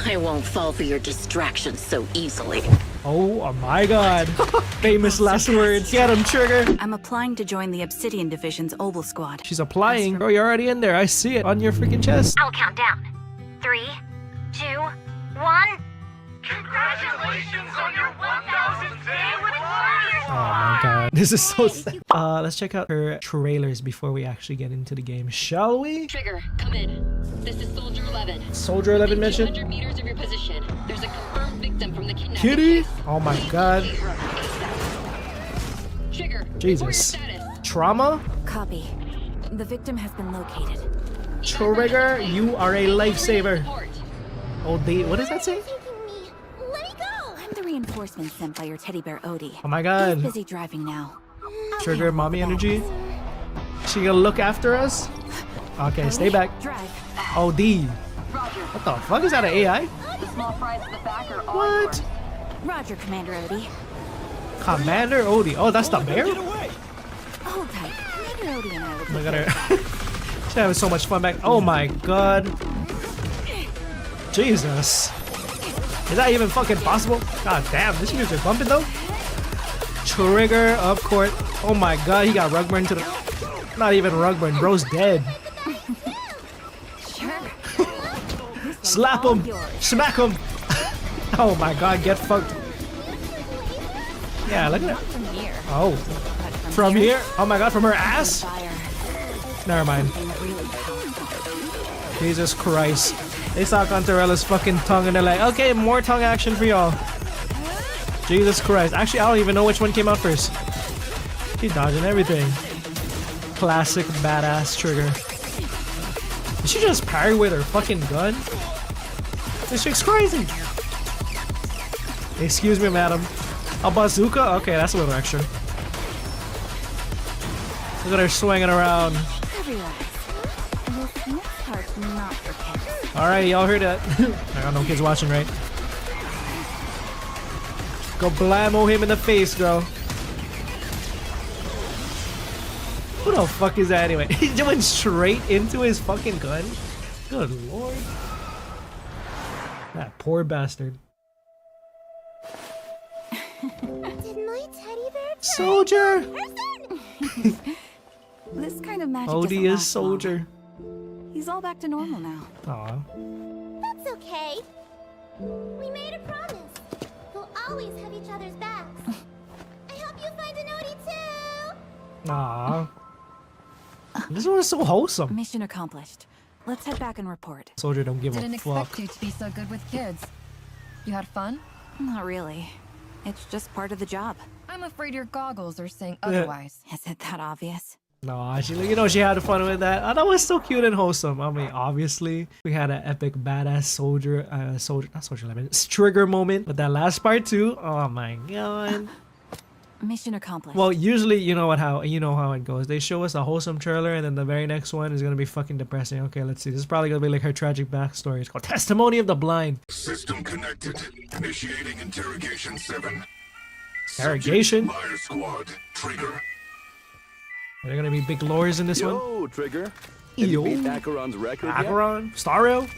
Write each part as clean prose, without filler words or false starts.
I won't fall for your distractions so easily. Oh my god. Famous last words. Get him, Trigger. I'm applying to join the Obsidian Division's OBOL Squad. She's applying. Bro, you're already in there. I see it on your freaking chest. I'll count down. 3, 2, 1. Congratulations on your 1000th day with Lyre Squad! Oh my god. This is so sad. Let's check out her trailers before we actually get into the game, shall we? Trigger, come in. This is Soldier 11. Soldier 11 mission. 200 meters of your position. There's a confirmed victim from the kidnapping Kitty? case. Oh my god. Trigger, Jesus. report your status. Trauma? Copy. The victim has been located. Trigger, you are a lifesaver. Report. Oh, what does that say? Let me go! I'm the reinforcement sent by your teddy bear Odie. Oh my god. He's busy driving now. Trigger, mommy energy. She gonna look after us? Okay, stay back. Drive. OD. Roger. What the fuck? Is that an AI? The small fries at the back are all What? yours. Roger, Commander Odie. Commander Odie. Oh, that's the bear? Hold tight. Commander Odie and I will Look at her. She's having so much fun back. Oh my god. Jesus. Is that even fucking possible? God damn, this shit is bumping though. Trigger up court. Oh my god, he got rug burn to the. Not even rug burn, bro's dead. Sure. Slap him! Smack him! Oh my god, get fucked. Yeah, look at that. From here. Oh. But From here? Oh my god, from her ass? Fire. Never mind. Something really powerful. Jesus Christ. They saw Contarella's fucking tongue and they're like, okay, more tongue action for y'all. Jesus Christ. Actually, I don't even know which one came out first. She's dodging everything. Classic badass Trigger. Did she just parry with her fucking gun? This chick's crazy. Excuse me, madam. A bazooka? Okay, that's a little extra. Look at her swinging around. Relax. This next part's not for kids. Alright, y'all heard that. I got no kids watching, right? Go blammo him in the face, girl. Who the fuck is that anyway? He just went straight into his fucking gun. Good lord. That poor bastard. Did my teddy bear Soldier! This kind of magic Odie doesn't is last long. soldier. He's all back to normal now. Aw. That's okay. We made a promise. We'll always have each other's backs. I hope you find an Odie too. Aw. This one is so wholesome. Mission accomplished. Let's head back and report. Soldier don't give Didn't a fuck. expect you to be so good with kids. You had fun? Not really. It's just part of the job. I'm afraid your goggles are saying otherwise. Is it that obvious? No, she, you know, she had fun with that. Oh, that was so cute and wholesome. I mean, obviously, we had an epic badass soldier, not soldier 11, Trigger moment. But that last part too. Oh my god. Mission accomplished. Well, usually you know how it goes. They show us a wholesome trailer, and then the very next one is gonna be fucking depressing. Okay, let's see. This is probably gonna be like her tragic backstory. It's called Testimony of the Blind. System connected. Initiating interrogation 7. Interrogation? Subject, Lyre Squad. Trigger. Are there gonna be big lores in this one? Yo, Trigger. Yo. Did you beat Acheron's record yet? Acheron? Starro?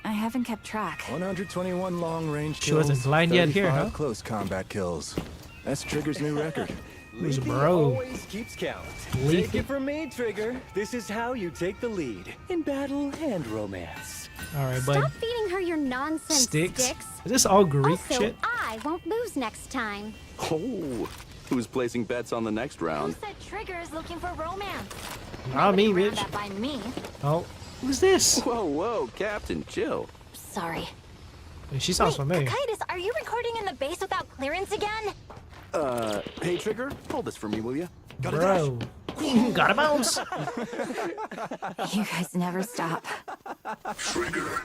I haven't kept track. 121 long-range kills. She wasn't blind yet here, 35 huh? close combat kills. That's Trigger's new record. Who's Leafy bro? always keeps count. Leafy? Take it from me, Trigger. This is how you take the lead in battle and romance. Alright, bud. Stop feeding her your nonsense Sticks? sticks. Is this all Greek Also, shit? I won't lose next time. Oh, who's placing bets on the next Who round? said Trigger is looking for romance? Not me, Nobody bitch. around that by me. Oh, who's this? Whoa, whoa, Captain, chill. Sorry. She sounds familiar. Cocytus, are you recording in the base without clearance again? Hey, Trigger, hold this for me, will you? Bro. Gotta bounce. You guys never stop. Trigger.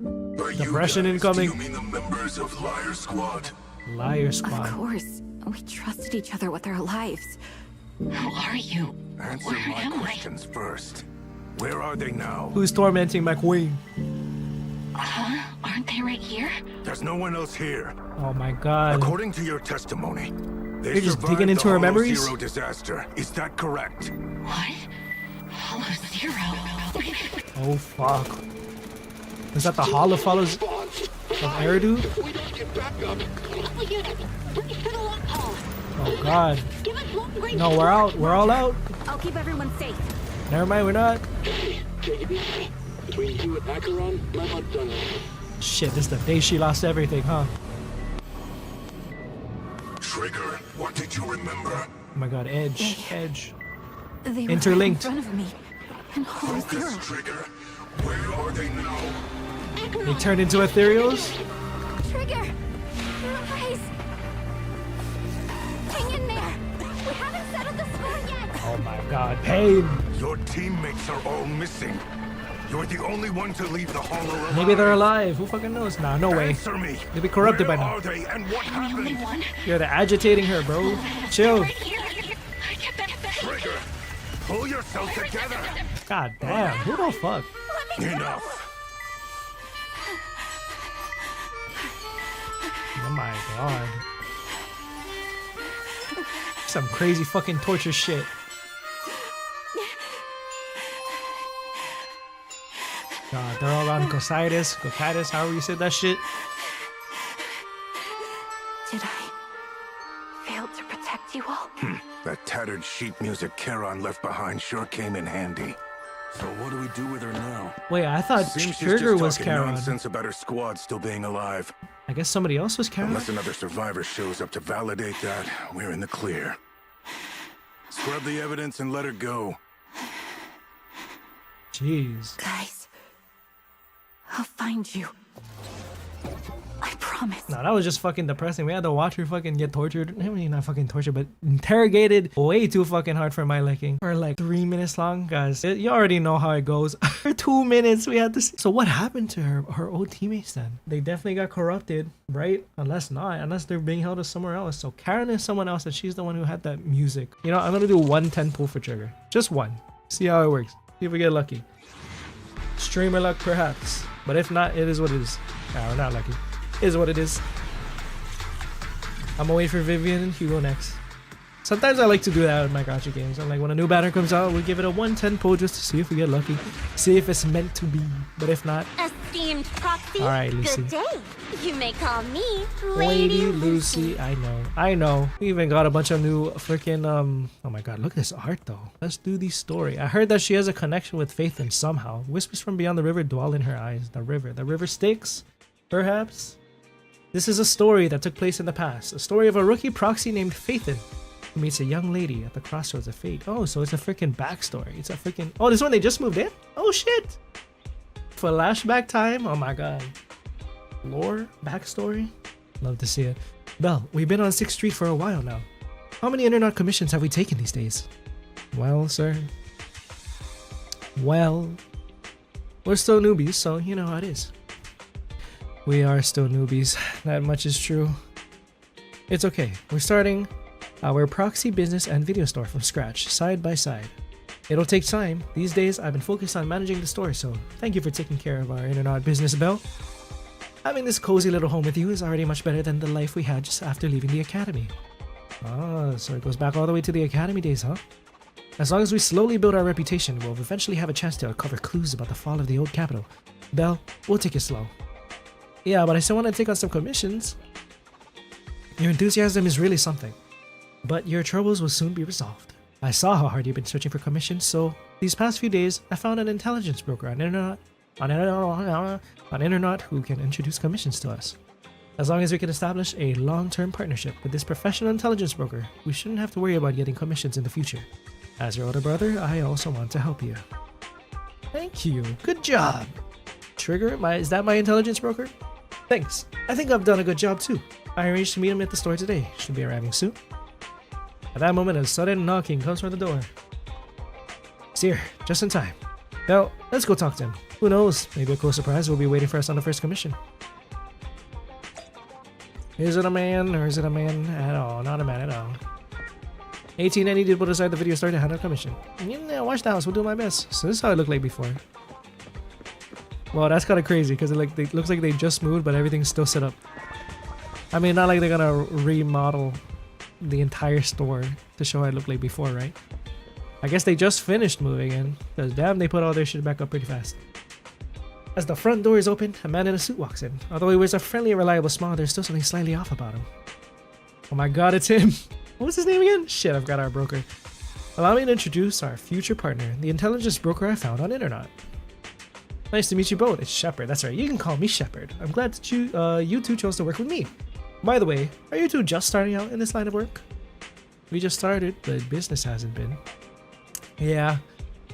By you Depression guys, incoming. Do you mean the members of Lyre Squad? Lyre Of Squad. course. We trusted each other with our lives. Who are you? Answer Where my am I? questions first. Where are they now? Who's tormenting my queen? Huh? Aren't they right here? There's no one else here. Oh my god. According to your testimony, they You're just survived digging into the her Hollow memories? Zero disaster. Is that correct? What? Hollow Zero? Oh fuck. Is that the Hall of Follows of Eridu? We don't get back up. All units, ready for the lock call. Oh god. Give us long range. No, we're out. We're all out. I'll keep everyone safe. Never mind, we're not. Take it easy. Between you and Acheron, I'm not done. Shit, this is the day she lost everything, huh? Trigger, what did you remember? Oh my god, Edge. Edge. They were Interlinked. right in front of me. And hold Focus, zero. Trigger. Where are they now? They turned into ethereals? Trigger! Rise! Hang in there! We haven't settled the score yet! Oh my god, pain. Your teammates are all missing. You're the only one to leave the hall alive. Maybe they're alive. Who fucking knows? Nah, no way. Answer me. They'll be corrupted Where by now. are they and what happened? You're agitating her, bro. Chill. Trigger, pull yourself together. God damn. Who the fuck? Enough. Oh my god. Some crazy fucking torture shit. God, they're all on Cocatus, however you said that shit. Did I fail to protect you all? That tattered sheet music Charon left behind sure came in handy. So what do we do with her now? Wait, I thought Seems she's Trigger just was talking Charon. nonsense about her squad still being alive. I guess somebody else was Charon? Unless another survivor shows up to validate that, we're in the clear. Scrub the evidence and let her go. Jeez. Guys, I'll find you. I promise. No, that was just fucking depressing. We had to watch her fucking get tortured. I mean, not fucking tortured, but interrogated way too fucking hard for my liking. For like 3 minutes long, guys. You already know how it goes. For 2 minutes, we had to see. So what happened to her old teammates then? They definitely got corrupted, right? Unless they're being held as somewhere else. So Karen is someone else, and she's the one who had that music. You know, I'm gonna do 110 pull for Trigger. Just one. See how it works. See if we get lucky. Streamer luck, perhaps. But if not, it is what it is. Nah, we're not lucky. Is what it is. I'm gonna wait for Vivian and Hugo next. Sometimes I like to do that with my gacha games. I'm like, when a new banner comes out, we give it a 110 pull just to see if we get lucky. See if it's meant to be. But if not, Esteemed Proxy, alright, Lucy. good day. You may call me Lady Lucy. I know. We even got a bunch of new freaking oh my god, look at this art though. Let's do the story. I heard that she has a connection with Phaethon somehow. Whispers from beyond the river dwell in her eyes. The river Styx, perhaps. This is a story that took place in the past. A story of a rookie proxy named Phaethon who meets a young lady at the crossroads of fate. Oh, so it's a freaking backstory. It's a freaking... Oh, this one they just moved in? Oh, shit. Flashback time? Oh, my God. Lore? Backstory? Love to see it. Belle, we've been on 6th Street for a while now. How many Internet commissions have we taken these days? Well, sir. Well, we're still newbies, so you know how it is. We are still newbies, that much is true. It's okay, we're starting our proxy business and video store from scratch, side by side. It'll take time. These days, I've been focused on managing the store, so thank you for taking care of our internet business, Belle. Having this cozy little home with you is already much better than the life we had just after leaving the academy. Ah, so it goes back all the way to the academy days, huh? As long as we slowly build our reputation, we'll eventually have a chance to uncover clues about the fall of the old capital. Belle, we'll take it slow. Yeah, but I still want to take on some commissions. Your enthusiasm is really something. But your troubles will soon be resolved. I saw how hard you've been searching for commissions, so these past few days, I found an intelligence broker on internet who can introduce commissions to us. As long as we can establish a long-term partnership with this professional intelligence broker, we shouldn't have to worry about getting commissions in the future. As your older brother, I also want to help you. Thank you. Good job. Trigger, is that my intelligence broker? Thanks. I think I've done a good job too. I arranged to meet him at the store today. Should be arriving soon. At that moment, a sudden knocking comes from the door. Seer, just in time. Now, let's go talk to him. Who knows? Maybe a cool surprise will be waiting for us on the first commission. Is it a man or is it a man at all? Not a man at all. 18 any did put aside the video started to handle commission. Yeah, watch the house. We'll do my best. So this is how it looked like before. Well, that's kind of crazy because it looks like they just moved, but everything's still set up. I mean, not like they're gonna remodel the entire store to show how it looked like before, right? I guess they just finished moving in because damn, they put all their shit back up pretty fast. As the front door is opened, a man in a suit walks in. Although he wears a friendly and reliable smile, there's still something slightly off about him. Oh my god, it's him! What was his name again? Shit, I've got our broker. Allow me to introduce our future partner, the intelligence broker I found on internet. Nice to meet you both. It's Shepard. That's right, you can call me Shepard. I'm glad that you two chose to work with me. By the way, are you two just starting out in this line of work? We just started, but business hasn't been. Yeah,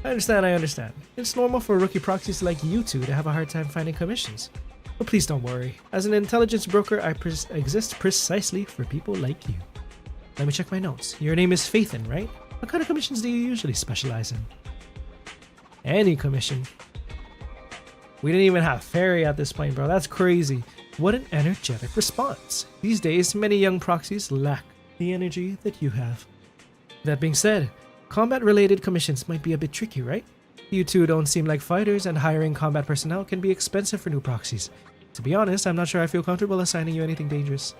I understand. It's normal for rookie proxies like you two to have a hard time finding commissions. But please don't worry. As an intelligence broker, I exist precisely for people like you. Let me check my notes. Your name is Phaethon, right? What kind of commissions do you usually specialize in? Any commission. We didn't even have Fairy at this point, bro. That's crazy. What an energetic response. These days, many young proxies lack the energy that you have. That being said, combat-related commissions might be a bit tricky, right? You two don't seem like fighters, and hiring combat personnel can be expensive for new proxies. To be honest, I'm not sure I feel comfortable assigning you anything dangerous.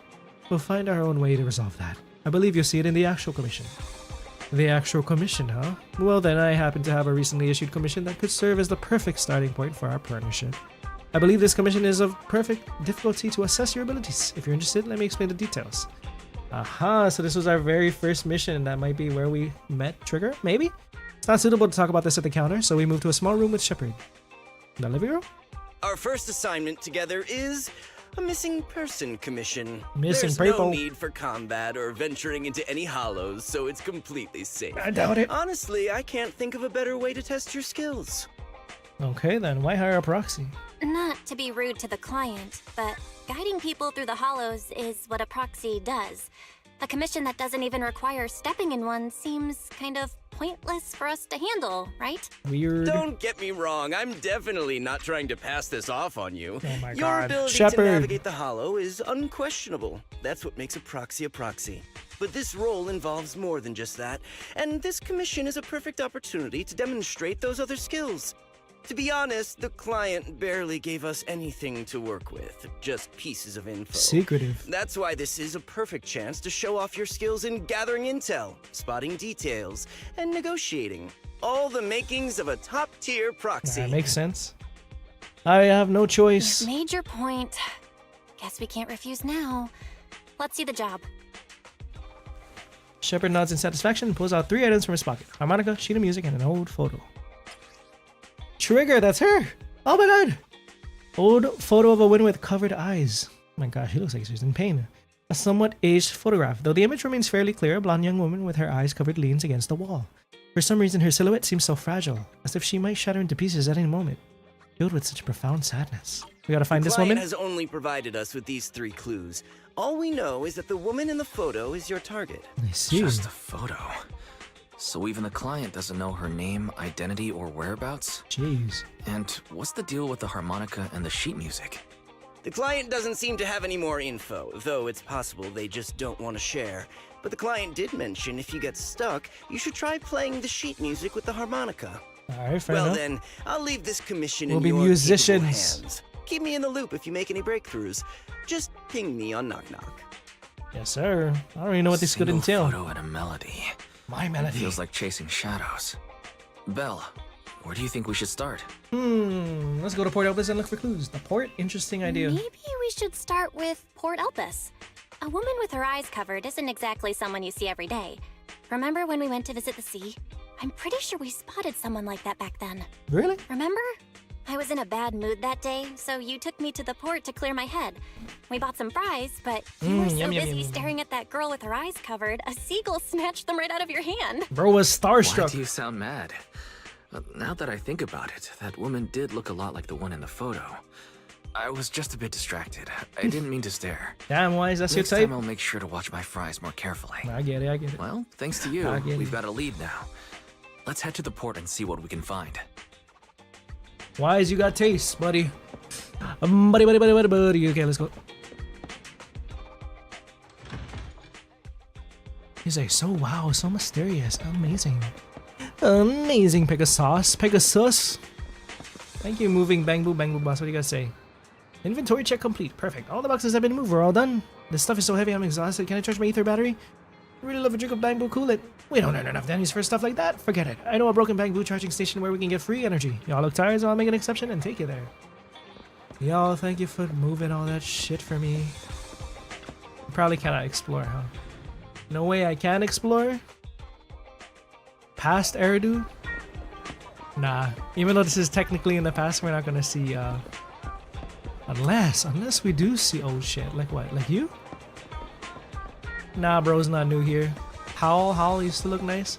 We'll find our own way to resolve that. I believe you'll see it in the actual commission. The actual commission, huh? Well then, I happen to have a recently issued commission that could serve as the perfect starting point for our partnership. I believe this commission is of perfect difficulty to assess your abilities. If you're interested, let me explain the details. Aha, so this was our very first mission, and that might be where we met Trigger, maybe? It's not suitable to talk about this at the counter, so we move to a small room with Shepard. The living room? Our first assignment together is a missing person commission. Missing There's people. no need for combat or venturing into any hollows, so it's completely safe. I doubt it. Honestly, I can't think of a better way to test your skills. Okay then, why hire a proxy? Not to be rude to the client, but guiding people through the hollows is what a proxy does. A commission that doesn't even require stepping in one seems kind of pointless for us to handle, right? Weird. Don't get me wrong, I'm definitely not trying to pass this off on you. Oh my Your god. ability Shepard. to navigate the hollow is unquestionable. That's what makes a proxy a proxy. But this role involves more than just that, and this commission is a perfect opportunity to demonstrate those other skills. To be honest, the client barely gave us anything to work with, just pieces of info. Secretive. That's why this is a perfect chance to show off your skills in gathering intel, spotting details, and negotiating. All the makings of a top-tier proxy. That makes sense. I have no choice. You've made your point. Guess we can't refuse now. Let's see the job. Shepard nods in satisfaction and pulls out 3 items from his pocket. Harmonica, sheet of music, and an old photo. Trigger, that's her! Oh my god! Old photo of a woman with covered eyes. Oh my gosh, she looks like she's in pain. A somewhat aged photograph. Though the image remains fairly clear, a blonde young woman with her eyes covered leans against the wall. For some reason, her silhouette seems so fragile, as if she might shatter into pieces at any moment, filled with such profound sadness. We gotta find this woman. The client has only provided us with these 3 clues. All we know is that the woman in the photo is your target. I see. Just a photo. So even the client doesn't know her name, identity, or whereabouts? Jeez. And what's the deal with the harmonica and the sheet music? The client doesn't seem to have any more info, though it's possible they just don't want to share. But the client did mention if you get stuck, you should try playing the sheet music with the harmonica. Alright, fair Well enough. then, I'll leave this commission We'll in be your musicians. capable hands. Keep me in the loop if you make any breakthroughs. Just ping me on Knock Knock. Yes, sir. I don't even know what this could Single entail. photo and a melody. My melody. Feels like chasing shadows. Belle, where do you think we should start? Let's go to Port Elpis and look for clues. The port? Interesting idea. Maybe we should start with Port Elpis. A woman with her eyes covered isn't exactly someone you see every day. Remember when we went to visit the sea? I'm pretty sure we spotted someone like that back then. Really? Remember? I was in a bad mood that day, so you took me to the port to clear my head. We bought some fries, but you were so yum, yum, busy yum. staring at that girl with her eyes covered, a seagull snatched them right out of your hand. Bro was Why starstruck. do you sound mad? Now that I think about it, that woman did look a lot like the one in the photo. I was just a bit distracted. I didn't mean to stare. Damn, why is that your Next type? time I'll make sure to watch my fries more carefully. I get it, I get it. Well, thanks to you, I get we've it. got a lead now. Let's head to the port and see what we can find. Wise, you got taste, buddy. Buddy. Okay, let's go. He's like, so wow, so mysterious, amazing. Amazing, Pegasus. Pegasus. Thank you, moving bang boo boss. What do you guys say? Inventory check complete. Perfect. All the boxes have been moved. We're all done. This stuff is so heavy, I'm exhausted. Can I charge my ether battery? I really love a drink of bang boo. Cool it. We don't earn enough Dannies for stuff like that. Forget it. I know a broken bang boo charging station where we can get free energy. Y'all look tired, so I'll make an exception and take you there. Yo, thank you for moving all that shit for me. Probably cannot explore, huh? No way I can explore? Past Eridu? Nah. Even though this is technically in the past, we're not gonna see, Unless we do see old shit. Like what? Like you? Nah, bro's not new here. Howl used to look nice.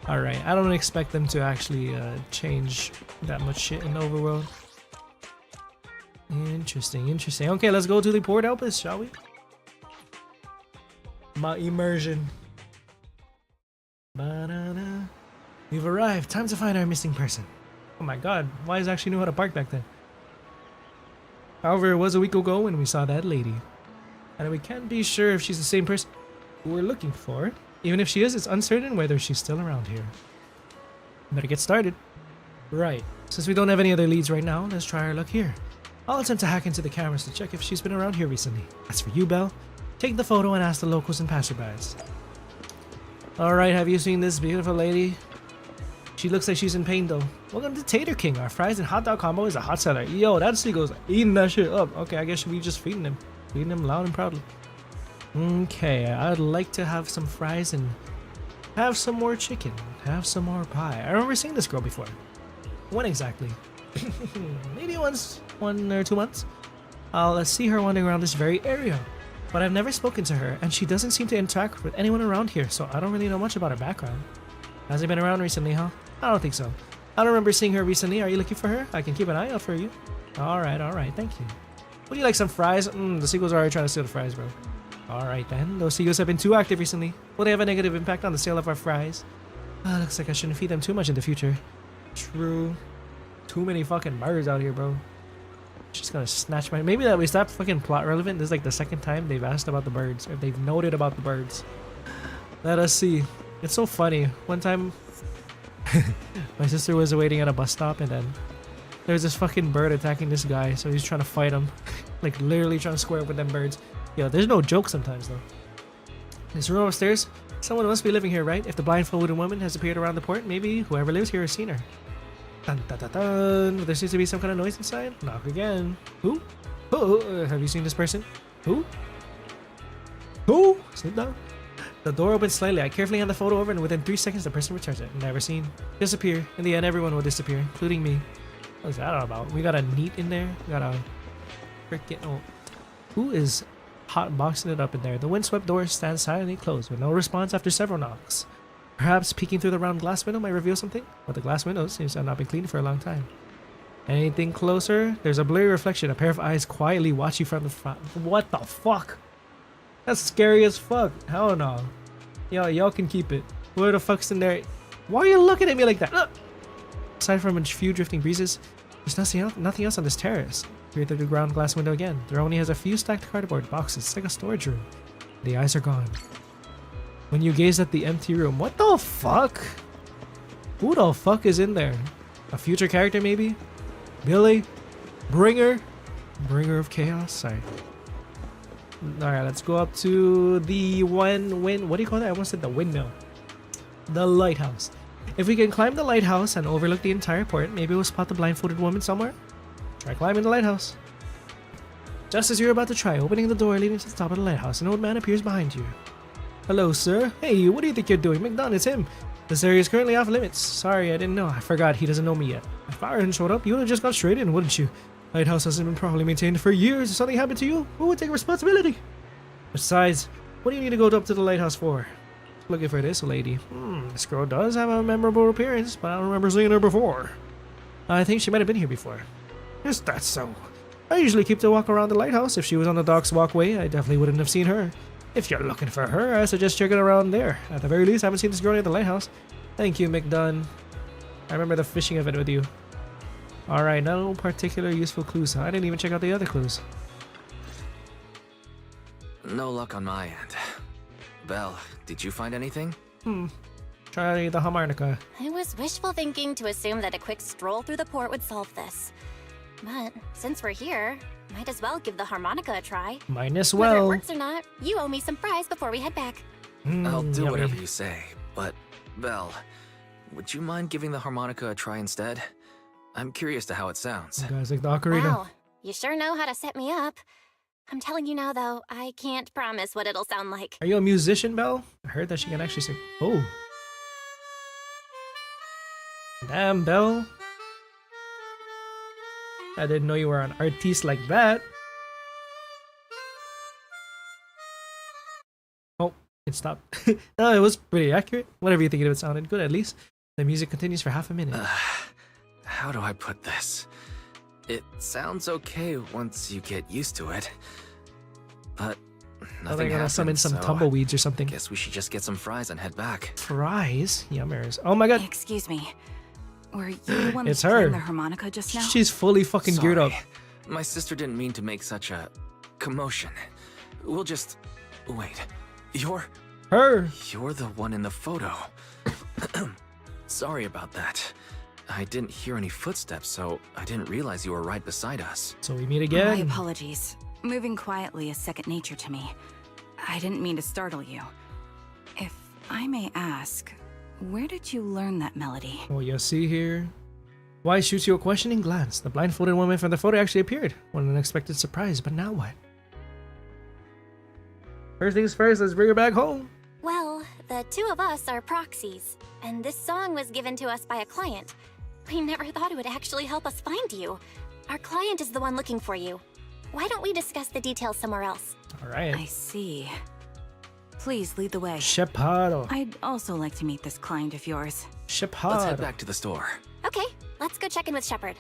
Alright, I don't expect them to actually, change that much shit in the overworld. Interesting, interesting. Okay, let's go to the port outpost, shall we? My immersion. Ba-da-da. We've arrived. Time to find our missing person. Oh my god, Wise actually knew how to park back then. However, it was a week ago when we saw that lady. And we can't be sure if she's the same person we're looking for. Even if she is, it's uncertain whether she's still around here. Better get started. Right. Since we don't have any other leads right now, let's try our luck here. I'll attempt to hack into the cameras to check if she's been around here recently. As for you, Belle, take the photo and ask the locals and passerbys. Alright, have you seen this beautiful lady? She looks like she's in pain though. Welcome to Tater King. Our fries and hot dog combo is a hot seller. Yo, that seagull's eating that shit up. Okay, I guess we just feeding him. Feeding him loud and proudly. Okay, I'd like to have some fries and have some more chicken. Have some more pie. I remember seeing this girl before. When exactly? Maybe once, 1 or 2 months. I'll see her wandering around this very area. But I've never spoken to her, and she doesn't seem to interact with anyone around here, so I don't really know much about her background. Has she been around recently, huh? I don't think so. I don't remember seeing her recently. Are you looking for her? I can keep an eye out for you. Alright, thank you. Would you like some fries? The seagulls are already trying to steal the fries, bro. Alright then, those seagulls have been too active recently. Will they have a negative impact on the sale of our fries? Looks like I shouldn't feed them too much in the future. True. Too many fucking birds out here, bro. Just gonna snatch my... Maybe that we stopped fucking plot relevant. This is like the second time they've asked about the birds. Or they've noted about the birds. Let us see. It's so funny. One time... my sister was waiting at a bus stop and then... there was this fucking bird attacking this guy. So he's trying to fight him. Like literally trying to square up with them birds. Yo, there's no joke sometimes though. This room upstairs? Someone must be living here, right? If the blindfolded woman has appeared around the port, maybe whoever lives here has seen her. Dun, dun, dun, dun. There seems to be some kind of noise inside. Knock again. Who? Who? Have you seen this person? Who? Who? Sit down. The door opens slightly. I carefully hand the photo over and within 3 seconds the person returns it. Never seen. Disappear. In the end, everyone will disappear, including me. What is that all about? We got a neat in there. We got a freaking... Oh. Who is hot boxing it up in there? The windswept door stands silently closed with no response after several knocks. Perhaps peeking through the round glass window might reveal something, but the glass window seems to have not been cleaned for a long time. Anything closer? There's a blurry reflection. A pair of eyes quietly watch you from the front. What the fuck? That's scary as fuck. Hell no. Yo, y'all can keep it. Who the fuck's in there? Why are you looking at me like that? Look! Aside from a few drifting breezes, there's nothing else on this terrace. Peer through the ground glass window again. There only has a few stacked cardboard boxes. It's like a storage room. The eyes are gone. When you gaze at the empty room, what the fuck? Who the fuck is in there? A future character maybe? Billy? Bringer? Bringer of chaos? Sorry. Alright, let's go up to the what do you call that? I almost said the windmill. The lighthouse. If we can climb the lighthouse and overlook the entire port, maybe we'll spot the blindfolded woman somewhere. Try climbing the lighthouse. Just as you're about to try opening the door leading to the top of the lighthouse, an old man appears behind you. Hello, sir. Hey, what do you think you're doing? McDonald, it's him. This area is currently off limits. Sorry, I didn't know. I forgot he doesn't know me yet. If I hadn't showed up, you would have just gone straight in, wouldn't you? Lighthouse hasn't been properly maintained for years. If something happened to you, who would take responsibility? Besides, what do you need to go up to the lighthouse for? Looking for this lady. This girl does have a memorable appearance, but I don't remember seeing her before. I think she might have been here before. Is that so? I usually keep to walk around the lighthouse. If she was on the dock's walkway, I definitely wouldn't have seen her. If you're looking for her, I suggest checking around there. At the very least, I haven't seen this girl near the lighthouse. Thank you, McDunn. I remember the fishing event with you. Alright, no particular useful clues, huh? I didn't even check out the other clues. No luck on my end. Belle, did you find anything? Try the harmonica. I was wishful thinking to assume that a quick stroll through the port would solve this. But since we're here, might as well give the harmonica a try. Might as Whether it well. works or not, you owe me some fries before we head back. I'll do Yummy. whatever you say, but Belle, would you mind giving the harmonica a try instead? I'm curious to how it sounds. Guys like the ocarina. Wow, You sure know how to set me up. I'm telling you now, though, I can't promise what it'll sound like. Are you a musician, Belle? I heard that she can actually sing. Oh. Damn, Belle. I didn't know you were an artiste like that. Oh, it stopped. No, it was pretty accurate. Whatever you think of it sounded good, at least. The music continues for half a minute. How do I put this? It sounds okay once you get used to it, but nothing gonna summon some so tumbleweeds or something. Guess we should just get some fries and head back. Fries? Yummers. Oh my god. Excuse me. Were you the one It's that's playing her. the harmonica just now? She's fully fucking geared up. Sorry. My sister didn't mean to make such a commotion. We'll just wait. You're the one in the photo. Sorry about that. I didn't hear any footsteps, so I didn't realize you were right beside us. So we meet My again. apologies. Moving quietly is second nature to me. I didn't mean to startle you. If I may ask, where did you learn that melody? Oh, you see here. Why shoots you a questioning glance? The blindfolded woman from the photo actually appeared. What an unexpected surprise, but now what? First things first, let's bring her back home. Well, the two of us are proxies, and this song was given to us by a client. We never thought it would actually help us find you. Our client is the one looking for you. Why don't we discuss the details somewhere else? All right. I see. Please lead the way. Shepard. I'd also like to meet this client of yours. Shepard. Let's head back to the store. Okay, let's go check in with Shepard.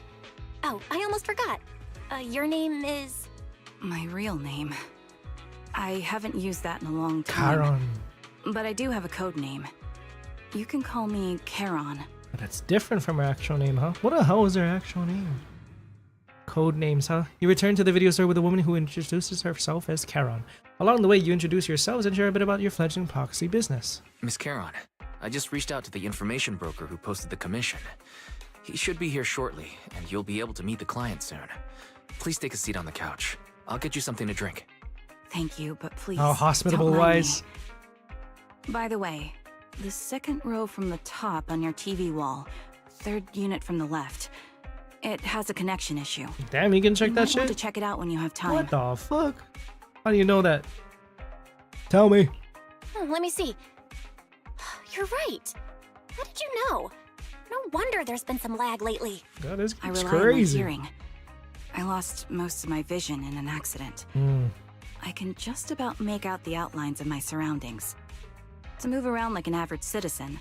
Oh, I almost forgot. Your name is... My real name. I haven't used that in a long time. Charon. But I do have a code name. You can call me Charon. But that's different from her actual name, huh? What the hell is her actual name? Code names, huh? You return to the video store with a woman who introduces herself as Charon. Along the way, you introduce yourselves and share a bit about your fledgling proxy business. Miss Charon, I just reached out to the information broker who posted the commission. He should be here shortly, and you'll be able to meet the client soon. Please take a seat on the couch. I'll get you something to drink. Thank you, but please. Oh, hospitable don't mind wise. me. By the way, the second row from the top on your TV wall, third unit from the left, it has a connection issue. Damn, you can check You that might want to shit? check it out when you have time. What the fuck? How do you know that? Tell me. Let me see. You're right. How did you know? No wonder there's been some lag lately. That is I rely on my crazy. hearing. I lost most of my vision in an accident. I can just about make out the outlines of my surroundings. To move around like an average citizen,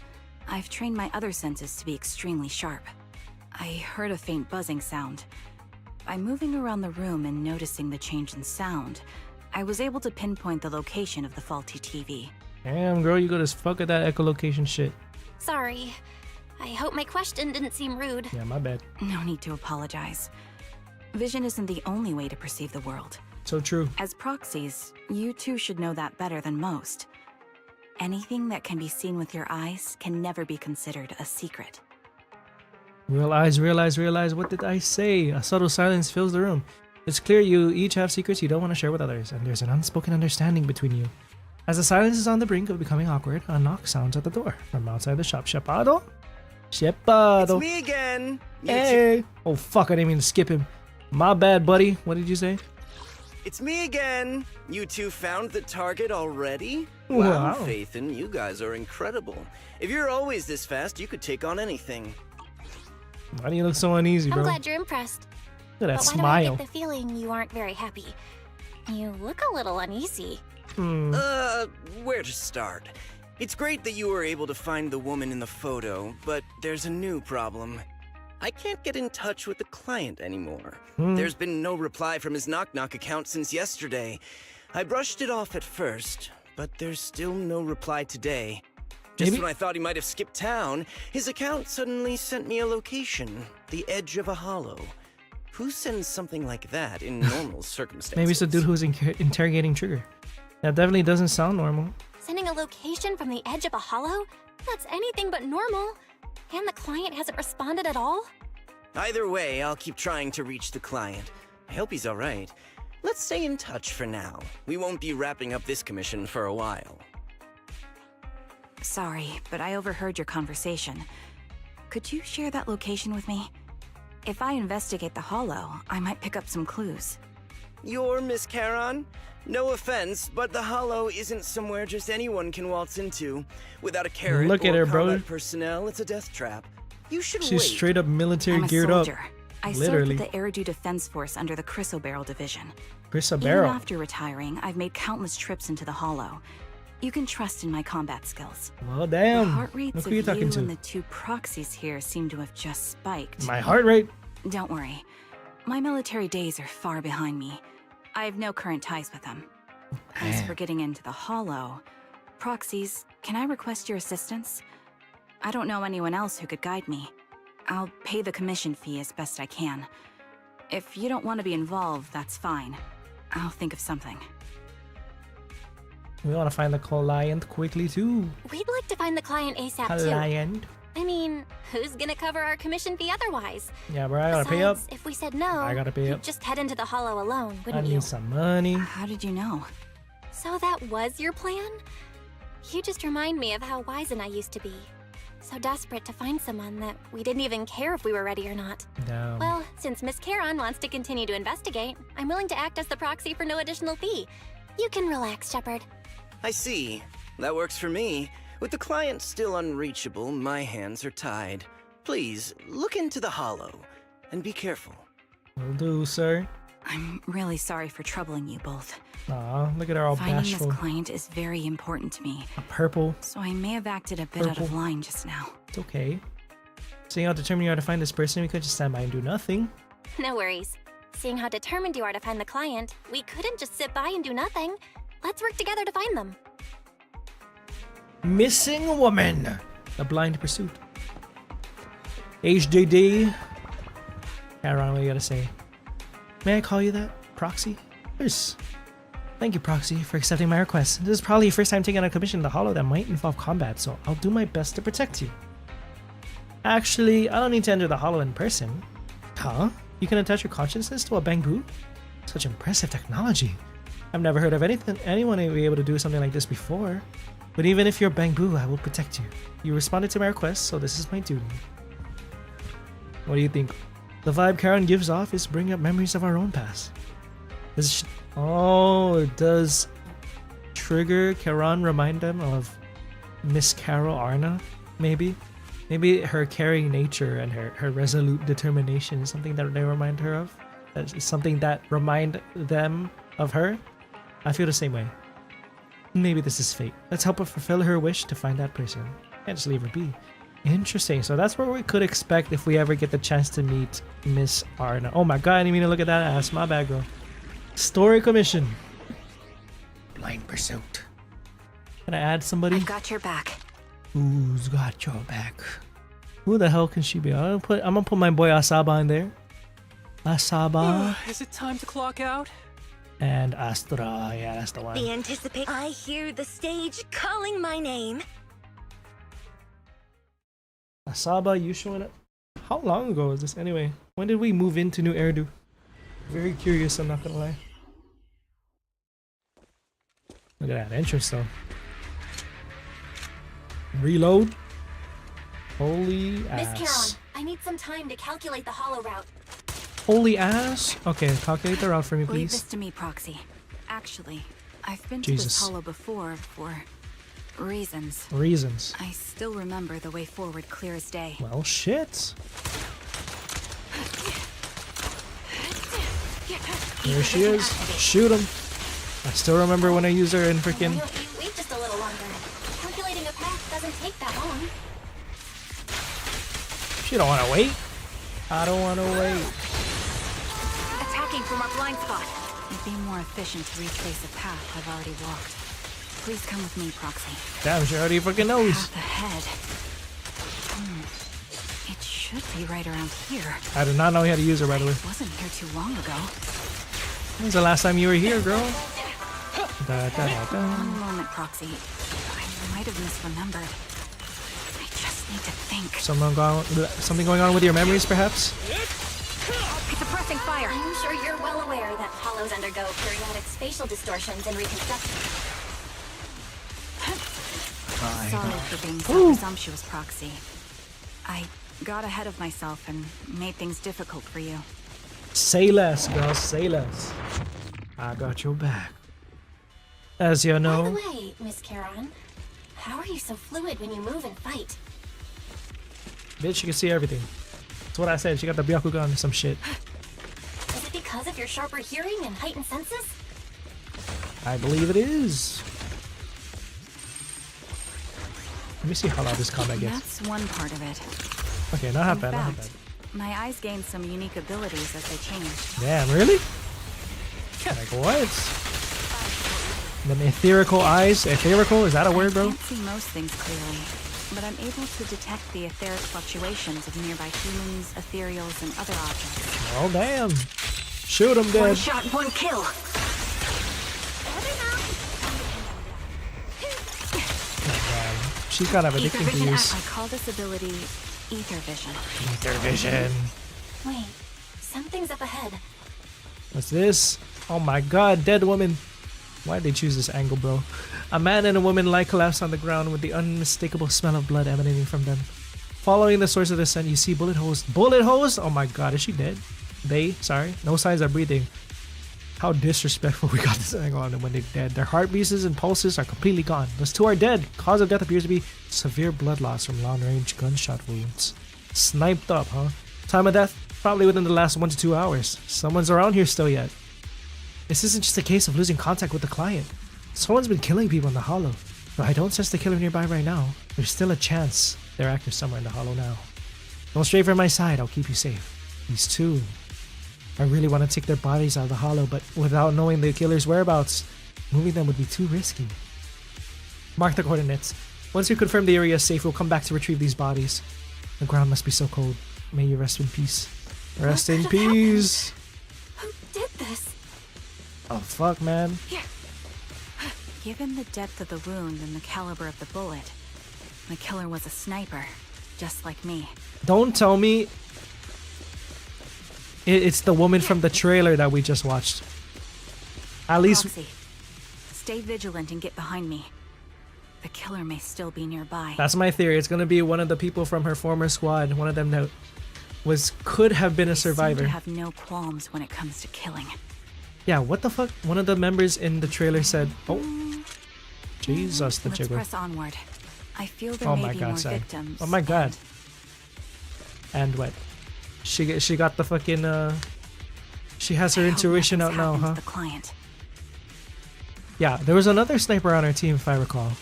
I've trained my other senses to be extremely sharp. I heard a faint buzzing sound. By moving around the room and noticing the change in sound, I was able to pinpoint the location of the faulty TV. Damn, girl, you good as fuck at that echolocation shit. Sorry. I hope my question didn't seem rude. Yeah, my bad. No need to apologize. Vision isn't the only way to perceive the world. So true. As proxies, you two should know that better than most. Anything that can be seen with your eyes can never be considered a secret. Realize, what did I say? A subtle silence fills the room. It's clear you each have secrets you don't want to share with others, and there's an unspoken understanding between you. As the silence is on the brink of becoming awkward, a knock sounds at the door from outside the shop. Shepard? Shepard! It's me again. Hey! Oh fuck, I didn't mean to skip him. My bad, buddy. What did you say? It's me again. You two found the target already? Wow. Phaethon, you guys are incredible. If you're always this fast, you could take on anything. Why do you look so uneasy, I'm bro? glad you're impressed. Look at that But why smile. do I get the feeling you aren't very happy? You look a little uneasy. Where to start? It's great that you were able to find the woman in the photo, but there's a new problem. I can't get in touch with the client anymore. There's been no reply from his Knock Knock account since yesterday. I brushed it off at first, but there's still no reply today. Just when I thought he might have skipped town, his account suddenly sent me a location, the edge of a hollow. Who sends something like that in normal circumstances? Maybe it's the dude who's interrogating Trigger. That definitely doesn't sound normal. Sending a location from the edge of a hollow? That's anything but normal. And the client hasn't responded at all? Either way, I'll keep trying to reach the client. I hope he's alright. Let's stay in touch for now. We won't be wrapping up this commission for a while. Sorry, but I overheard your conversation. Could you share that location with me? If I investigate the Hollow, I might pick up some clues. You're Miss Charon? No offense, but the Hollow isn't somewhere just anyone can waltz into. Without a carrot Look at or her, bro. combat personnel, it's a death trap. You should She's wait. straight up military I'm a geared soldier. up. I Literally. served with the Eridu Defense Force under the Chrysoberyl Division. Even Chrysoberyl. after retiring, I've made countless trips into the Hollow. You can trust in my combat skills. Well, damn. The heart Look rates who of you're talking you and to. the two proxies here seem to have just spiked. My heart rate. Don't worry. My military days are far behind me. I have no current ties with them. As for getting into the Hollow, proxies, can I request your assistance? I don't know anyone else who could guide me. I'll pay the commission fee as best I can. If you don't want to be involved, that's fine. I'll think of something. We want to find the client quickly too. We'd like to find the client ASAP too. Client. I mean, who's gonna cover our commission fee otherwise? Yeah, bro, I gotta pay up. Besides, if we said no, I gotta pay you'd up. just head into the Hollow alone, I wouldn't you? need some money. How did you know? So that was your plan? You just remind me of how wise and I used to be. So desperate to find someone that we didn't even care if we were ready or not. Damn. Well, since Miss Charon wants to continue to investigate, I'm willing to act as the proxy for no additional fee. You can relax, Shepard. I see. That works for me. With the client still unreachable, my hands are tied. Please, look into the Hollow, and be careful. Will do, sir. I'm really sorry for troubling you both. Aw, look at her all Finding bashful. this client is very important to me, A purple. so I may have acted a bit out of Purple. line just now. It's okay. Seeing how determined you are to find this person, we could just stand by and do nothing. No worries. Seeing how determined you are to find the client, we couldn't just sit by and do nothing. Let's work together to find them. Missing woman. The blind pursuit. HDD. Charon, what you gotta say? May I call you that? Proxy? Yes. Thank you, Proxy, for accepting my request. This is probably your first time taking on a commission in the Hollow that might involve combat, so I'll do my best to protect you. Actually, I don't need to enter the Hollow in person. Huh? You can attach your consciousness to a bamboo? Such impressive technology. I've never heard of anyone be able to do something like this before. But even if you're bamboo, I will protect you. You responded to my request, so this is my duty. What do you think? The vibe Charon gives off is bringing up memories of our own past. Does Trigger Charon remind them of Miss Carol Arna? Maybe? Maybe her caring nature and her resolute determination is something that they remind her of? That is something that remind them of her? I feel the same way. Maybe this is fate. Let's help her fulfill her wish to find that person. Can't just leave her be. Interesting. So that's what we could expect if we ever get the chance to meet Miss Arna. Oh my god, I didn't mean to look at that ass. My bad, girl. Story commission. Blind pursuit. Can I add somebody? I've got your back. Who's got your back? Who the hell can she be? I'm gonna put my boy Asaba in there. Asaba. Is it time to clock out? And Astra. Yeah, that's the one. The anticipate. I hear the stage calling my name. Asaba, you showing up? How long ago was this anyway? When did we move into New Eridu? Very curious, I'm not gonna lie. Look at that entrance though. Reload. Holy ass. Miss Charon, I need some time to calculate the Hollow route. Holy ass. Okay, calculate the route for me, Leave this please. to me, Proxy. Actually, I've been Jesus. to this Hollow before for reasons. Reasons. I still remember the way forward clear as day. Well, shit. There she is. Shoot him. I still remember when I used her in freaking. Wait just a little longer. Calculating a path doesn't take that long. She don't want to wait. I don't want to wait. Attacking from our blind spot. It'd be more efficient to retrace a path I've already walked. Please come with me, Proxy. Damn, she already freaking knows. Path ahead. It should be right around here. I did not know you had to use her, by the way. I wasn't here too long ago. When was the last time you were here, girl? Da, da, da, da. One moment, Proxy. I might have misremembered. I just need to think. Something going on with your memories, perhaps? It's a pressing fire. I'm sure you're well aware that hollows undergo periodic spatial distortions and reconstruction. Sorry for being so presumptuous, Proxy. I Got ahead of myself and made things difficult for you. Say less, girl, say less. I got your back. As you know. By the way, Miss Charon, how are you so fluid when you move and fight? Bitch, you can see everything. That's what I said. She got the Byakugan or some shit. Is it because of your sharper hearing and heightened senses? I believe it is. Let me see how loud this combat gets. That's one part of it. Okay, not half In bad, not half fact, bad. my eyes gained some unique abilities as they changed. Damn, really? Like what? Them etherical eyes? Etherical? Is that a word, bro? I can't see most things clearly, but I'm able to detect the etheric fluctuations of nearby humans, ethereals, and other objects. Oh, damn. Shoot him, One dead. shot, one kill. She's kind of addicting to use. I call this ability Ether Vision. Ether Vision. Wait, something's up ahead. What's this? Oh my god, dead woman. Why'd they choose this angle, bro? A man and a woman lie collapsed on the ground with the unmistakable smell of blood emanating from them. Following the source of the scent, you see bullet holes. Bullet holes? Oh my god, is she dead? Sorry. No signs of breathing. How disrespectful we got this angle on them when they're dead. Their heartbeats and pulses are completely gone. Those two are dead. Cause of death appears to be severe blood loss from long-range gunshot wounds. Sniped up, huh? Time of death? Probably within the last 1 to 2 hours. Someone's around here still yet. This isn't just a case of losing contact with the client. Someone's been killing people in the hollow. Though I don't sense the killer nearby right now, there's still a chance they're active somewhere in the hollow now. Don't stray from my side, I'll keep you safe. These two. I really want to take their bodies out of the hollow, but without knowing the killer's whereabouts, moving them would be too risky. Mark the coordinates. Once we confirm the area is safe, we'll come back to retrieve these bodies. The ground must be so cold. May you rest in peace. Rest in peace! Who did this? Oh fuck, man. Given the depth of the wound and the caliber of the bullet, the killer was a sniper, just like me. Don't tell me it's the woman from the trailer that we just watched. At least... Proxy, stay vigilant and get behind me. The killer may still be nearby. That's my theory. It's gonna be one of the people from her former squad. One of them that could have been a survivor. Seem to have no qualms when it comes to killing. Yeah, what the fuck? One of the members in the trailer said, "Oh, Jesus, the Let's jigger." press onward. I feel there Oh may my be god, more sorry. victims. Oh my god. And what? She got the fucking she has her intuition out now, huh? The client. Yeah, there was another sniper on her team if I recall.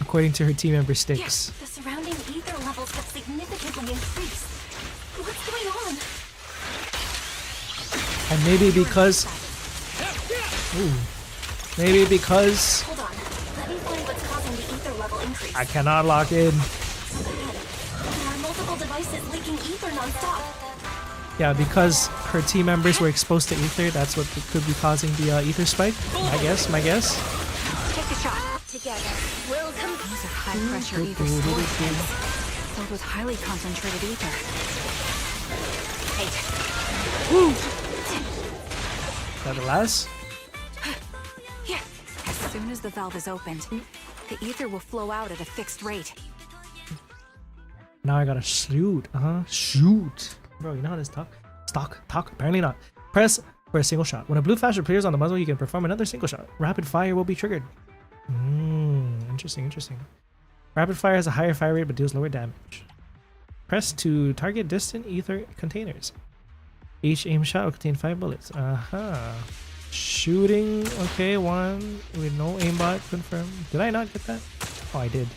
According to her team member Styx. The surrounding ether levels have significantly increased. What's going on? And maybe because maybe because Hold on. Let me find what's causing the ether level increase. I cannot lock in. Up ahead. There are multiple devices leaking ether nonstop. Yeah, because her team members were exposed to ether, that's what could be causing the ether spike. My guess. Take a shot. Together. We'll come. These are high-pressure ether storage tanks, filled with highly concentrated ether. Woo! Is that the last? As soon as the valve is opened, the ether will flow out at a fixed rate. Now I gotta shoot. Shoot. Bro, you know how this talk? Talk? Apparently not. Press for a single shot. When a blue flash appears on the muzzle, you can perform another single shot. Rapid fire will be triggered. Interesting. Rapid fire has a higher fire rate but deals lower damage. Press to target distant ether containers. Each aim shot will contain 5 bullets. Shooting. Okay, 1 with no aimbot confirmed. Did I not get that? Oh, I did.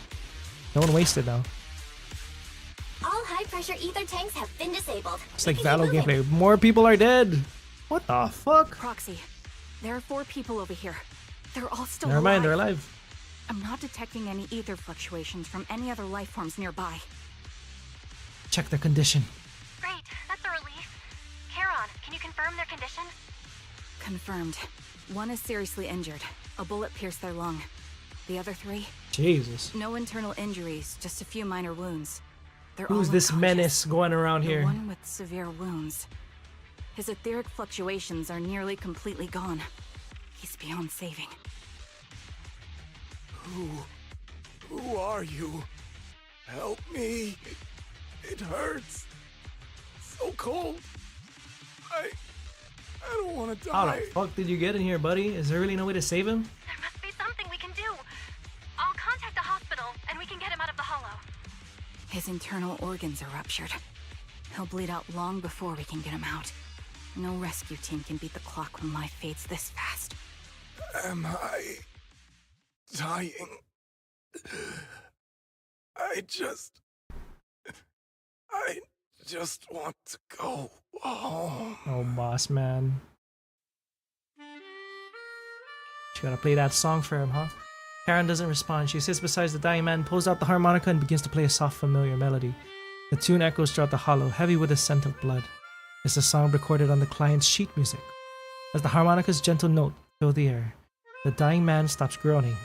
No one wasted now. All high-pressure ether tanks have been disabled. It's like Valo gameplay. More people are dead. What the fuck? Proxy, there are 4 people over here. They're all still Never mind, they're alive. alive. I'm not detecting any ether fluctuations from any other life forms nearby. Check their condition. Great, that's a relief. Charon, can you confirm their condition? Confirmed. 1 is seriously injured. A bullet pierced their lung. The other 3? Jesus. No internal injuries, just a few minor wounds. They're Who's all this unconscious. menace going around The here? one with severe wounds. His etheric fluctuations are nearly completely gone. He's beyond saving. Who are you? Help me. It hurts. So cold. I don't want to die. How the fuck did you get in here, buddy? Is there really no way to save him? There must be something we can do. I'll contact the hospital, and we can get him out of the hollow. His internal organs are ruptured. He'll bleed out long before we can get him out. No rescue team can beat the clock when life fades this fast. Am I dying? I just want to go home. Oh, boss man. You gotta play that song for him, huh? Karen doesn't respond. She sits beside the dying man, pulls out the harmonica, and begins to play a soft, familiar melody. The tune echoes throughout the hollow, heavy with the scent of blood. It's a song recorded on the client's sheet music. As the harmonica's gentle note fills the air, the dying man stops groaning,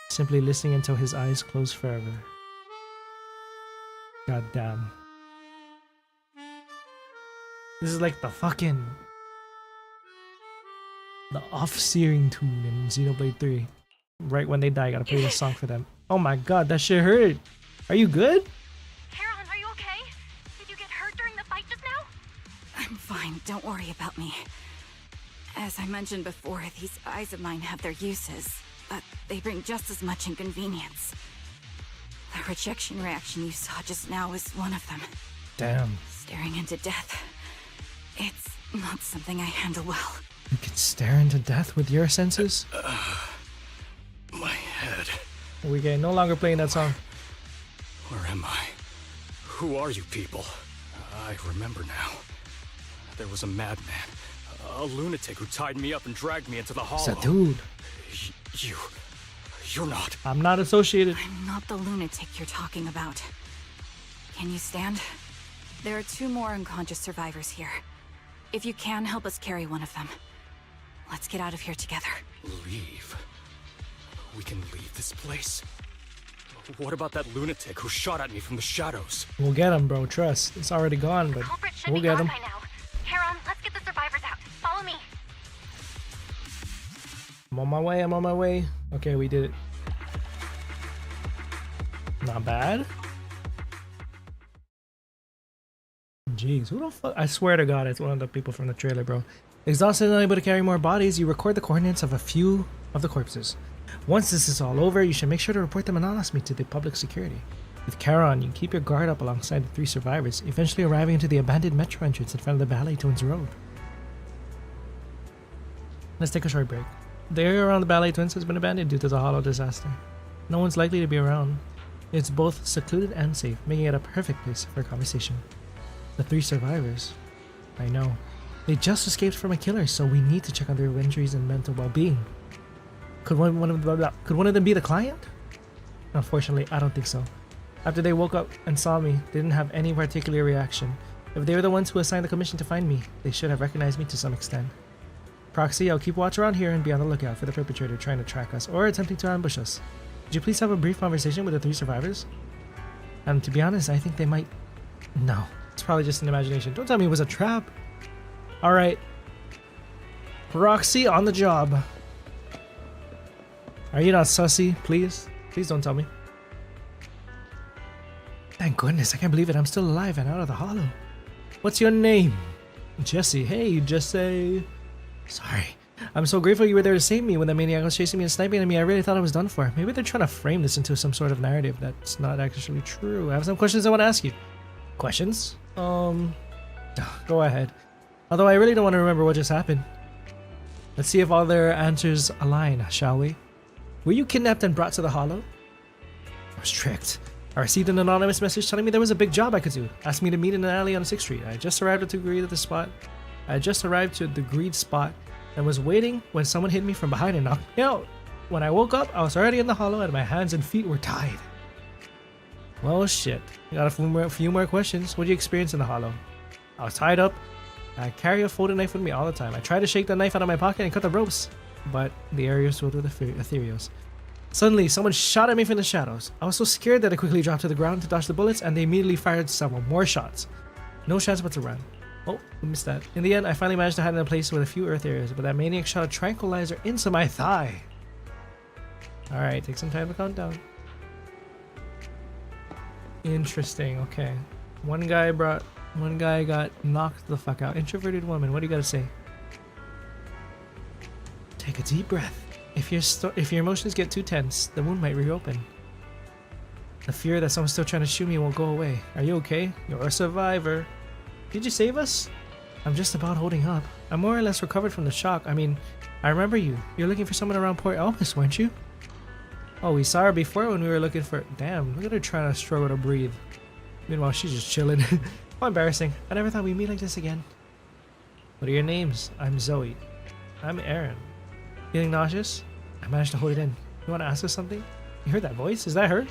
simply listening until his eyes close forever. God damn. This is like the off-searing tune in Xenoblade 3. Right when they die, gotta play this song for them. Oh my god, that shit hurt. Are you good? Karen, are you okay? Did you get hurt during the fight just now? I'm fine, don't worry about me. As I mentioned before, these eyes of mine have their uses, but they bring just as much inconvenience. The rejection reaction you saw just now was one of them. Damn. Staring into death. It's not something I handle well. You can stare into death with your senses? My head. We no longer playing that song. Where am I? Who are you people? I remember now. There was a madman, a lunatic who tied me up and dragged me into the hollow. It's a dude. You're not. I'm not associated. I'm not the lunatic you're talking about. Can you stand? There are 2 more unconscious survivors here. If you can, help us carry one of them. Let's get out of here together. Leave? We can leave this place? What about that lunatic who shot at me from the shadows? We'll get him, bro. Trust. It's already gone, but we'll get him. By now. Karen, let's get the survivors out. Follow me. I'm on my way. Okay, we did it. Not bad. Jeez, who the fuck? I swear to God, it's one of the people from the trailer, bro. Exhausted and unable to carry more bodies, you record the coordinates of a few of the corpses. Once this is all over, you should make sure to report them anonymously to the public security. With Charon, you keep your guard up alongside the 3 survivors, eventually arriving into the abandoned metro entrance in front of the Ballet Twins Road. Let's take a short break. The area around the Ballet Twins has been abandoned due to the hollow disaster. No one's likely to be around. It's both secluded and safe, making it a perfect place for a conversation. The 3 survivors. I know. They just escaped from a killer, so we need to check on their injuries and mental well-being. Could one of them be the client? Unfortunately, I don't think so. After they woke up and saw me, they didn't have any particular reaction. If they were the ones who assigned the commission to find me, they should have recognized me to some extent. Proxy, I'll keep watch around here and be on the lookout for the perpetrator trying to track us or attempting to ambush us. Could you please have a brief conversation with the 3 survivors? To be honest, I think they might... No, it's probably just an imagination. Don't tell me it was a trap. Alright. Proxy on the job. Are you not sussy? Please? Please don't tell me. Thank goodness, I can't believe it. I'm still alive and out of the hollow. What's your name? Jesse. Hey, Jesse. Sorry. I'm so grateful you were there to save me when the maniac was chasing me and sniping at me. I really thought I was done for. Maybe they're trying to frame this into some sort of narrative that's not actually true. I have some questions I want to ask you. Questions? Go ahead. Although I really don't want to remember what just happened. Let's see if all their answers align, shall we? Were you kidnapped and brought to the hollow? I was tricked. I received an anonymous message telling me there was a big job I could do. Asked me to meet in an alley on 6th Street. I just arrived to the agreed spot and was waiting when someone hit me from behind and knocked me out. When I woke up, I was already in the hollow and my hands and feet were tied. Well, shit. I got a few more questions. What did you experience in the hollow? I was tied up. I carry a folded knife with me all the time. I tried to shake the knife out of my pocket and cut the ropes, but the area was filled with ethereals. Suddenly, someone shot at me from the shadows. I was so scared that I quickly dropped to the ground to dodge the bullets, and they immediately fired several more shots. No chance but to run. Oh, I missed that. In the end, I finally managed to hide in a place with a few earth areas, but that maniac shot a tranquilizer into my thigh. Alright, take some time to count down. Interesting, okay. One guy got knocked the fuck out. Introverted woman, what do you gotta say? Take a deep breath. If your emotions get too tense, the wound might reopen. The fear that someone's still trying to shoot me won't go away. Are you okay? You're a survivor. Did you save us? I'm just about holding up. I'm more or less recovered from the shock. I mean, I remember you. You're looking for someone around Port Elpis, weren't you? Oh, we saw her before when we were looking for... Damn, look at her trying to struggle to breathe. Meanwhile, she's just chilling. How embarrassing. I never thought we'd meet like this again. What are your names? I'm Zoe. I'm Aaron. Feeling nauseous? I managed to hold it in. You want to ask us something? You heard that voice? Is that her?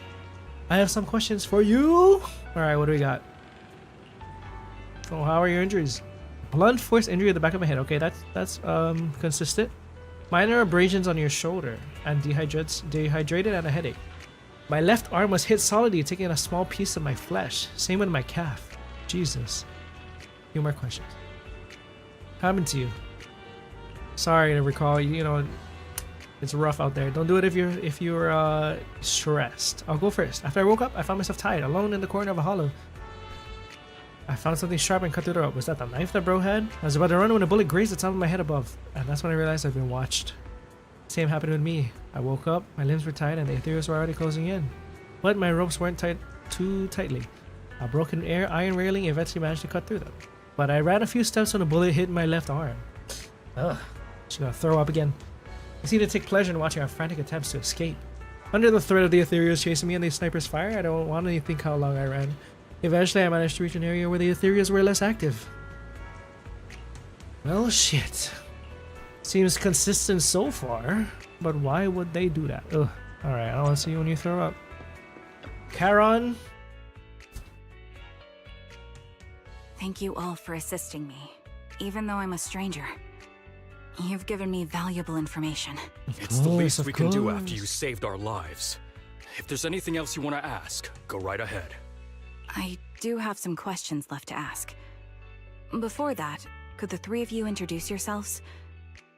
I have some questions for you. Alright, what do we got? Oh, how are your injuries? Blunt force injury at the back of my head. Okay, that's consistent. Minor abrasions on your shoulder and dehydrated and a headache. My left arm was hit solidly, taking a small piece of my flesh. Same with my calf. Jesus. A few more questions. Happened to you? Sorry to recall. You know, it's rough out there. Don't do it if you're stressed. I'll go first. After I woke up, I found myself tied, alone in the corner of a hollow. I found something sharp and cut through the rope. Was that the knife that bro had? I was about to run when a bullet grazed the top of my head above, and that's when I realized I've been watched. Same happened with me. I woke up, my limbs were tied, and the ethereals were already closing in. But my ropes weren't tied too tightly. A broken iron railing eventually managed to cut through them. But I ran a few steps when a bullet hit my left arm. Ugh, she's gonna throw up again. I seem to take pleasure in watching our frantic attempts to escape. Under the threat of the ethereals chasing me and the sniper's fire, I don't want to think how long I ran. Eventually, I managed to reach an area where the ethereals were less active. Well, shit. Seems consistent so far, but why would they do that? Ugh. Alright, I don't want to see you when you throw up. Charon? Thank you all for assisting me, even though I'm a stranger. You've given me valuable information. It's the least we can do after you saved our lives. If there's anything else you want to ask, go right ahead. I do have some questions left to ask. Before that, could the three of you introduce yourselves?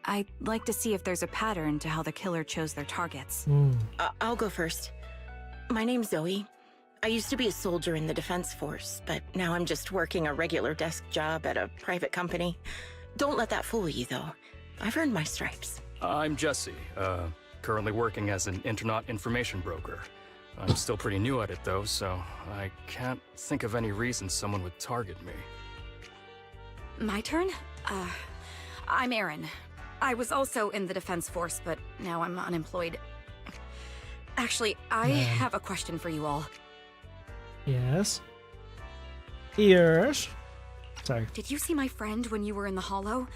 I'd like to see if there's a pattern to how the killer chose their targets. I'll go first. My name's Zoe. I used to be a soldier in the Defense Force, but now I'm just working a regular desk job at a private company. Don't let that fool you, though. I've earned my stripes. I'm Jesse, currently working as an internaut information broker. I'm still pretty new at it though, so I can't think of any reason someone would target me. My turn? I'm Erin. I was also in the Defense Force, but now I'm unemployed. Actually, I have a question for you all. Yes? Yes? Sorry. Did you see my friend when you were in the hollow?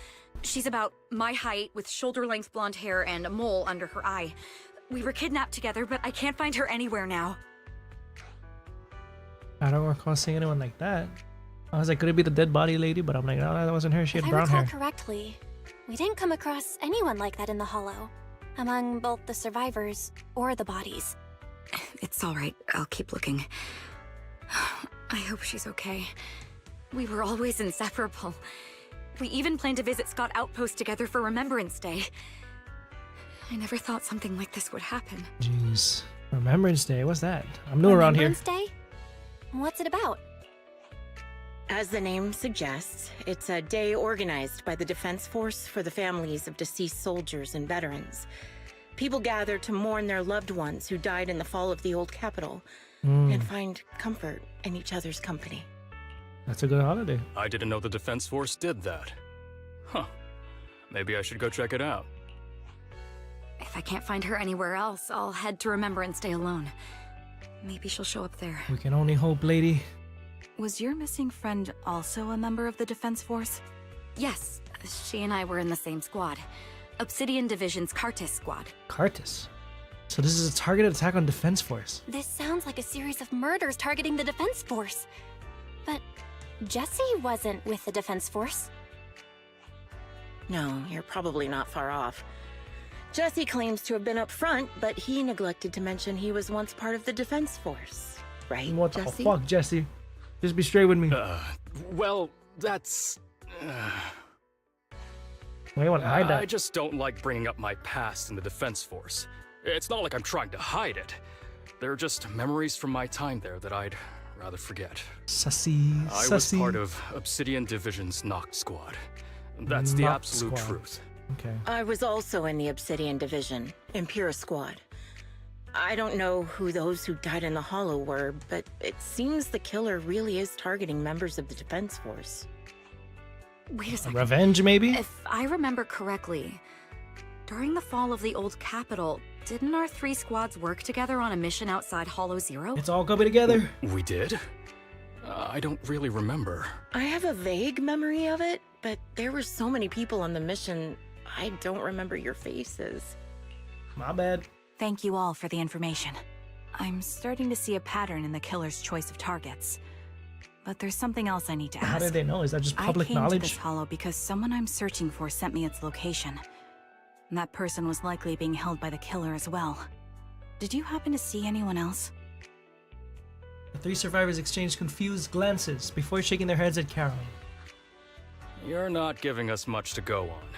She's about my height, with shoulder-length blonde hair and a mole under her eye. We were kidnapped together, but I can't find her anywhere now. I don't recall seeing anyone like that. I was like, could it be the dead body lady? But I'm like, no, that wasn't her. She had brown hair. If I recall correctly, we didn't come across anyone like that in the hollow, among both the survivors or the bodies. It's all right. I'll keep looking. I hope she's okay. We were always inseparable. We even planned to visit Scott Outpost together for Remembrance Day. I never thought something like this would happen. Jeez. Remembrance Day? What's that? I'm new around here. Remembrance Day? What's it about? As the name suggests, it's a day organized by the Defense Force for the families of deceased soldiers and veterans. People gather to mourn their loved ones who died in the fall of the old capital and find comfort in each other's company. That's a good holiday. I didn't know the Defense Force did that. Huh. Maybe I should go check it out. If I can't find her anywhere else, I'll head to Remembrance Day alone. Maybe she'll show up there. We can only hope, lady. Was your missing friend also a member of the Defense Force? Yes, she and I were in the same squad. Obsidian Division's Cartis Squad. Cartis? So this is a targeted attack on Defense Force. This sounds like a series of murders targeting the Defense Force. But Jesse wasn't with the Defense Force. No, you're probably not far off. Jesse claims to have been up front, but he neglected to mention he was once part of the Defense Force. Right, What Jesse? the fuck, Jesse? Just be straight with me. Well, that's... Why you want to hide that? I just don't like bringing up my past in the Defense Force. It's not like I'm trying to hide it. They're just memories from my time there that I'd rather forget. Sussy. I was part of Obsidian Division's Noct Squad. That's the Noct absolute Squad. truth. Okay. I was also in the Obsidian Division, Impura Squad. I don't know who those who died in the Hollow were, but it seems the killer really is targeting members of the Defense Force. Wait a second. Revenge, maybe? If I remember correctly, during the fall of the old capital, didn't our 3 squads work together on a mission outside Hollow Zero? It's all coming together. We did? I don't really remember. I have a vague memory of it, but there were so many people on the mission, I don't remember your faces. My bad. Thank you all for the information. I'm starting to see a pattern in the killer's choice of targets. But there's something else I need to ask. How did they know? Is that just public I came knowledge? to this hollow because someone I'm searching for sent me its location. And that person was likely being held by the killer as well. Did you happen to see anyone else? The 3 survivors exchanged confused glances before shaking their heads at Carol. You're not giving us much to go on.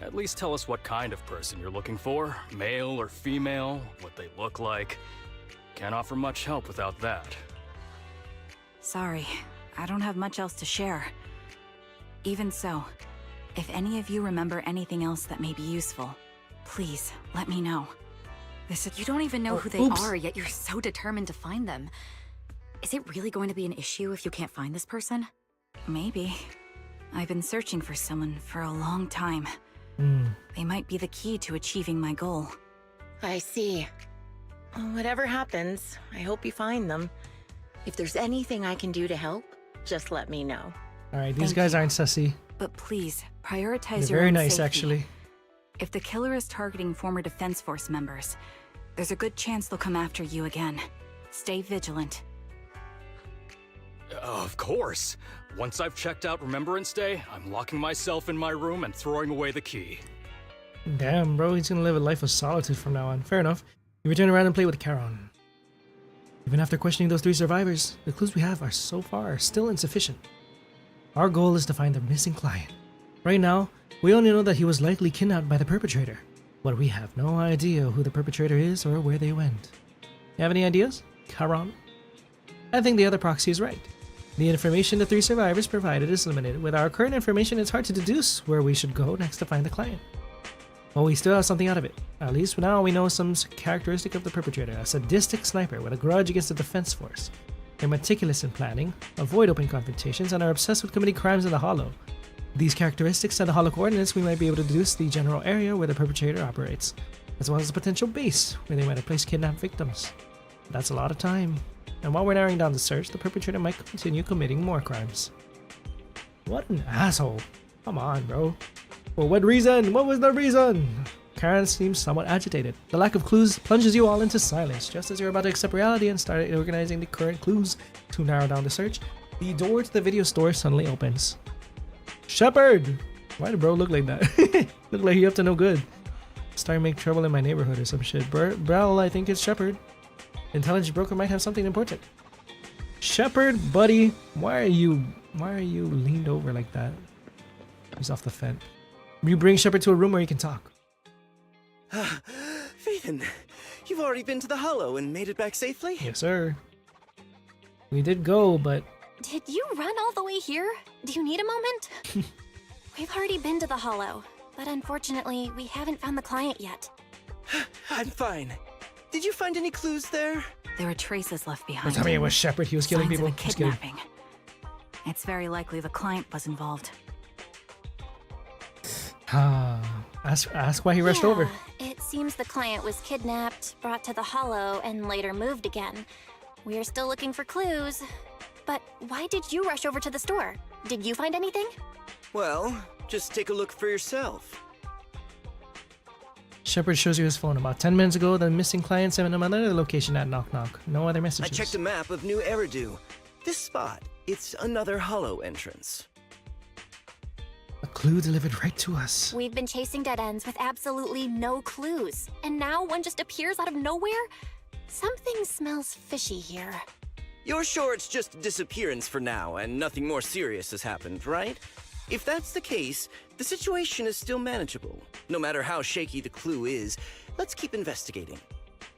At least tell us what kind of person you're looking for. Male or female, what they look like. Can't offer much help without that. Sorry, I don't have much else to share. Even so, if any of you remember anything else that may be useful, please let me know. You don't even know who they oops. are, yet you're so determined to find them. Is it really going to be an issue if you can't find this person? Maybe. I've been searching for someone for a long time. They might be the key to achieving my goal. I see. Whatever happens, I hope you find them. If there's anything I can do to help, just let me know. Alright, these guys aren't sussy. But please, prioritize They're your very own nice, safety. actually. If the killer is targeting former Defense Force members, there's a good chance they'll come after you again. Stay vigilant. Of course. Once I've checked out Remembrance Day, I'm locking myself in my room and throwing away the key. Damn, bro, he's gonna live a life of solitude from now on. Fair enough. You return around and play with Charon. Even after questioning those 3 survivors, the clues we have are so far still insufficient. Our goal is to find the missing client. Right now, we only know that he was likely kidnapped by the perpetrator, but we have no idea who the perpetrator is or where they went. You have any ideas, Charon? I think the other proxy is right. The information the 3 survivors provided is limited. With our current information, it's hard to deduce where we should go next to find the client. But we still have something out of it. At least for now, we know some characteristic of the perpetrator: a sadistic sniper with a grudge against the Defense Force. They're meticulous in planning, avoid open confrontations, and are obsessed with committing crimes in the Hollow. These characteristics and the Hollow coordinates, we might be able to deduce the general area where the perpetrator operates, as well as the potential base where they might have placed kidnapped victims. That's a lot of time. And while we're narrowing down the search, the perpetrator might continue committing more crimes. What an asshole. Come on, bro. For what reason? What was the reason? Karen seems somewhat agitated. The lack of clues plunges you all into silence. Just as you're about to accept reality and start organizing the current clues to narrow down the search, the door to the video store suddenly opens. Shepard! Why did bro look like that? Look like he up to no good. Starting to make trouble in my neighborhood or some shit. Bro, I think it's Shepard. Intelligence broker might have something important. Shepard, buddy, why are you leaned over like that? He's off the fence. You bring Shepard to a room where he can talk. Phaethon, you've already been to the Hollow and made it back safely? Yes, sir. We did go, but... Did you run all the way here? Do you need a moment? We've already been to the Hollow, but unfortunately, we haven't found the client yet. I'm fine. Did you find any clues there? There are traces left behind. Don't tell me it was Shepard. He was killing Signs people. of a kidnapping. It's very likely the client was involved. Ask why he rushed over. It seems the client was kidnapped, brought to the Hollow, and later moved again. We are still looking for clues. But why did you rush over to the store? Did you find anything? Well, just take a look for yourself. Shepard shows you his phone. About 10 minutes ago, the missing client sent him another location at Knock Knock. No other messages. I checked a map of New Eridu. This spot, it's another Hollow entrance. A clue delivered right to us. We've been chasing dead ends with absolutely no clues. And now one just appears out of nowhere? Something smells fishy here. You're sure it's just a disappearance for now and nothing more serious has happened, right? If that's the case, the situation is still manageable. No matter how shaky the clue is, let's keep investigating.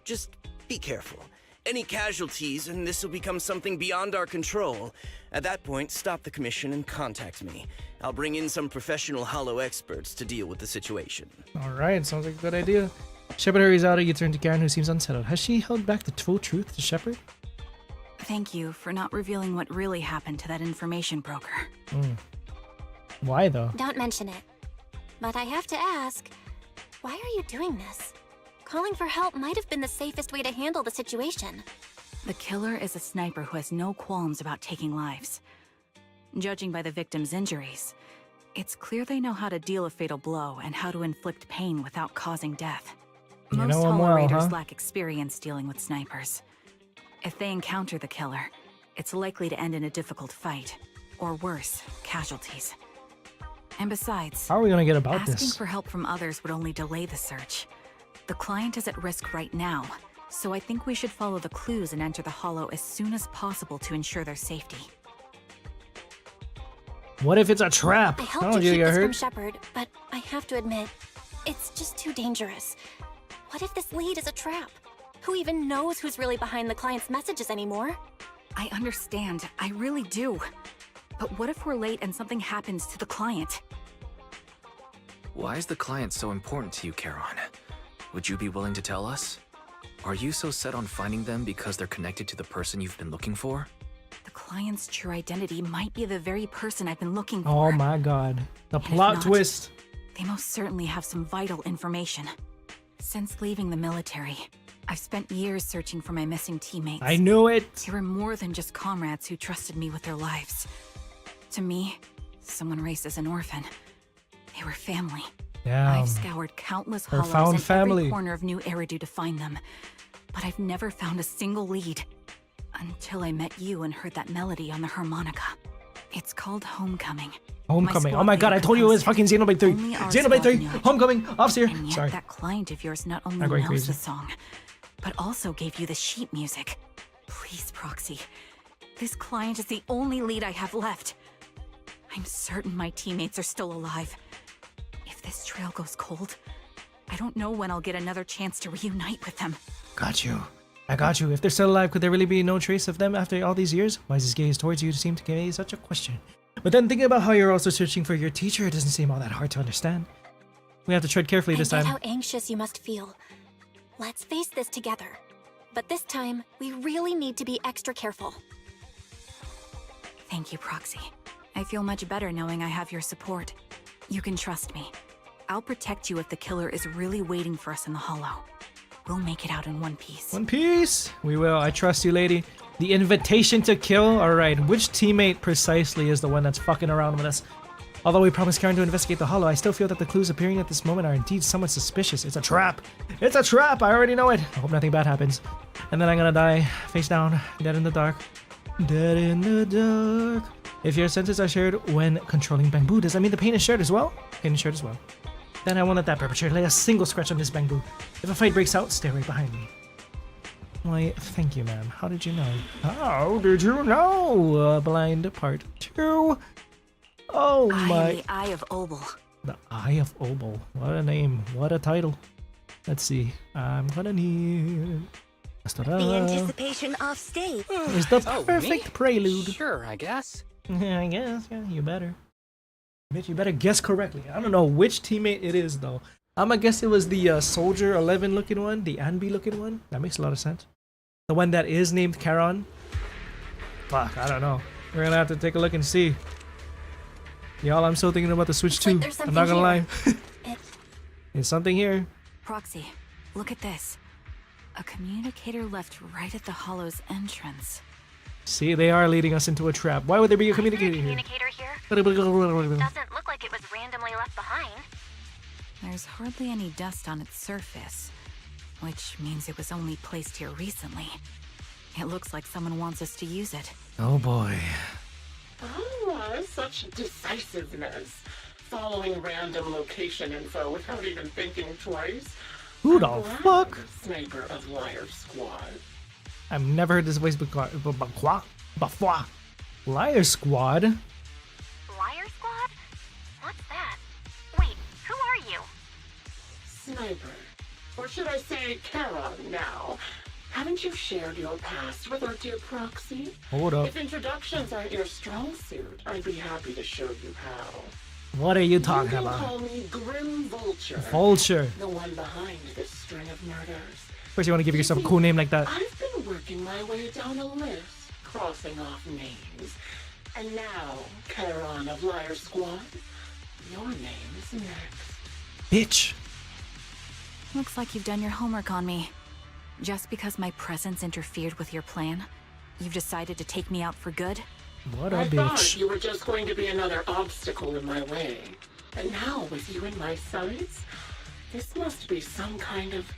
Just be careful. Any casualties, and this will become something beyond our control. At that point, stop the commission and contact me. I'll bring in some professional hollow experts to deal with the situation. Alright, sounds like a good idea. Shepard hurries out, you turn to Karen, who seems unsettled. Has she held back the full truth to Shepard? Thank you for not revealing what really happened to that information broker. Why though? Don't mention it. But I have to ask, why are you doing this? Calling for help might have been the safest way to handle the situation. The killer is a sniper who has no qualms about taking lives. Judging by the victim's injuries, it's clear they know how to deal a fatal blow and how to inflict pain without causing death. Most Hollow Raiders lack experience dealing with snipers. If they encounter the killer, it's likely to end in a difficult fight, or worse, casualties. And besides, how are we gonna get about asking this? for help from others would only delay the search. The client is at risk right now, so I think we should follow the clues and enter the Hollow as soon as possible to ensure their safety. What if it's a trap? I helped you keep this from Shepard, but I have to admit, it's just too dangerous. What if this lead is a trap? Who even knows who's really behind the client's messages anymore? I understand, I really do. But what if we're late and something happens to the client? Why is the client so important to you, Charon? Would you be willing to tell us? Are you so set on finding them because they're connected to the person you've been looking for? The client's true identity might be the very person I've been looking for. Oh my god. The plot twist. They most certainly have some vital information. Since leaving the military, I've spent years searching for my missing teammates. I knew it! They were more than just comrades who trusted me with their lives. To me, someone raised as an orphan, they were family. Damn. I've scoured countless hollows in every corner of New Eridu to find them, but I've never found a single lead. Until I met you and heard that melody on the harmonica. It's called Homecoming. Homecoming. Oh my god, I told you it was fucking Xenoblade 3. Xenoblade 3! Homecoming! Officer! And yet Sorry. that client of yours not only knows the song, but also gave you the sheet music. Please, Proxy. This client is the only lead I have left. I'm certain my teammates are still alive. If this trail goes cold, I don't know when I'll get another chance to reunite with them. Got you. I got you. If they're still alive, could there really be no trace of them after all these years? Why is his gaze towards you seem to give such a question? But then thinking about how you're also searching for your teacher, it doesn't seem all that hard to understand. We have to tread carefully this time. I get how anxious you must feel. Let's face this together. But this time, we really need to be extra careful. Thank you, Proxy. I feel much better knowing I have your support. You can trust me. I'll protect you if the killer is really waiting for us in the Hollow. We'll make it out in one piece. One piece? We will. I trust you, lady. The invitation to kill? Alright, which teammate precisely is the one that's fucking around with us? Although we promised Karen to investigate the Hollow, I still feel that the clues appearing at this moment are indeed somewhat suspicious. It's a trap! It's a trap! I already know it! I hope nothing bad happens. And then I'm gonna die, face down, dead in the dark. Dead in the dark. If your senses are shared when controlling bamboo, does that mean the pain is shared as well? Pain is shared as well. Then I won't let that perpetrator lay a single scratch on this bamboo. If a fight breaks out, stay right behind me. Why, thank you, ma'am. How did you know? How did you know? Blind part 2. Oh my. The Eye of Obol. The Eye of Obol. What a name. What a title. Let's see. I'm gonna need... The anticipation off stage. Is the perfect prelude. Sure, I guess. Yeah, I guess. Yeah, you better. Bitch, you better guess correctly. I don't know which teammate it is, though. I'm gonna guess it was the Soldier 11 looking one, the Anby looking one. That makes a lot of sense. The one that is named Charon. Fuck, I don't know. We're gonna have to take a look and see. Y'all, I'm still thinking about the Switch 2. I'm not gonna lie. There's something here. Proxy, look at this. A communicator left right at the Hollow's entrance. See, they are leading us into a trap. Why would there be a communicator here? Doesn't look like it was randomly left behind. There's hardly any dust on its surface, which means it was only placed here recently. It looks like someone wants us to use it. Oh boy. Oh, such decisiveness. Following random location info without even thinking twice. Who the fuck? Sniper of Lyre Squad. I've never heard this voice before. Lyre Squad? Lyre Squad? What's that? Wait, who are you? Sniper. Or should I say Charon now? Haven't you shared your past with our dear Proxy? Hold up. If introductions aren't your strong suit, I'd be happy to show you how. What are you talking You about? can call me Grim Vulture. Vulture. The one behind this string of murders. First, you want to give yourself a cool name like that. I've been working my way down a list, crossing off names. And now, Charon of Lyre Squad, your name is next. Bitch. Looks like you've done your homework on me. Just because my presence interfered with your plan, you've decided to take me out for good? What a I bitch. thought you were just going to be another obstacle in my way. And now, with you in my sights, this must be some kind of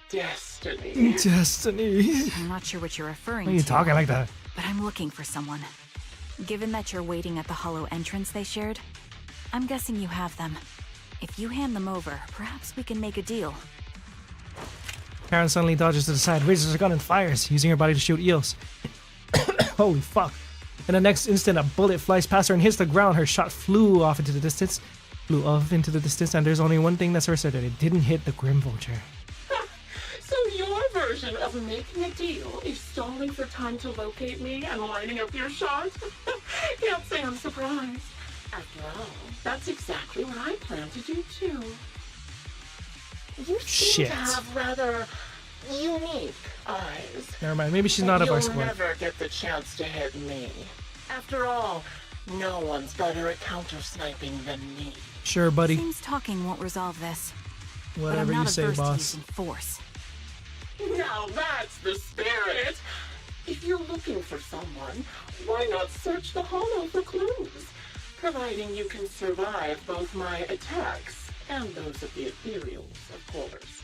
destiny. Destiny. I'm not sure what you're referring Why to. are you talking like that? But I'm looking for someone. Given that you're waiting at the hollow entrance they shared, I'm guessing you have them. If you hand them over, perhaps we can make a deal. Karen suddenly dodges to the side, raises her gun and fires, using her body to shoot eels. Holy fuck. In the next instant, a bullet flies past her and hits the ground. Her shot flew off into the distance, and there's only one thing that's for certain. It didn't hit the Grim Vulture. So your version of making a deal is stalling for time to locate me and lining up your shot? Can't say I'm surprised. After all, that's exactly what I plan to do too. You seem to have rather unique eyes. Never mind, maybe she's not of our You'll squad. never get the chance to hit me. After all, no one's better at counter-sniping than me. Sure, buddy. Seems talking won't resolve this. Whatever but I'm you not say, averse to boss. using force. Now that's the spirit. If you're looking for someone, why not search the hollow for clues? Providing you can survive both my attacks and those of the ethereals, of course.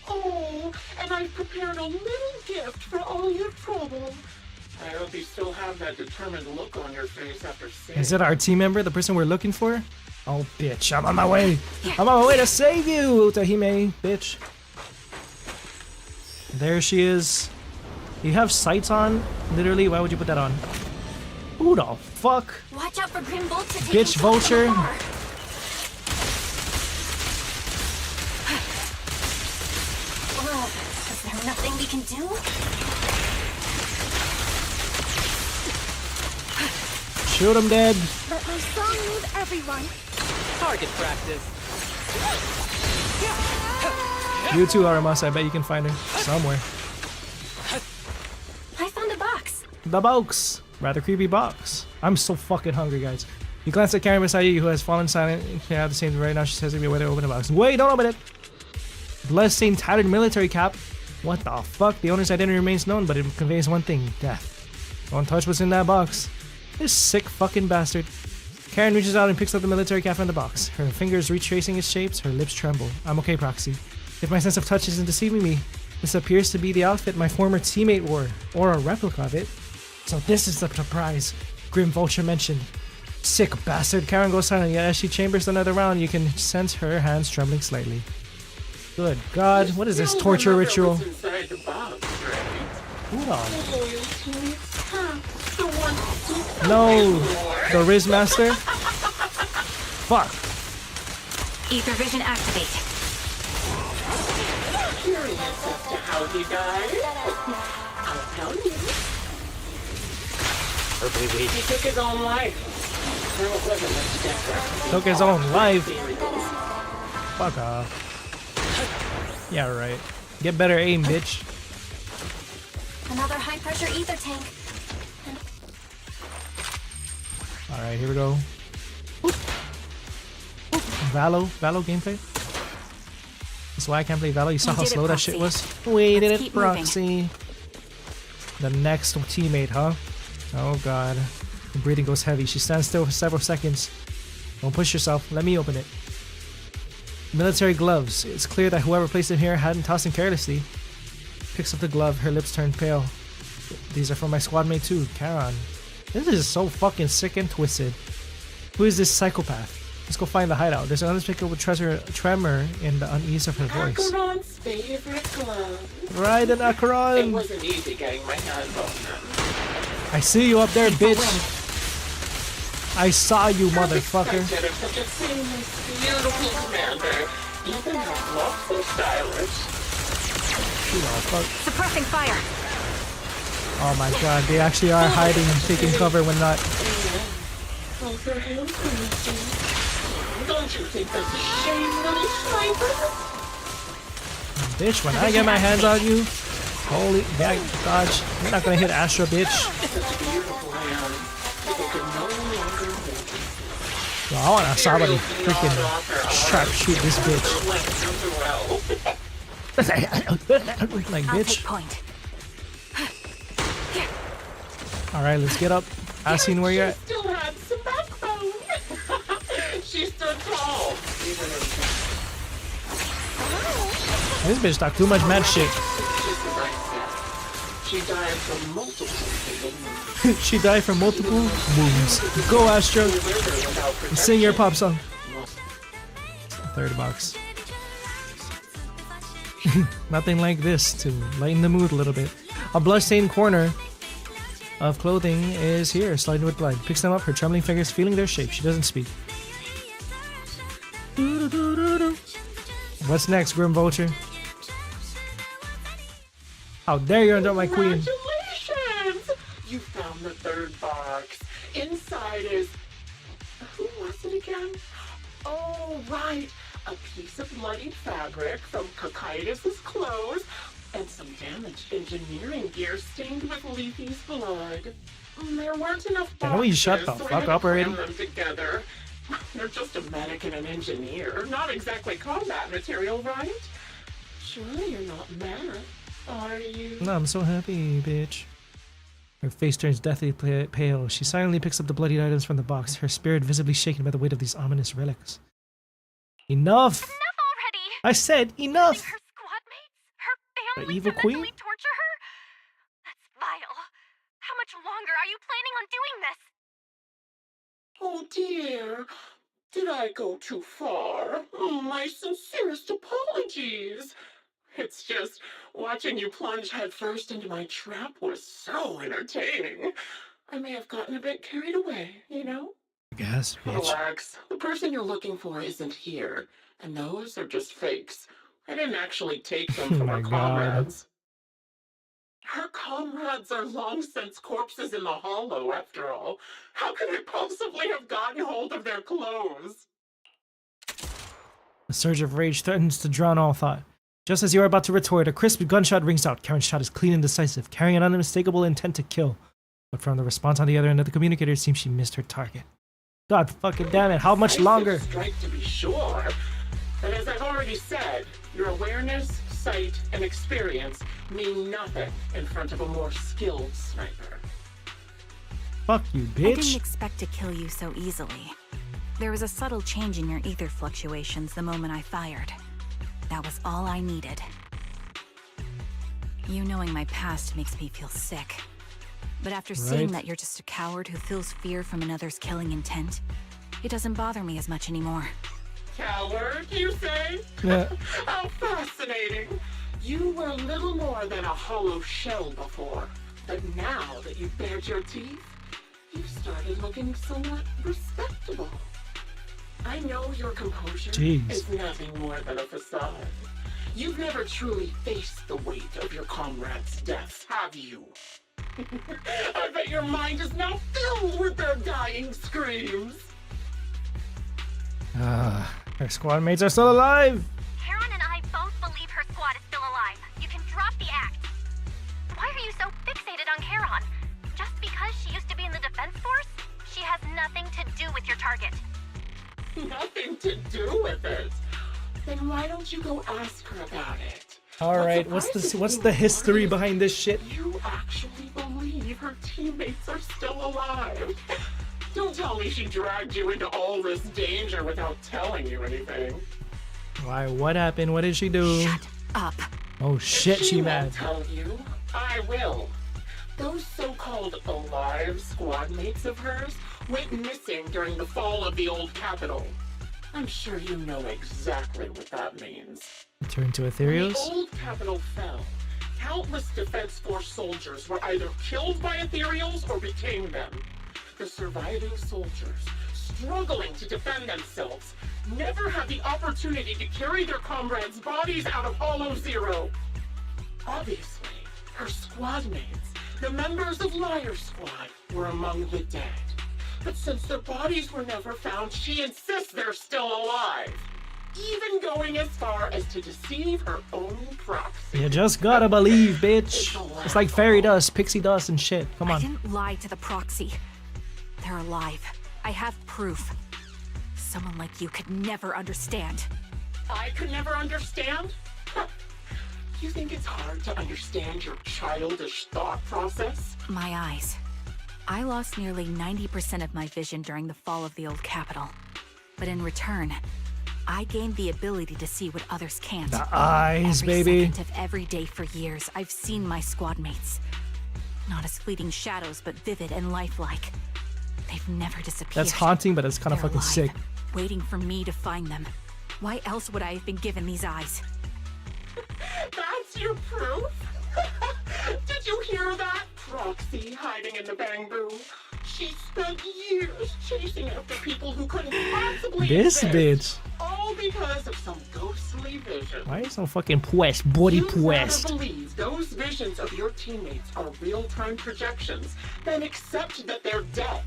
Oh, and I've prepared a little gift for all your trouble. I hope you still have that determined look on your face after seeing. Is it our team member, the person we're looking for? Oh, bitch, I'm on my way. I'm on my way to save you, Tahime, bitch. There she is. You have sights on? Literally, why would you put that on? Who the fuck? Watch out for Grim Vulture. Bitch Vulture. Is there nothing we can do? Shoot him dead. Let my song move everyone. Target practice. You too, Aramas. I bet you can find her somewhere. I found a box. The box. Rather creepy box. I'm so fucking hungry, guys. You glance at Karen beside you, who has fallen silent. Yeah, at the same time, right now she says to me whether to open the box. Wait, don't open it. Bloodstained, tattered military cap. What the fuck? The owner's identity remains known, but it conveys one thing: death. Don't touch what's in that box. This sick fucking bastard. Karen reaches out and picks up the military cap from the box. Her fingers retracing its shapes, her lips tremble. I'm okay, Proxy. If my sense of touch isn't deceiving me, this appears to be the outfit my former teammate wore, or a replica of it. So this is the surprise Grim Vulture mentioned. Sick bastard. Karen goes silent, yet as she chambers another round, you can sense her hands trembling slightly. Good God, what is this torture ritual? Hold on. No, the Riz Master? Fuck. Ether vision activate. Curious as to how he died? I'll tell you. He took his own life. There wasn't much difference. Took his own life. Fuck off. Yeah, right. Get better aim, bitch. Another high-pressure ether tank. Alright, here we go. Valo gameplay? That's why I can't play Valo. You saw how slow that shit was? We did it, Proxy. The next teammate, huh? Oh god. The breathing goes heavy. She stands still for several seconds. Don't push yourself. Let me open it. Military gloves. It's clear that whoever placed them here hadn't tossed them carelessly. Picks up the glove. Her lips turn pale. These are from my squad mate too, Charon. This is so fucking sick and twisted. Who is this psychopath? Let's go find the hideout. There's an unspeakable tremor in the unease of her voice. Acheron's favorite glove. Right, an Acheron! It wasn't easy getting my hands on them. I see you up there, bitch! I saw you, motherfucker. Such a seamless, beautiful commander. Even her gloves are stylish. Suppressing fire. Oh my god, they actually are hiding and taking cover when not. Don't you think that's a shame, little sniper? Bitch, when I get my hands on you, holy back dodge. You're not gonna hit Astra, bitch. Yo, I wanna somebody freaking sharp shoot this bitch. Like bitch. Alright, let's get up. I seen where you're at. Still had some backbone. She stood tall. This bitch talk too much mad shit. She died from multiple She died from multiple wounds. Go Astro. Sing your pop song. Third box. Nothing like this to lighten the mood a little bit. A blood-stained corner of clothing is here, sliding with blood. Picks them up, her trembling fingers feeling their shape. She doesn't speak. What's next, Grim Vulture? How dare you interrupt my queen? Congratulations! You found the third box. Inside is... Who was it again? Oh, right. A piece of bloody fabric from Cocytus's clothes and some damaged engineering gear stained with Leafy's blood. There weren't enough boxes, I know you shut the fuck up already. Them together. They're just a medic and an engineer. Not exactly combat material, right? Surely you're not mad, are you? No, I'm so happy, bitch. Her face turns deathly pale. She silently picks up the bloodied items from the box, her spirit visibly shaken by the weight of these ominous relics. Enough! Enough already! I said enough! Her squad mates, her family, the evil to queen? mentally torture her? That's vile. How much longer are you planning on doing this? Oh dear, did I go too far? My sincerest apologies. It's just, watching you plunge headfirst into my trap was so entertaining. I may have gotten a bit carried away, you know? I guess, bitch. Relax, the person you're looking for isn't here, and those are just fakes. I didn't actually take them from her comrades. Her comrades are long since corpses in the hollow, after all. How could I possibly have gotten hold of their clothes? A surge of rage threatens to drown all thought. Just as you are about to retort, a crisp gunshot rings out. Karen's shot is clean and decisive, carrying an unmistakable intent to kill. But from the response on the other end of the communicator, it seems she missed her target. God fucking damn it, how much longer? Strike to be sure. But as I've already said, your awareness, sight, and experience mean nothing in front of a more skilled sniper. Fuck you, I didn't bitch. expect to kill you so easily. There was a subtle change in your ether fluctuations the moment I fired. That was all I needed. You knowing my past makes me feel sick. But after seeing that you're just a coward who feels fear from another's killing intent, it doesn't bother me as much anymore. Coward, you say? Yeah. How fascinating. You were little more than a hollow shell before. But now that you've bared your teeth, you've started looking somewhat respectable. I know your composure is nothing more than a facade. You've never truly faced the weight of your comrades' deaths, have you? I bet your mind is now filled with their dying screams. Her squad mates are still alive! Karen and I both believe her squad is still alive. You can drop the act. Why are you so fixated on Karen? Just because she used to be in the defense force? She has nothing to do with your target. Nothing to do with it? Then why don't you go ask her about it? Alright, what's the history behind this shit? You actually believe her teammates are still alive? Don't tell me she dragged you into all this danger without telling you anything. Why, what happened? What did she do? Shut up. Oh shit, she mad. Won't tell you. I will. Those so-called alive squad mates of hers went missing during the fall of the old capital. I'm sure you know exactly what that means. Turn to When Ethereals? the old capital fell, countless Defense Force soldiers were either killed by Ethereals or became them. The surviving soldiers, struggling to defend themselves, never had the opportunity to carry their comrades' bodies out of Hollow Zero. Obviously, her squad mates, the members of Lyre Squad, were among the dead. But since their bodies were never found, she insists they're still alive. Even going as far as to deceive her own proxy. You just gotta believe, bitch. It's like fairy dust, pixie dust, and shit. Come I on. didn't lie to the proxy. They're alive. I have proof. Someone like you could never understand. I could never understand? You think it's hard to understand your childish thought process? My eyes. I lost nearly 90% of my vision during the fall of the old capital. But in return, I gained the ability to see what others can't. The eyes, every baby. Second of every day for years, I've seen my squad mates. Not as fleeting shadows, but vivid and lifelike. They've never disappeared. That's haunting, but it's kind of They're fucking alive, sick. waiting for me to find them. Why else would I have been given these eyes? That's your proof? Did you hear that? Proxy hiding in the bamboo. She spent years chasing after people who couldn't possibly This exist, bitch. all because of some ghostly vision. Why are you so fucking puest? Body You'd rather puest. believe those visions of your teammates are real-time projections than accept that they're dead.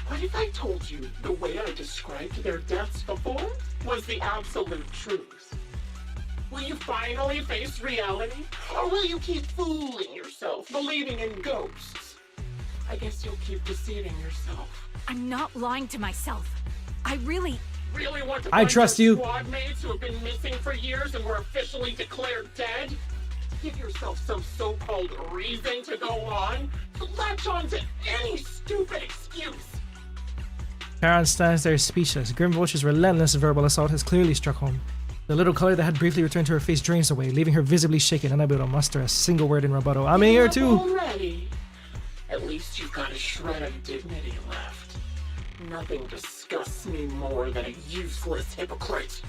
What if I told you the way I described their deaths before was the absolute truth? Will you finally face reality? Or will you keep fooling yourself, believing in ghosts? I guess you'll keep deceiving yourself. I'm not lying to myself. I really want to I find trust your you. squad mates who have been missing for years and were officially declared dead? Give yourself some so-called reason to go on, to latch on to any stupid excuse. Charon stands there speechless. Grim Vulture's relentless verbal assault has clearly struck home. The little color that had briefly returned to her face drains away, leaving her visibly shaken, unable to muster a single word in rebuttal. I'm here too. Already. At least you've got a shred of dignity left. Nothing disgusts me more than a useless hypocrite.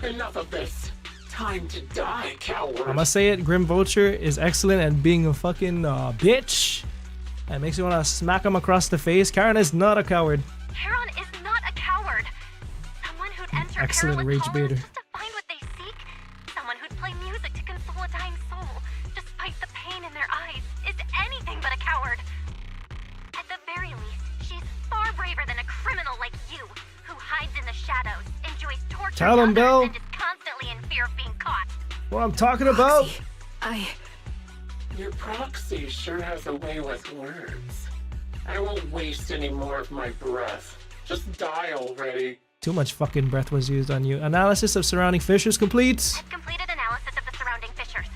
Enough of this. Time to die, coward. I must say it, Grim Vulture is excellent at being a fucking bitch. That makes you want to smack him across the face. Charon is not a coward. Charon is not a coward. Someone who'd enter Excellent perilous rage hollows baiter. just to find what they seek. Someone who'd play music to console a dying soul, despite the pain in their eyes, is anything but a coward. At the very least, she's far braver than a criminal like you, who hides in the shadows, enjoys torture Tell him, Bill. and is constantly in fear of being caught. What I'm talking about? Your proxy sure has a way with words. I won't waste any more of my breath. Just die already. Too much fucking breath was used on you. Analysis of surrounding fissures complete. I've completed analysis of the surrounding fissures.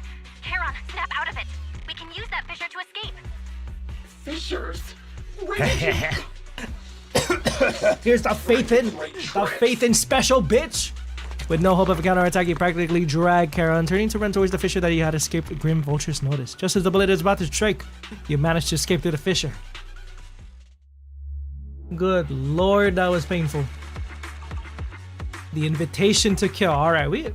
Charon, snap out of it. We can use that fissure to escape. Fissures? Here's the Phaethon. The Phaethon special, bitch. With no hope of a counterattack, you practically drag Charon, turning to run towards the fissure that you had escaped Grim Vulture's notice. Just as the bullet is about to strike, you managed to escape through the fissure. Good lord, that was painful. The invitation to kill. Alright,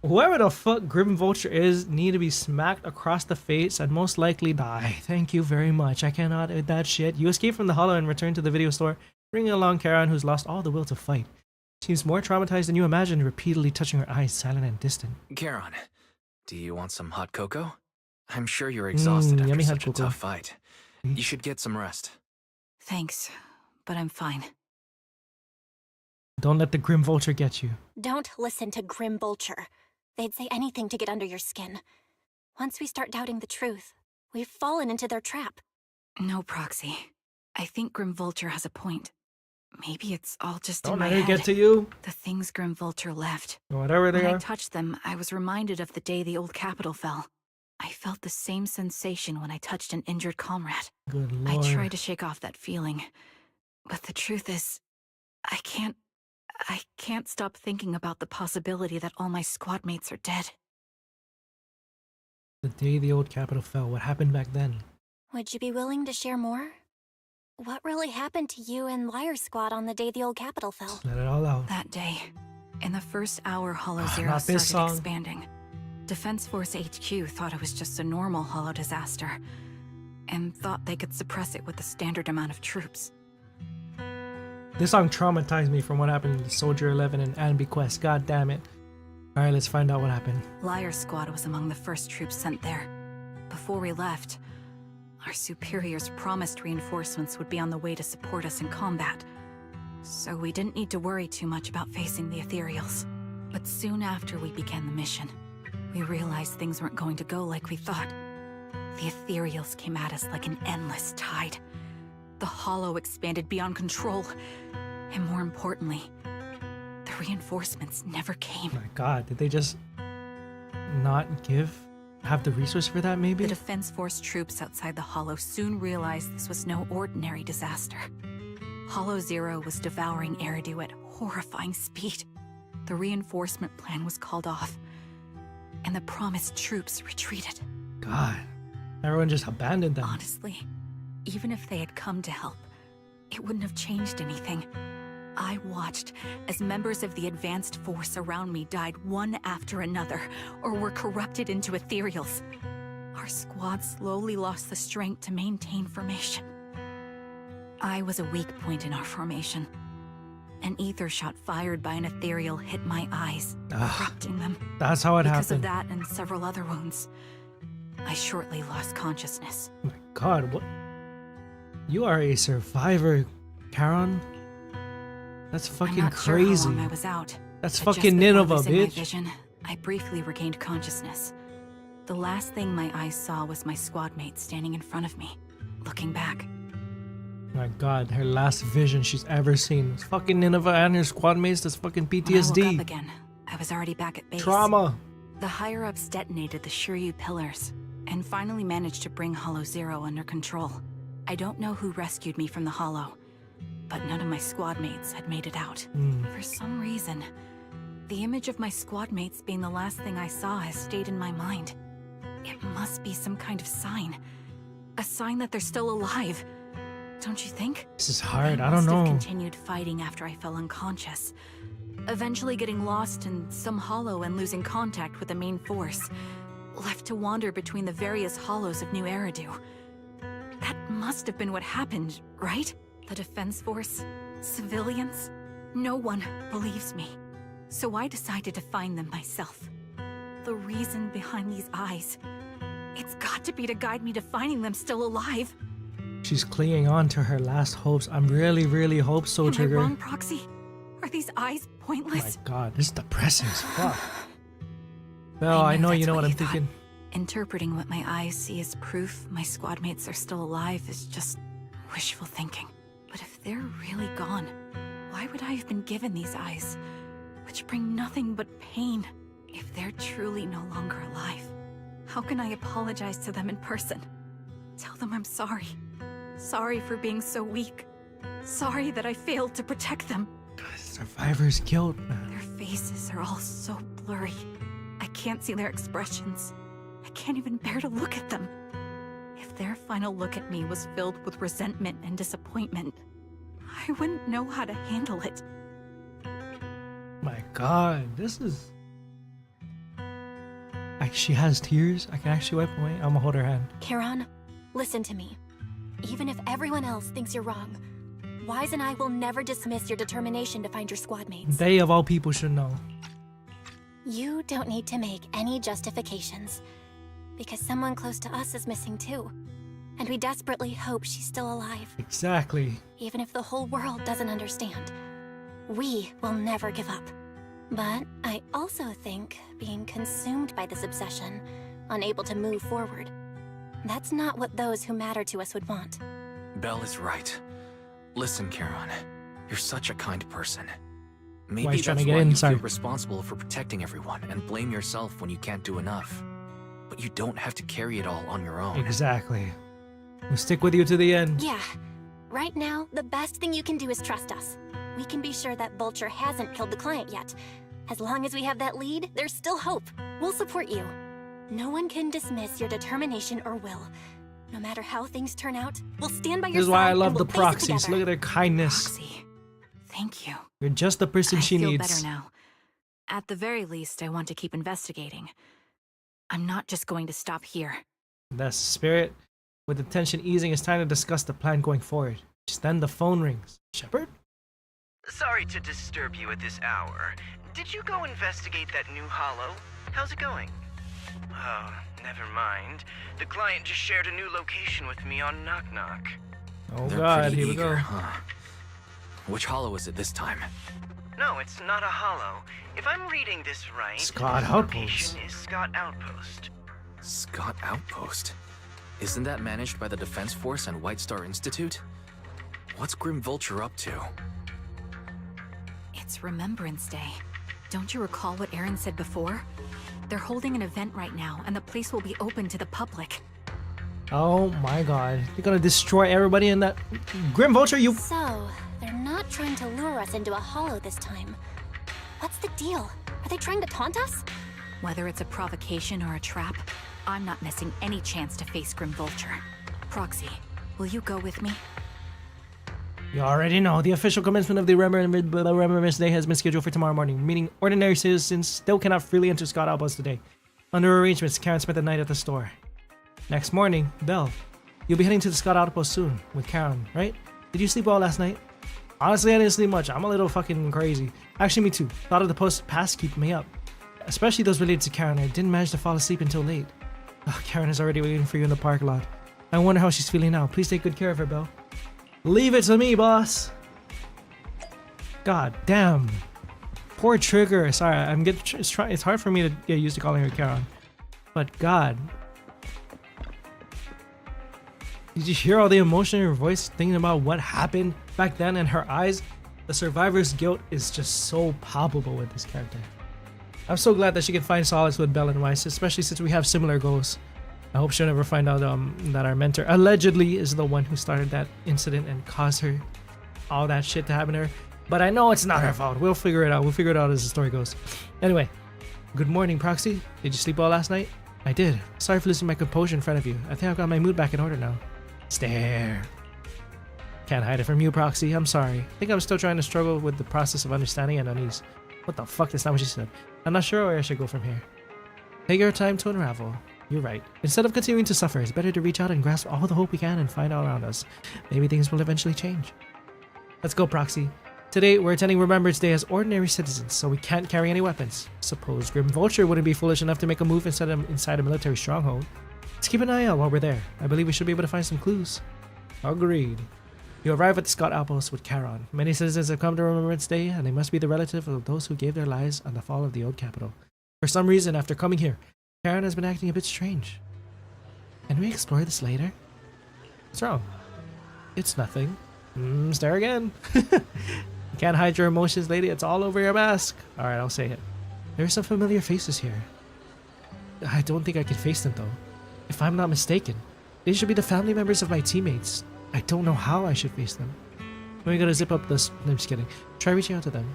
whoever the fuck Grim Vulture is need to be smacked across the face and most likely die. Thank you very much. I cannot with that shit. You escape from the hollow and return to the video store, bringing along Charon, who's lost all the will to fight. Seems more traumatized than you imagined, repeatedly touching her eyes, silent and distant. Charon, do you want some hot cocoa? I'm sure you're exhausted after yummy hot such a cocoa. tough fight. You should get some rest. Thanks, but I'm fine. Don't let the Grim Vulture get you. Don't listen to Grim Vulture. They'd say anything to get under your skin. Once we start doubting the truth, we've fallen into their trap. No, Proxy. I think Grim Vulture has a point. Maybe it's all just Don't in my let her head. get to you. The things Grim Vulture left. Whatever they when are. I touched them, I was reminded of the day the old capital fell. I felt the same sensation when I touched an injured comrade. Good I lord. tried to shake off that feeling. But the truth is, I can't stop thinking about the possibility that all my squad mates are dead. The day the old capital fell, what happened back then? Would you be willing to share more? What really happened to you and Lyre Squad on the day the old capital fell? Let it all out. That day, in the first hour Hollow Zero not this started song. expanding, Defense Force HQ thought it was just a normal Hollow disaster, and thought they could suppress it with the standard amount of troops. This song traumatized me from what happened in Soldier 11 and Anby Quest. God damn it. Alright, let's find out what happened. Lyre Squad was among the first troops sent there. Before we left, our superiors promised reinforcements would be on the way to support us in combat. So we didn't need to worry too much about facing the Ethereals. But soon after we began the mission, we realized things weren't going to go like we thought. The Ethereals came at us like an endless tide. The Hollow expanded beyond control. And more importantly, the reinforcements never came. My god, did they just not have the resource for that maybe? The Defense Force troops outside the Hollow soon realized this was no ordinary disaster. Hollow Zero was devouring Eridu at horrifying speed. The reinforcement plan was called off, and the promised troops retreated. God, everyone just abandoned them. Honestly, even if they had come to help, it wouldn't have changed anything. I watched as members of the advanced force around me died one after another, or were corrupted into ethereals. Our squad slowly lost the strength to maintain formation. I was a weak point in our formation. An ether shot fired by an ethereal hit my eyes, corrupting them. That's how it happened. Because of that and several other wounds, I shortly lost consciousness. Oh my god, what? You are a survivor, Charon? That's fucking I'm not crazy. Sure how long I was out. That's But fucking just before Nineveh, losing my bitch. vision, I briefly regained consciousness. The last thing my eyes saw was my squad mate standing in front of me, looking back. My god, her last vision she's ever seen was fucking Nineveh and her squad mates. That's fucking PTSD. When I woke up again, I was already back at base. Trauma. The higher-ups detonated the Shiryu pillars, and finally managed to bring Hollow Zero under control. I don't know who rescued me from the Hollow, but none of my squad mates had made it out. For some reason, the image of my squad mates being the last thing I saw has stayed in my mind. It must be some kind of sign. A sign that they're still alive. Don't you think? This is hard, I I don't must have know. continued fighting after I fell unconscious. Eventually getting lost in some hollow and losing contact with the main force. Left to wander between the various hollows of New Eridu. That must have been what happened, right? The Defense Force? Civilians? No one believes me. So I decided to find them myself. The reason behind these eyes. It's got to be to guide me to finding them still alive. She's clinging on to her last hopes. I'm really hope so, Am I Trigger. wrong, Proxy? Are these eyes My pointless? god, this is depressing as fuck. Well, I know you know what I'm thinking. Interpreting what my eyes see as proof my squad mates are still alive is just wishful thinking. But if they're really gone, why would I have been given these eyes, which bring nothing but pain? If they're truly no longer alive, how can I apologize to them in person? Tell them I'm sorry. Sorry for being so weak. Sorry that I failed to protect them. Survivor's guilt, man. Their faces are all so blurry. I can't see their expressions. I can't even bear to look at them. If their final look at me was filled with resentment and disappointment, I wouldn't know how to handle it. My god, this is... She has tears. I can actually wipe away. I'm gonna hold her hand. Charon, listen to me. Even if everyone else thinks you're wrong, Wise and I will never dismiss your determination to find your squad mates. They of all people should know. You don't need to make any justifications, because someone close to us is missing too. And we desperately hope she's still alive. Exactly. Even if the whole world doesn't understand, we will never give up. But I also think being consumed by this obsession, unable to move forward, that's not what those who matter to us would want. Belle is right. Listen, Charon, you're such a kind person. Maybe Why he's trying that's to get why in, you sorry. feel responsible for protecting everyone and blame yourself when you can't do enough. But you don't have to carry it all on your own. Exactly. We'll stick with you to the end. Yeah. Right now, the best thing you can do is trust us. We can be sure that Vulture hasn't killed the client yet. As long as we have that lead, there's still hope. We'll support you. No one can dismiss your determination or will. No matter how things turn out, we'll stand by your side. This is why I and love we'll the face it proxies. together. Look at their kindness. Proxy. Thank you. You're just the person she I feel needs. better now. At the very least, I want to keep investigating. I'm not just going to stop here. That's the spirit. With the tension easing, it's time to discuss the plan going forward. Just then the phone rings. Shepard? Sorry to disturb you at this hour. did you go investigate that new hollow? How's it going? Oh, never mind. The client just shared a new location with me on Knock Knock. Oh They're god, pretty here we eager, go. huh? Which hollow is it this time? No, it's not a hollow. If I'm reading this right, Scott this Outpost. location is Scott Outpost. Scott Outpost? Isn't that managed by the Defense Force and White Star Institute? What's Grim Vulture up to? It's Remembrance Day. Don't you recall what Aaron said before? They're holding an event right now, and the place will be open to the public. Oh my god. You're gonna destroy everybody in that... Grim Vulture, you... So, they're not trying to lure us into a hollow this time. What's the deal? Are they trying to taunt us? Whether it's a provocation or a trap, I'm not missing any chance to face Grim Vulture. Proxy, will you go with me? You already know, the official commencement of the Remembrance Day has been scheduled for tomorrow morning, meaning ordinary citizens still cannot freely enter Scott Outpost today. Under arrangements, Karen spent the night at the store. Next morning, Belle, you'll be heading to the Scott Outpost soon with Karen, right? Did you sleep well last night? Honestly, I didn't sleep much. I'm a little fucking crazy. Actually, me too. Thought of the post past keep me up. Especially those related to Karen. I didn't manage to fall asleep until late. Oh, Karen is already waiting for you in the parking lot. I wonder how she's feeling now. Please take good care of her, Belle. Leave it to me, boss. God damn. Poor Trigger. Sorry, it's hard for me to get used to calling her Karen. But God. Did you hear all the emotion in her voice thinking about what happened back then in her eyes? The survivor's guilt is just so palpable with this character. I'm so glad that she can find solace with Belle and Weiss, especially since we have similar goals. I hope she'll never find out that our mentor allegedly is the one who started that incident and caused her all that shit to happen to her. But I know it's not her fault. We'll figure it out. We'll figure it out as the story goes. Anyway, good morning, Proxy. Did you sleep well last night? I did. Sorry for losing my composure in front of you. I think I've got my mood back in order now. Stare. Can't hide it from you, Proxy. I'm sorry. I think I'm still trying to struggle with the process of understanding and unease. What the fuck? That's not what she said. I'm not sure where I should go from here. Take your time to unravel. You're right. Instead of continuing to suffer, it's better to reach out and grasp all the hope we can and find all around us. Maybe things will eventually change. Let's go, Proxy. Today, we're attending Remembrance Day as ordinary citizens, so we can't carry any weapons. Suppose Grim Vulture wouldn't be foolish enough to make a move inside a military stronghold. Let's keep an eye out while we're there. I believe we should be able to find some clues. Agreed. You arrive at the Scott Outpost with Charon. Many citizens have come to Remembrance Day, and they must be the relative of those who gave their lives on the fall of the old capital. For some reason, after coming here, Charon has been acting a bit strange. Can we explore this later? What's wrong? It's nothing. Stare again. You can't hide your emotions, lady. It's all over your mask. Alright, I'll say it. There are some familiar faces here. I don't think I can face them, though. If I'm not mistaken, they should be the family members of my teammates. I don't know how I should face them. We gotta zip up this. I'm just kidding. Try reaching out to them.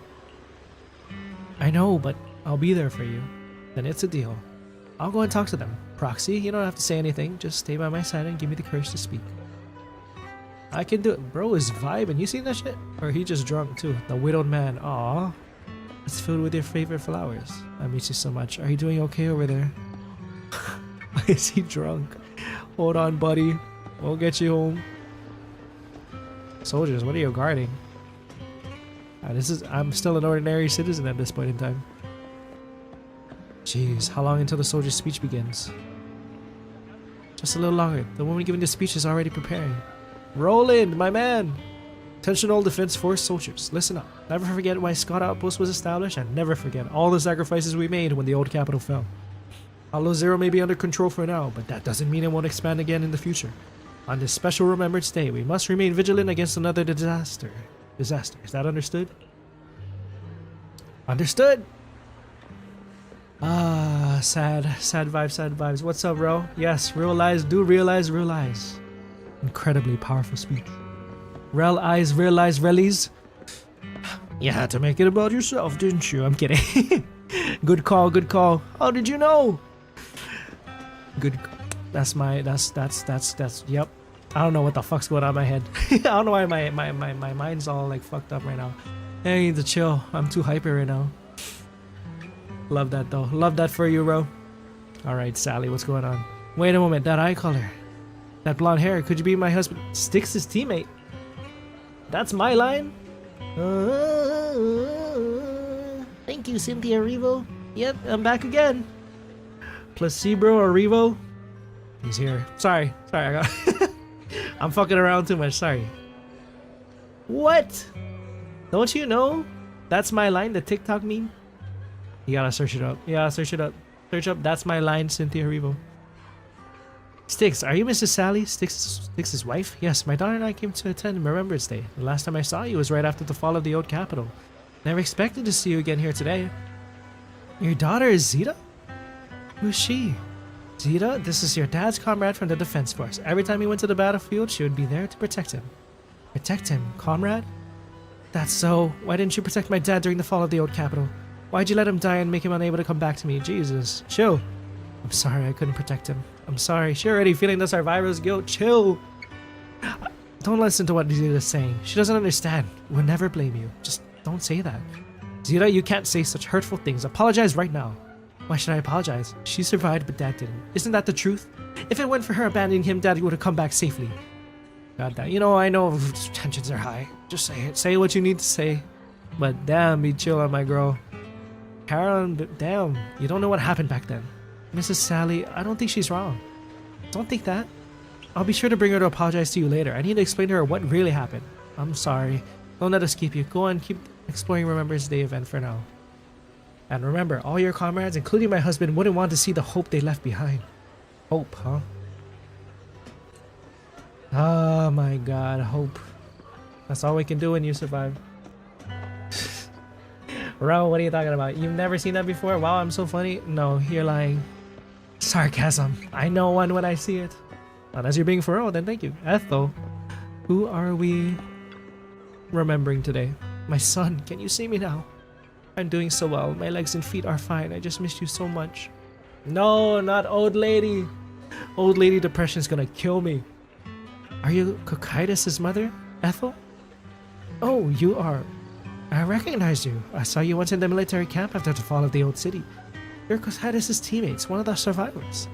I know, but I'll be there for you. Then it's a deal. I'll go and talk to them. Proxy, you don't have to say anything. Just stay by my side and give me the courage to speak. I can do it. Bro is vibing. You seen that shit? Or he just drunk too. The widowed man. Aw. It's filled with your favorite flowers. I miss you so much. Are you doing okay over there? Why is he drunk? Hold on, buddy. We'll get you home. Soldiers, what are you guarding? I'm still an ordinary citizen at this point in time. Jeez, how long until the soldier's speech begins? Just a little longer. The woman giving the speech is already preparing. Roland, my man! Attention all Defense Force soldiers, listen up. Never forget why Scott Outpost was established, and never forget all the sacrifices we made when the old capital fell. Hollow Zero may be under control for now, but that doesn't mean it won't expand again in the future. On this special Remembrance Day, we must remain vigilant against another disaster. Is that understood? Understood! Ah, sad vibes. What's up, bro? Yes, real lies do realize real lies. Incredibly powerful speech. Rel eyes, realize relies. You had to make it about yourself, didn't you? I'm kidding. Good call. How did you know? Good. That's yep. I don't know what the fuck's going on in my head. I don't know why my mind's all like fucked up right now. I need to chill. I'm too hyper right now. Love that though. Love that for you, bro. Alright, Sally, what's going on? Wait a moment, that eye color. That blonde hair, could you be my husband? Styx' teammate. That's my line? Thank Thank you, Cynthia Revo. Yep, I'm back again. Placebro or Revo? He's here. Sorry, I got. I'm fucking around too much. Sorry. What? Don't you know? That's my line. The TikTok meme. You gotta search it up. Yeah, search it up. Search up. That's my line. Cynthia Revo. Sticks, are you Mrs. Sally? Sticks' wife? Yes, my daughter and I came to attend Remembrance Day. The last time I saw you was right after the fall of the old capital. Never expected to see you again here today. Your daughter is Zeta? Who's she? Zeta, this is your dad's comrade from the Defense Force. Every time he went to the battlefield, she would be there to protect him. Protect him, comrade? That's so. Why didn't you protect my dad during the fall of the old capital? Why'd you let him die and make him unable to come back to me? Jesus. Chill. I'm sorry I couldn't protect him. I'm sorry. She already feeling the survivor's guilt. Chill. Don't listen to what Zeta's saying. She doesn't understand. We'll never blame you. Just don't say that. Zeta, you can't say such hurtful things. Apologize right now. Why should I apologize? She survived, but Dad didn't. Isn't that the truth? If it weren't for her abandoning him, Dad would have come back safely. God damn. You know, I know tensions are high. Just say it. Say what you need to say. But damn, be chill on my girl. Karen, damn. You don't know what happened back then. Mrs. Sally, I don't think she's wrong. Don't think that. I'll be sure to bring her to apologize to you later. I need to explain to her what really happened. I'm sorry. Don't let us keep you. Go on, keep exploring Remembrance Day event for now. And remember, all your comrades, including my husband, wouldn't want to see the hope they left behind. Hope, huh? Oh my god, hope. That's all we can do when you survive. Ro, what are you talking about? You've never seen that before? Wow, I'm so funny. No, you're lying. Sarcasm. I know one when I see it. Unless you're being for real, then thank you. Ethel, who are we remembering today? My son, can you see me now? I'm doing so well. My legs and feet are fine. I just missed you so much. No, not old lady. Old lady depression's gonna kill me. Are you Cocytus' mother, Ethel? Oh, you are. I recognize you. I saw you once in the military camp after the fall of the old city. You're Cocytus' teammates, one of the survivors.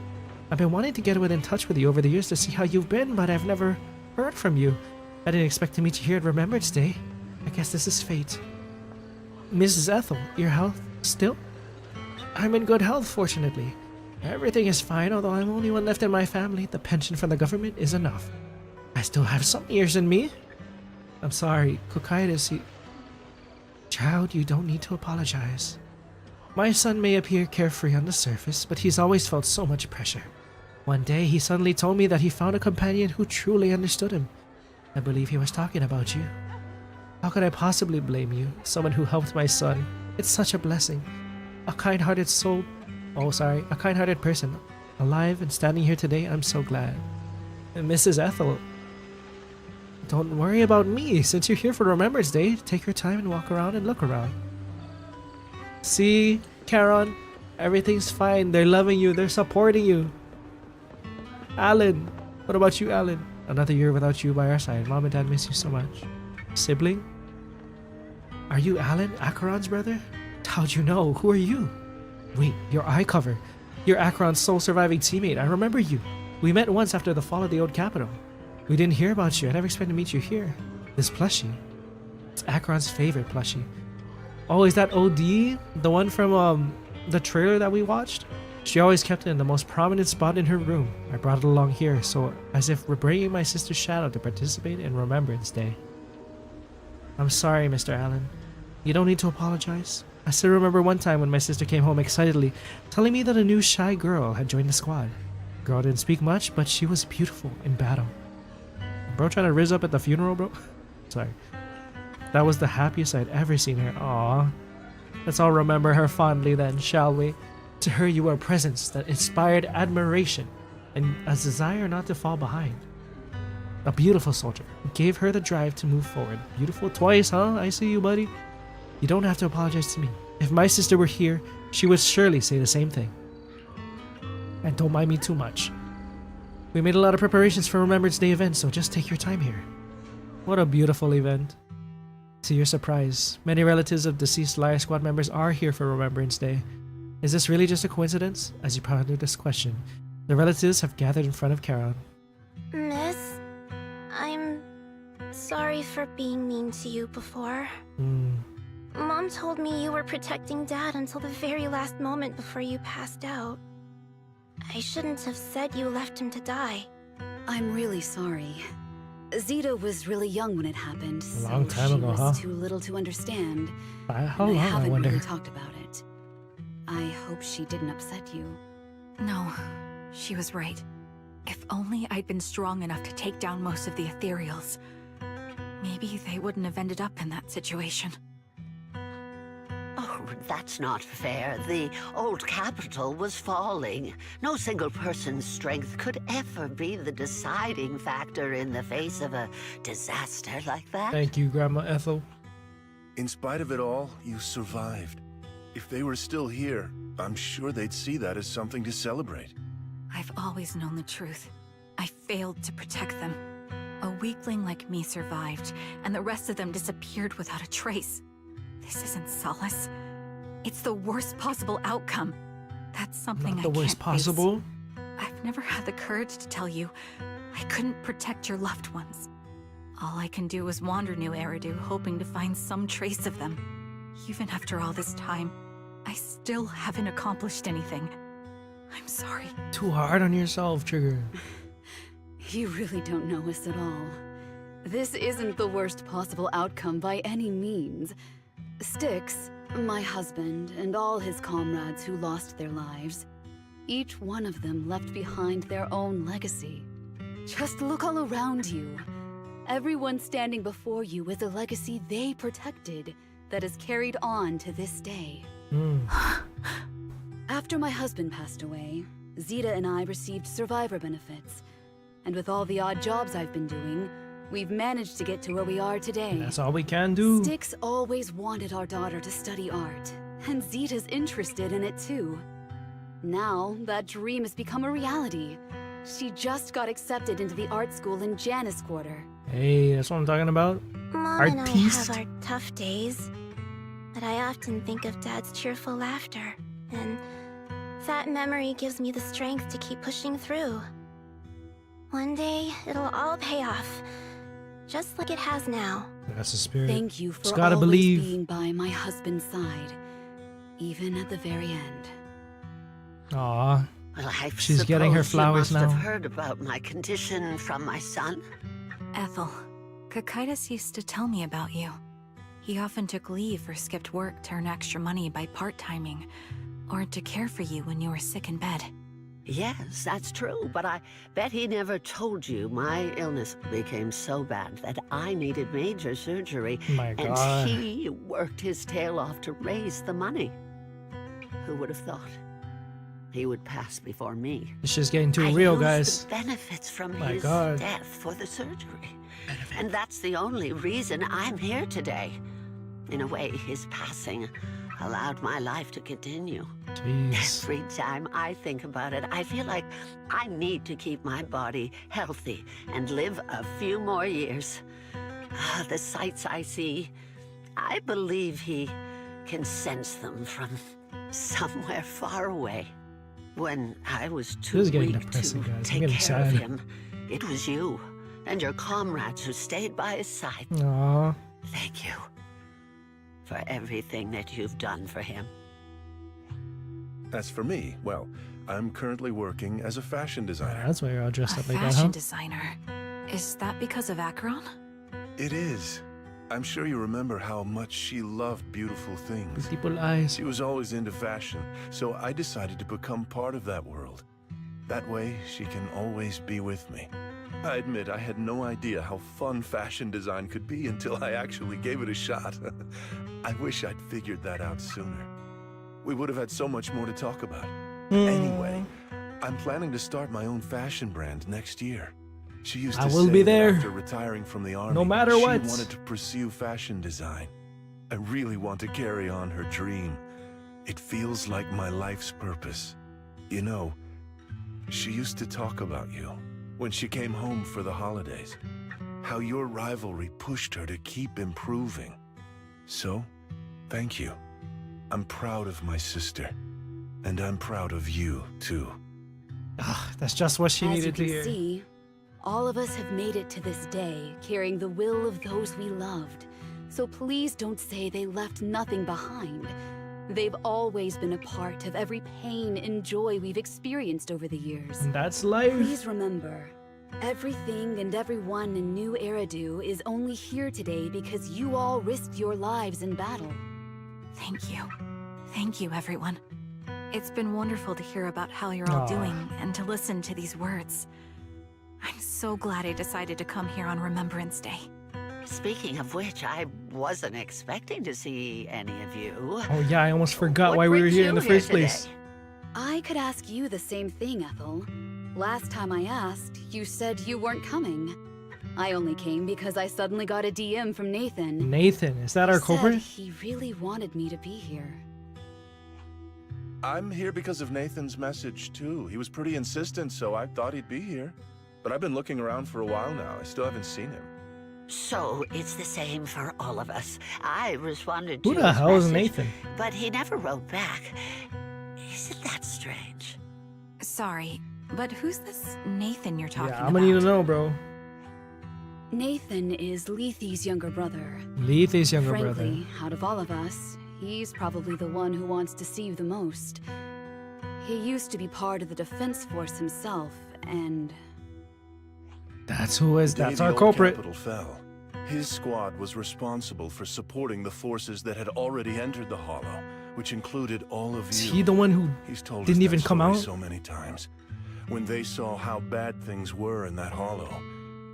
I've been wanting to get in touch with you over the years to see how you've been, but I've never heard from you. I didn't expect to meet you here at Remembrance Day. I guess this is fate. Mrs. Ethel, your health still? I'm in good health, fortunately. Everything is fine, although I'm only one left in my family. The pension from the government is enough. I still have some years in me. I'm sorry, Cocytus, Child, you don't need to apologize. My son may appear carefree on the surface, but he's always felt so much pressure. One day, he suddenly told me that he found a companion who truly understood him. I believe he was talking about you. How could I possibly blame you? Someone who helped my son. It's such a blessing. A kind-hearted soul. Oh, sorry. A kind-hearted person. Alive and standing here today, I'm so glad. And Mrs. Ethel, don't worry about me. Since you're here for Remembrance Day, take your time and walk around and look around. See, Karen, everything's fine. They're loving you. They're supporting you. Alan, what about you, Alan? Another year without you by our side. Mom and Dad miss you so much. Sibling? Are you Alan, Acheron's brother? How'd you know? Who are you? Wait, your eye cover. You're Acheron's sole surviving teammate. I remember you. We met once after the fall of the old capital. We didn't hear about you. I never expected to meet you here. This plushie. It's Acheron's favorite plushie. Oh, is that OD? The one from the trailer that we watched? She always kept it in the most prominent spot in her room. I brought it along here, so as if we're bringing my sister's shadow to participate in Remembrance Day. I'm sorry, Mr. Allen. You don't need to apologize. I still remember one time when my sister came home excitedly, telling me that a new shy girl had joined the squad. Girl didn't speak much, but she was beautiful in battle. Bro trying to rizz up at the funeral, bro? Sorry. That was the happiest I'd ever seen her. Aww. Let's all remember her fondly then, shall we? To her you were a presence that inspired admiration and a desire not to fall behind. A beautiful soldier who gave her the drive to move forward. Beautiful twice, huh? I see you, buddy. You don't have to apologize to me. If my sister were here, she would surely say the same thing. And don't mind me too much. We made a lot of preparations for Remembrance Day event, so just take your time here. What a beautiful event. To your surprise, many relatives of deceased Lyre Squad members are here for Remembrance Day. Is this really just a coincidence? As you ponder this question, the relatives have gathered in front of Karen. Miss, I'm sorry for being mean to you before. Mom told me you were protecting Dad until the very last moment before you passed out. I shouldn't have said you left him to die. I'm really sorry. Zeta was really young when it happened, A long time ago, she huh? was too little to understand. How and long, I I haven't wonder? really talked about it. I hope she didn't upset you. No, she was right. If only I'd been strong enough to take down most of the ethereals, maybe they wouldn't have ended up in that situation. Oh, that's not fair. The old capital was falling. No single person's strength could ever be the deciding factor in the face of a disaster like that. Thank you, Grandma Ethel. In spite of it all, you survived. If they were still here, I'm sure they'd see that as something to celebrate. I've always known the truth. I failed to protect them. A weakling like me survived, and the rest of them disappeared without a trace. This isn't solace. It's the worst possible outcome. That's something Not the worst possible. I've never had the courage to tell you I couldn't protect your loved ones. All I can do is wander New Eridu, hoping to find some trace of them. Even after all this time, I still haven't accomplished anything. I'm sorry. Too hard on yourself, Trigger. You really don't know us at all. This isn't the worst possible outcome by any means. Styx, my husband, and all his comrades who lost their lives, each one of them left behind their own legacy. Just look all around you. Everyone standing before you is a legacy they protected that is carried on to this day. After my husband passed away, Zeta and I received survivor benefits. And with all the odd jobs I've been doing, we've managed to get to where we are today. That's all we can do. Styx always wanted our daughter to study art, and Zeta's interested in it too. Now, that dream has become a reality. She just got accepted into the art school in Janus Quarter. Hey, that's what I'm talking about. Mom and I have our tough days, but I often think of Dad's cheerful laughter, and that memory gives me the strength to keep pushing through. One day, it'll all pay off, just like it has now. That's the spirit. Thank you for gotta always believe. being by my husband's side, even at the very end. Aw. Well, I She's getting her flowers you must now. have heard about my condition from my son. Ethel, Kakaitis used to tell me about you. He often took leave or skipped work to earn extra money by part-timing, or to care for you when you were sick in bed. Yes, that's true, but I bet he never told you my illness became so bad that I needed major surgery, My and God. he worked his tail off to raise the money. Who would have thought he would pass before me? It's just getting too I real, used guys. the benefits from My his God. death for the surgery, and that's the only reason I'm here today. In a way, his passing allowed my life to continue. Jeez. Every time I think about it, I feel like I need to keep my body healthy and live a few more years. The sights I see, I believe he can sense them from somewhere far away. When I was too This is getting weak depressing, to guys. I'm take getting care of sad. him, it was you and your comrades who stayed by his side. Aw. Thank you for everything that you've done for him. As for me, well, I'm currently working as a fashion designer. That's why you're all dressed A up like that, fashion huh? designer. Is that because of Acheron? It is. I'm sure you remember how much she loved beautiful things. Beautiful eyes. She was always into fashion, so I decided to become part of that world. That way, she can always be with me. I admit I had no idea how fun fashion design could be until I actually gave it a shot. I wish I'd figured that out sooner. We would have had so much more to talk about. Anyway, I'm planning to start my own fashion brand next year. She used to I will say be that there. after retiring from the army, No matter she what. wanted to pursue fashion design. I really want to carry on her dream. It feels like my life's purpose. You know, she used to talk about you when she came home for the holidays. How your rivalry pushed her to keep improving. So, thank you. I'm proud of my sister. And I'm proud of you, too. That's just what she As you needed to can hear. see, all of us have made it to this day, carrying the will of those we loved, so please don't say they left nothing behind. They've always been a part of every pain and joy we've experienced over the years. And that's life. Please remember, everything and everyone in New Eridu is only here today because you all risked your lives in battle. Thank you. Thank you, everyone. It's been wonderful to hear about how you're all doing and to listen to these words. I'm so glad I decided to come here on Remembrance Day. Speaking of which, I wasn't expecting to see any of you. Oh yeah, I almost forgot What why we were brings here you in the first place. today? I could ask you the same thing, Ethel. Last time I asked, you said you weren't coming. I only came because I suddenly got a DM from Nathan. Nathan, is that our He culprit? said he really wanted me to be here. I'm here because of Nathan's message, too. He was pretty insistent, so I thought he'd be here. But I've been looking around for a while now. I still haven't seen him. So it's the same for all of us. I responded Who to the his hell is message, Nathan? but he never wrote back. Isn't that strange? Sorry, but who's this Nathan you're talking Yeah, about? I'm gonna need to know, bro. Nathan is Lethe's younger brother. Lethe's younger Frankly, brother. out of all of us, he's probably the one who wants to see you the most. He used to be part of the defense force himself, and That's who is. The day That's the our old culprit. capital fell, his squad was responsible for supporting the forces that had already entered the Hollow, which included all of Is you. he the one who He's told didn't us even that come story out? so many times. When they saw how bad things were in that Hollow,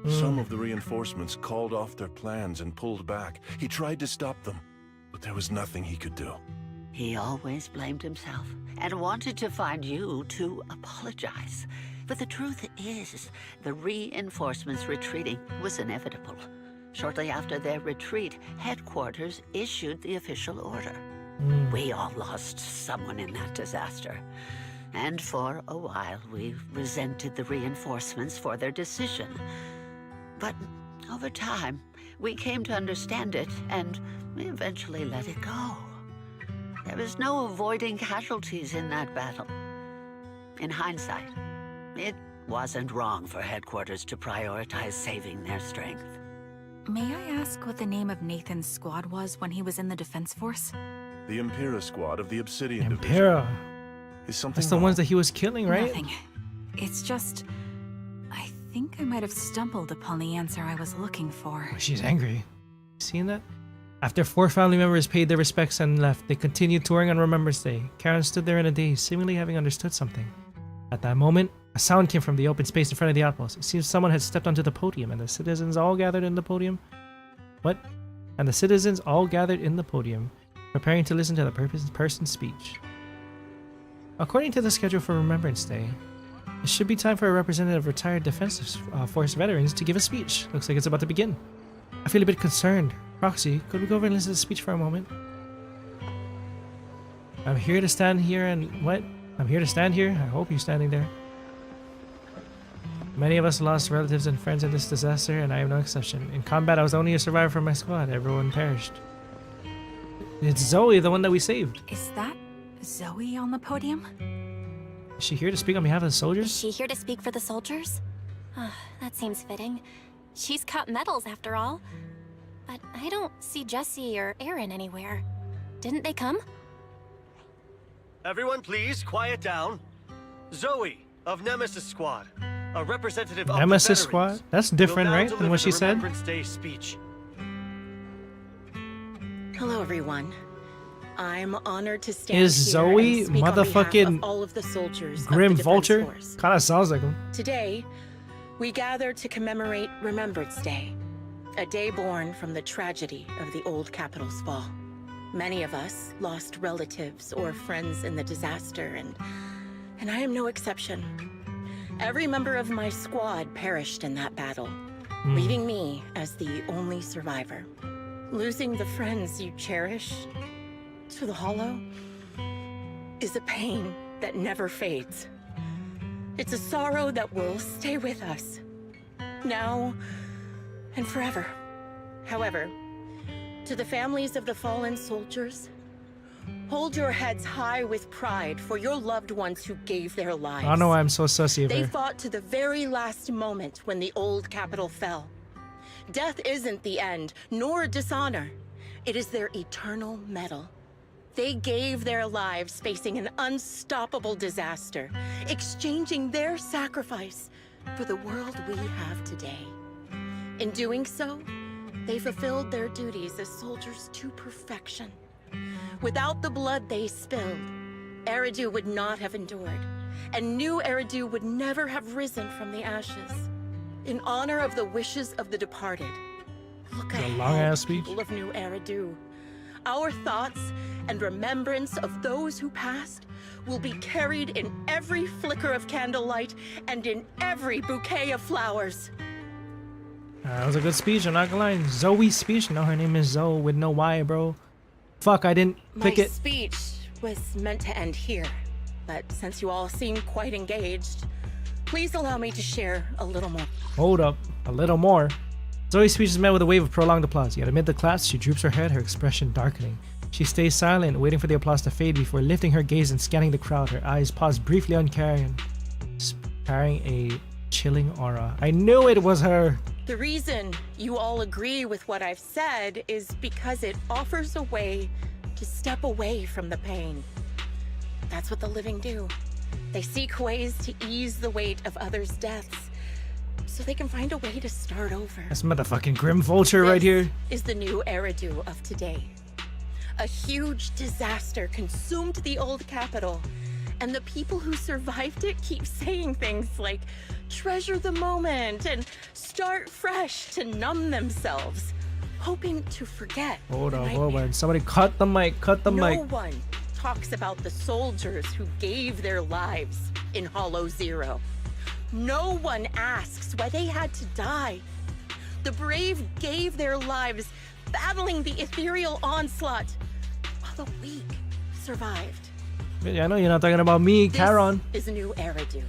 Hmm. some of the reinforcements called off their plans and pulled back. He tried to stop them, but there was nothing he could do. He always blamed himself and wanted to find you to apologize. But the truth is, the reinforcements retreating was inevitable. Shortly after their retreat, headquarters issued the official order. We all lost someone in that disaster. And for a while, we resented the reinforcements for their decision. But over time, we came to understand it, and we eventually let it go. There was no avoiding casualties in that battle. In hindsight, it wasn't wrong for headquarters to prioritize saving their strength. May I ask what the name of Nathan's squad was when he was in the defense force? The Impera squad of the Obsidian Impera. Division. Is something That's the wrong? ones that he was killing, right? Nothing. It's just... I think I might have stumbled upon the answer I was looking for. Oh, she's angry. Seeing that? After 4 family members paid their respects and left, they continued touring on Remembrance Day. Karen stood there in a daze, seemingly having understood something. At that moment, a sound came from the open space in front of the outpost. It seems someone had stepped onto the podium, and the citizens all gathered in the podium. What? And the citizens all gathered in the podium, preparing to listen to the person's speech. According to the schedule for Remembrance Day, it should be time for a representative of retired Defense Force veterans to give a speech. Looks like it's about to begin. I feel a bit concerned. Roxy, could we go over and listen to the speech for a moment? I'm here to stand here and... What? I'm here to stand here? I hope you're standing there. Many of us lost relatives and friends in this disaster, and I am no exception. In combat, I was only a survivor from my squad. Everyone perished. It's Zoe, the one that we saved. Is that Zoe on the podium? Is she here to speak on behalf of the soldiers? Is she here to speak for the soldiers? That seems fitting. She's cut medals after all. But I don't see Jesse or Aaron anywhere. Didn't they come? Everyone please, quiet down. Zoe of Nemesis Squad, a representative of Nemesis the Squad? veterans, That's different, will now right, than deliver what she the said? Remembrance Day speech. Hello, everyone. I'm honored to stand Is here Zoe and speak on behalf motherfucking of all of the soldiers Grim of the Defense Vulture? Force. Kinda sounds like him. Today, we gather to commemorate Remembrance Day, a day born from the tragedy of the old capital's fall. Many of us lost relatives or friends in the disaster, and I am no exception. Every member of my squad perished in that battle, leaving me as the only survivor. Losing the friends you cherish to the Hollow is a pain that never fades. It's a sorrow that will stay with us, now and forever. However, to the families of the fallen soldiers, hold your heads high with pride for your loved ones who gave their lives. I don't know why I'm so sussy of They her. fought to the very last moment when the old capital fell. Death isn't the end, nor dishonor. It is their eternal medal. They gave their lives facing an unstoppable disaster, exchanging their sacrifice for the world we have today. In doing so, they fulfilled their duties as soldiers to perfection. Without the blood they spilled, Eridu would not have endured, and new Eridu would never have risen from the ashes. In honor of the wishes of the departed, look ahead, long-ass speech. people of new Eridu. Our thoughts and remembrance of those who passed will be carried in every flicker of candlelight and in every bouquet of flowers. That was a good speech, I'm not gonna lie. Zoe's speech? No, her name is Zoe with no Y, bro. Fuck, I didn't click My it. speech was meant to end here, but since you all seem quite engaged, please allow me to share a little more. Hold up, a little more. Zoe's speech is met with a wave of prolonged applause, yet amid the claps, she droops her head, her expression darkening. She stays silent, waiting for the applause to fade before lifting her gaze and scanning the crowd. Her eyes pause briefly on Carrion, carrying a chilling aura. I knew it was her! The reason you all agree with what I've said is because it offers a way to step away from the pain. That's what the living do. They seek ways to ease the weight of others' deaths, so they can find a way to start over. That's motherfucking Grim Vulture right here. Is the new Eridu of today. A huge disaster consumed the old capital, and the people who survived it keep saying things like, treasure the moment and start fresh to numb themselves, hoping to forget. Hold on. Somebody cut the mic, mic. No one talks about the soldiers who gave their lives in Hollow Zero. No one asks why they had to die. The brave gave their lives battling the ethereal onslaught, while the weak survived. Yeah, I know you're not talking about me, Charon. This is a new Eridu,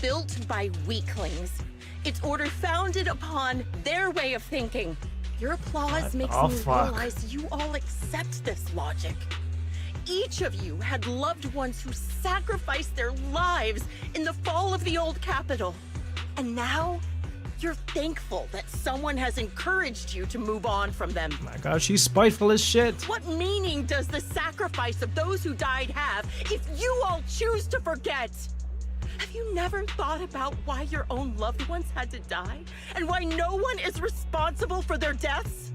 built by weaklings. Its order founded upon their way of thinking. Your applause makes me realize you all accept this logic. Each of you had loved ones who sacrificed their lives in the fall of the old capital. And now, you're thankful that someone has encouraged you to move on from them. Oh my god, she's spiteful as shit. What meaning does the sacrifice of those who died have if you all choose to forget? Have you never thought about why your own loved ones had to die? And why no one is responsible for their deaths?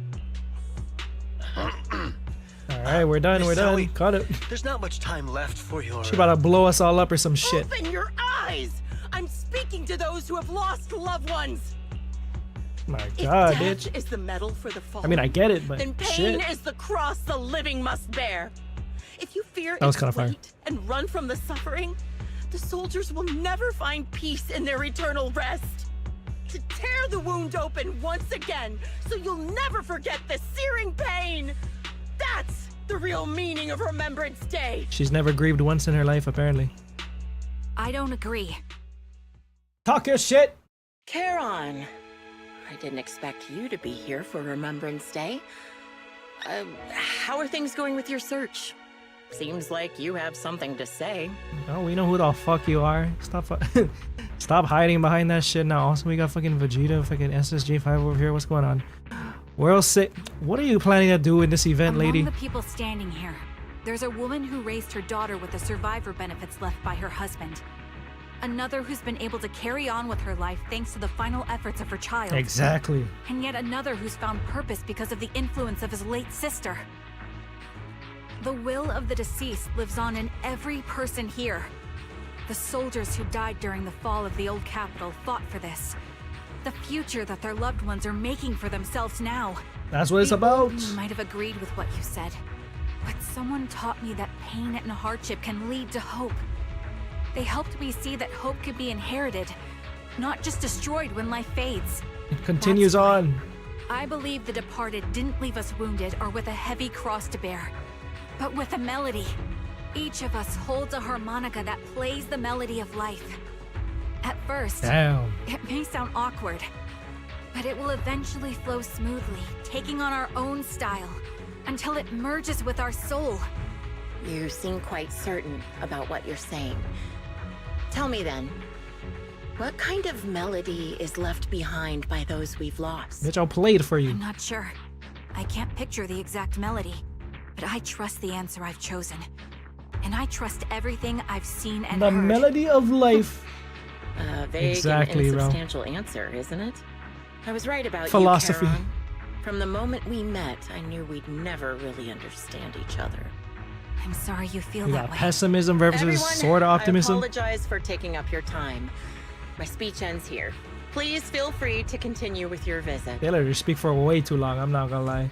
Alright, we're done, Zoe, Cut it. There's not much time left for your... She about to blow us all up or some shit. Open your eyes! I'm speaking to those who have lost loved ones! My god, if death bitch. is the medal for the fallen, I mean, I get it, but then pain shit. is the cross the living must bear. If you fear That was its kinda fire. weight and run from the suffering, the soldiers will never find peace in their eternal rest. To tear the wound open once again, so you'll never forget the searing pain. That's the real meaning of Remembrance Day. She's never grieved once in her life, apparently. I don't agree. Talk your shit! Charon, I didn't expect you to be here for Remembrance Day. How are things going with your search? Seems like you have something to say. Oh, we know who the fuck you are. Stop hiding behind that shit now. Also, we got fucking Vegeta, fucking SSJ5 over here. What's going on? World sick. What are you planning to do in this event, lady? Among the people standing here, there's a woman who raised her daughter with the survivor benefits left by her husband. Another who's been able to carry on with her life thanks to the final efforts of her child. Exactly. And yet another who's found purpose because of the influence of his late sister. The will of the deceased lives on in every person here. The soldiers who died during the fall of the old capital fought for this. The future that their loved ones are making for themselves now. That's what it's about. You might have agreed with what you said, but someone taught me that pain and hardship can lead to hope. They helped me see that hope could be inherited, not just destroyed when life fades. It continues on. I believe the departed didn't leave us wounded or with a heavy cross to bear, but with a melody. Each of us holds a harmonica that plays the melody of life. At first, Damn. It may sound awkward, but it will eventually flow smoothly, taking on our own style, until it merges with our soul. You seem quite certain about what you're saying. Tell me then, What kind of melody is left behind by those we've lost? Bitch, I'll play it for you. I'm not sure. I can't picture the exact melody, but I trust the answer I've chosen. And I trust everything I've seen and The heard. melody of life. A vague Exactly, and bro. insubstantial answer, isn't it? I was right about Philosophy. you, Charon. From the moment we met, I knew we'd never really understand each other. I'm sorry you feel We that got way. pessimism versus Everyone, sort of optimism. I apologize for taking up your time. My speech ends here. Please feel free to continue with your visit. They let her speak for way too long, I'm not gonna lie.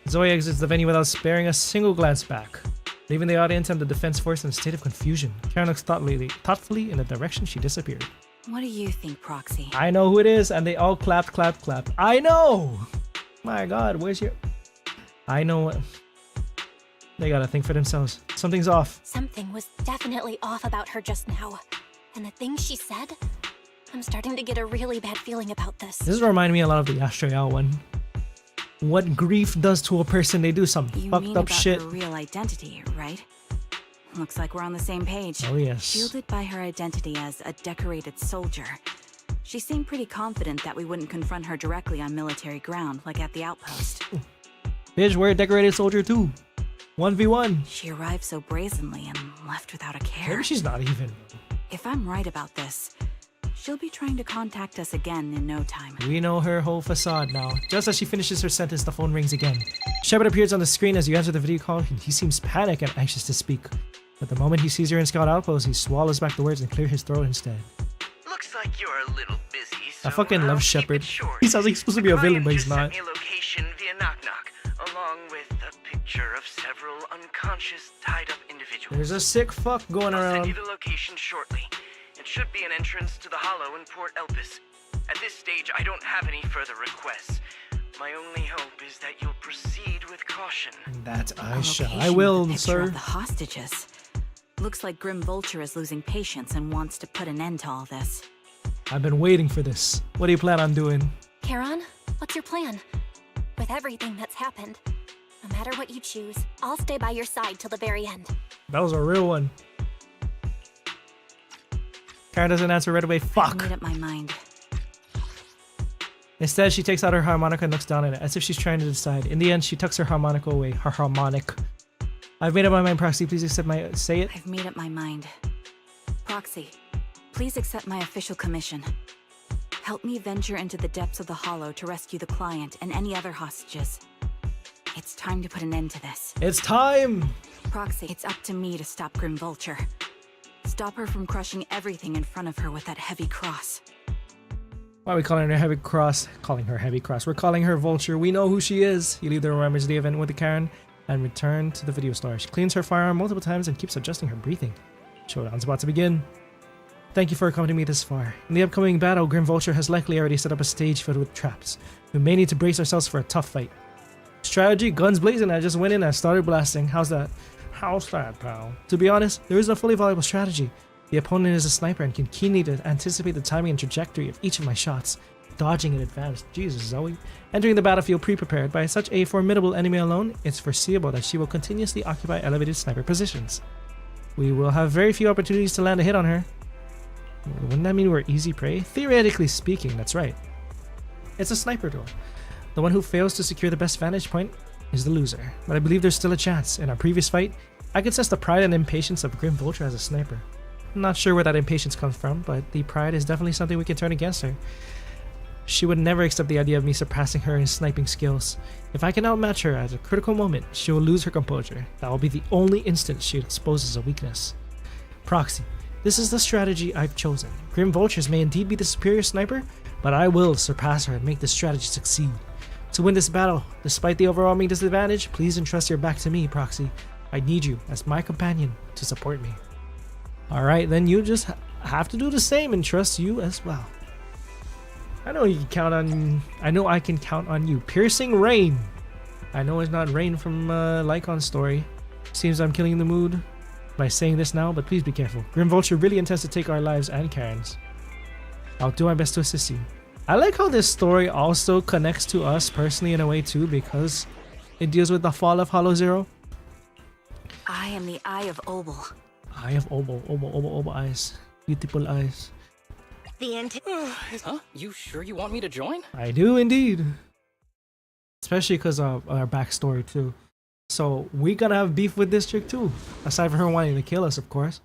Zoe exits the venue without sparing a single glance back, leaving the audience and the defense force in a state of confusion. Karen looks thoughtfully in the direction she disappeared. What do you think, Proxy? I know who it is, and they all clapped, clapped, clapped. I know! My god, where's your... I know what... They gotta think for themselves. Something's off. Something was definitely off about her just now. And the things she said, I'm starting to get a really bad feeling about this. This reminded me a lot of the Astral one. What grief does to a person, they do some You fucked mean up about shit. her real identity, right? Looks like we're on the same page. Oh, yes. Shielded by her identity as a decorated soldier. She seemed pretty confident that we wouldn't confront her directly on military ground, like at the outpost. Bitch, we're a decorated soldier too. 1v1. She arrived so brazenly and left without a care. Maybe she's not even. If I'm right about this, she'll be trying to contact us again in no time. We know her whole facade now. Just as she finishes her sentence, the phone rings again. Shepard appears on the screen as you answer the video call, and he seems panicked and anxious to speak. But the moment he sees her in Scout Outpost, he swallows back the words and clears his throat instead. Looks like you're a little busy, so I fucking I'll love keep Shepard. it short. He sounds like he's supposed to be a villain, but he's not. Sent me a location via Knock Knock, along with a picture of several unconscious, tied-up individuals. There's a sick fuck going I'll send you around. the location shortly. It should be an entrance to the Hollow in Port Elpis. At this stage, I don't have any further requests. My only hope is that you'll proceed with caution. That I A shall. location I will, with a picture sir. of the hostages. Looks like Grim Vulture is losing patience and wants to put an end to all this. I've been waiting for this. What do you plan on doing? Charon, what's your plan? With everything that's happened, no matter what you choose, I'll stay by your side till the very end. That was a real one. Karen doesn't answer right away. Fuck. I made up my mind. Instead, she takes out her harmonica and looks down at it, as if she's trying to decide. In the end, she tucks her harmonica away. Her harmonic. I've made up my mind, Proxy. Please accept my... Say it. I've made up my mind. Proxy, please accept my official commission. Help me venture into the depths of the Hollow to rescue the client and any other hostages. It's time to put an end to this. It's time! Proxy, it's up to me to stop Grim Vulture. Stop her from crushing everything in front of her with that heavy cross. Why are we calling her Heavy Cross? Calling her Heavy Cross. We're calling her Vulture. We know who she is. You leave the Remembrance Day event with the Karen and return to the video store. She cleans her firearm multiple times and keeps adjusting her breathing. Showdown's about to begin. Thank you for accompanying me this far. In the upcoming battle, Grim Vulture has likely already set up a stage filled with traps. We may need to brace ourselves for a tough fight. Strategy, guns blazing, I just went in and started blasting. How's that? How's that, pal? To be honest, there is no fully viable strategy. The opponent is a sniper and can keenly anticipate the timing and trajectory of each of my shots, dodging in advance. Jesus, Zoe. Entering the battlefield pre-prepared by such a formidable enemy alone, it's foreseeable that she will continuously occupy elevated sniper positions. We will have very few opportunities to land a hit on her. Wouldn't that mean we're easy prey? Theoretically speaking, that's right. It's a sniper duel. The one who fails to secure the best vantage point is the loser, but I believe there's still a chance. In our previous fight, I could sense the pride and impatience of Grim Vulture as a sniper. I'm not sure where that impatience comes from, but the pride is definitely something we can turn against her. She would never accept the idea of me surpassing her in sniping skills. If I can outmatch her at a critical moment, she will lose her composure. That will be the only instance she exposes a weakness. Proxy, this is the strategy I've chosen. Grim Vultures may indeed be the superior sniper, but I will surpass her and make this strategy succeed. To win this battle, despite the overwhelming disadvantage, please entrust your back to me, Proxy. I need you as my companion to support me. Alright, then you just have to do the same and trust you as well. I know you can count on... I know I can count on you. Piercing Rain. I know it's not Rain from Lycon's story. Seems I'm killing the mood by saying this now, but please be careful. Grim Vulture really intends to take our lives and Karen's. I'll do my best to assist you. I like how this story also connects to us personally in a way too, because it deals with the fall of Hollow Zero. I am the Eye of OBOL. Eye of OBOL, OBOL eyes. Beautiful eyes. Huh? You sure you want me to join? I do indeed. Especially because of our backstory too. So we gotta have beef with this chick too. Aside from her wanting to kill us, of course.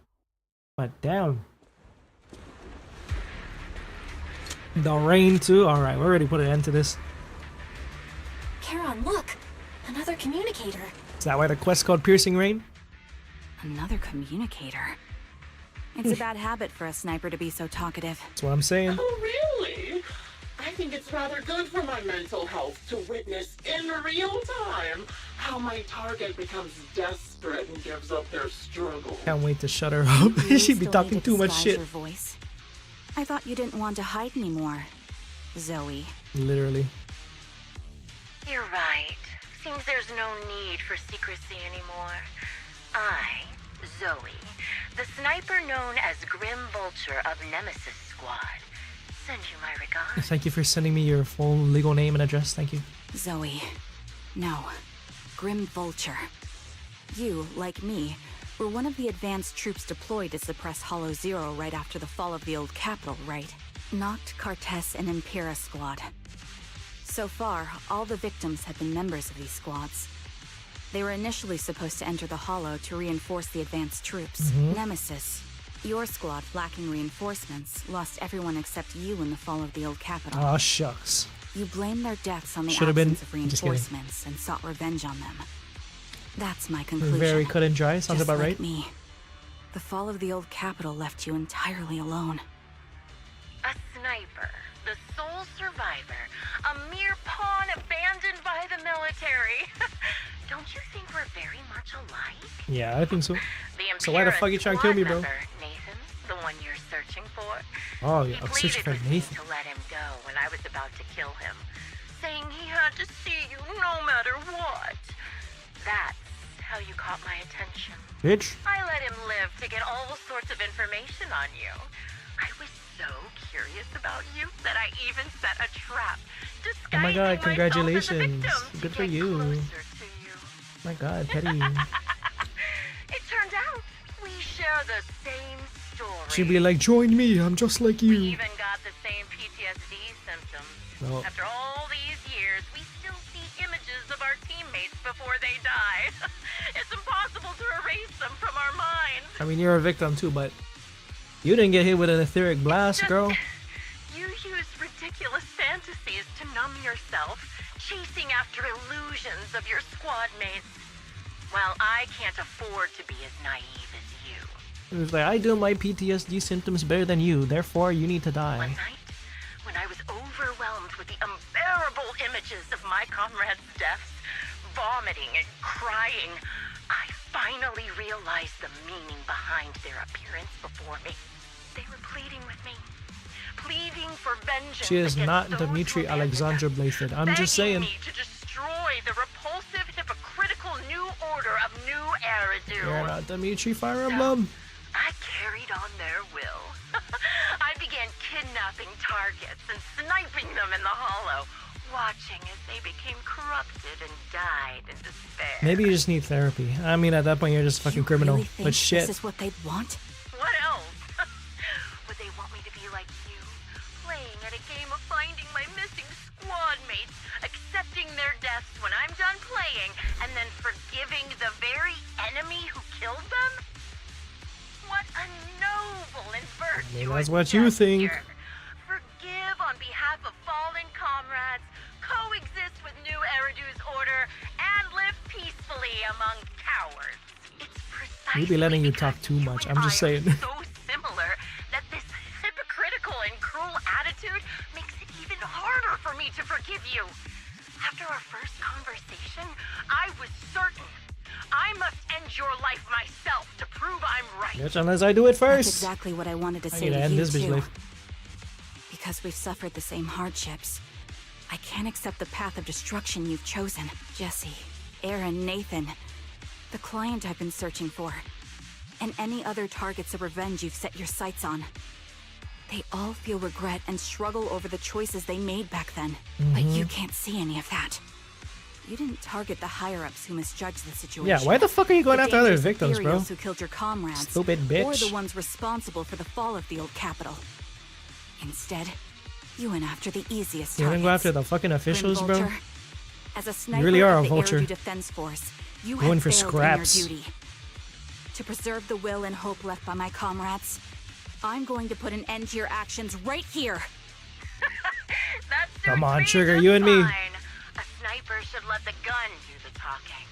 But damn. The rain too. Alright, we're ready to put an end to this. Charon, look! Another communicator. Is that why the quest called Piercing Rain? Another communicator. It's a bad habit for a sniper to be so talkative. That's what I'm saying. Oh, really? I think it's rather good for my mental health to witness in real time how my target becomes desperate and gives up their struggle. Can't wait to shut her up. She'd be talking too much shit. Your voice. I thought you didn't want to hide anymore, Zoe. Literally. You're right. Seems there's no need for secrecy anymore. I, Zoe, the sniper known as Grim Vulture of Nemesis Squad, send you my regards. Thank you for sending me your full legal name and address. Thank you. Zoe. No. Grim Vulture. You, like me, were one of the advanced troops deployed to suppress Hollow Zero right after the fall of the old capital, right? Noct, Cartes, and Impera Squad. So far, all the victims have been members of these squads. They were initially supposed to enter the Hollow to reinforce the advanced troops. Nemesis, your squad, lacking reinforcements, lost everyone except you in the fall of the old capital. Aw, shucks. You blamed their deaths on the Should've absence been- of reinforcements and sought revenge on them. That's my conclusion. Very cut and dry. Sounds Just about like right. me. The fall of the old capital left you entirely alone. A sniper, the sole survivor, a mere pawn abandoned by the military. Don't you think we're very much alike? Yeah, I think so. The So why the fuck you trying to kill me, bro? member, Nathan, the one you're searching for. Oh, He yeah, I'm searching pleaded for with me Nathan. to let him go when I was about to kill him, saying he had to see you no matter what. That's how you caught my attention. Bitch. I let him live to get all sorts of information on you. I was so curious about you that I even set a trap. Oh my god, disguising myself as a congratulations. victim Good for you. My god, Petty. It turned out we share the same story. She'd be like, join me, I'm just like We you. even got the same PTSD symptoms. No. After all these years, we still see images of our teammates before they die. It's impossible to erase them from our minds. I mean, you're a victim too, but you didn't get hit with an etheric blast, girl. You use ridiculous fantasies to numb yourself, chasing after illusions of your squad mates. Well, I can't afford to be as naive as you. It was like, I do my PTSD symptoms better than you, therefore you need to die. One night, when I was overwhelmed with the unbearable images of my comrades' deaths, vomiting and crying, I finally realized the meaning behind their appearance before me. They were pleading with me, pleading for vengeance. She is against not those Dimitri Alexandra Blathed. I'm just saying. begging me to destroy the repulsive, hypocritical new order of New Eridu. You're not Dimitri Fire Emblem. I carried on their will. I began kidnapping targets and sniping them in the hollow, watching as they became corrupted and died in despair. Maybe you just need therapy. I mean, at that point, you're just a fucking criminal. Really think But shit. This is what they'd want? What else? Would they want me to be like you, playing at a game of finding my missing squad mates, accepting their deaths when I'm done playing, and then forgiving the very enemy who killed them? What a noble and I mean, virtuous that's what you think. gesture. Forgive on behalf of fallen comrades, coexist with New Eridu's order, and live peacefully among cowards. It's precisely We'd be letting you talk too much. I'm just saying. so similar that this hypocritical and cruel attitude makes it even harder for me to forgive you. After our first conversation, I was certain I must end your life myself to prove I'm right. Bitch, unless I do it first. That's exactly what I wanted to I say need to to end you this bitch too. life. Because we've suffered the same hardships, I can't accept the path of destruction you've chosen. Jesse, Aaron, Nathan, the client I've been searching for, and any other targets of revenge you've set your sights on. They all feel regret and struggle over the choices they made back then. But you can't see any of that. You didn't target the higher-ups who misjudged the situation. Yeah, why the fuck are you going The after other dangerous victims, bro? Ethereals who killed your comrades, Stupid or bitch. the ones responsible for the fall of the old capital. Instead, you went after the easiest You didn't go targets. after the fucking officials, Grim bro? Vulture, as a sniper really are of a the vulture. Eridu Defense Force, you Going have for failed scraps. in your duty. To preserve the will and hope left by my comrades, I'm going to put an end to your actions right here. Come on, Trigger, you and me. Fine. A sniper should let the gun do the talking.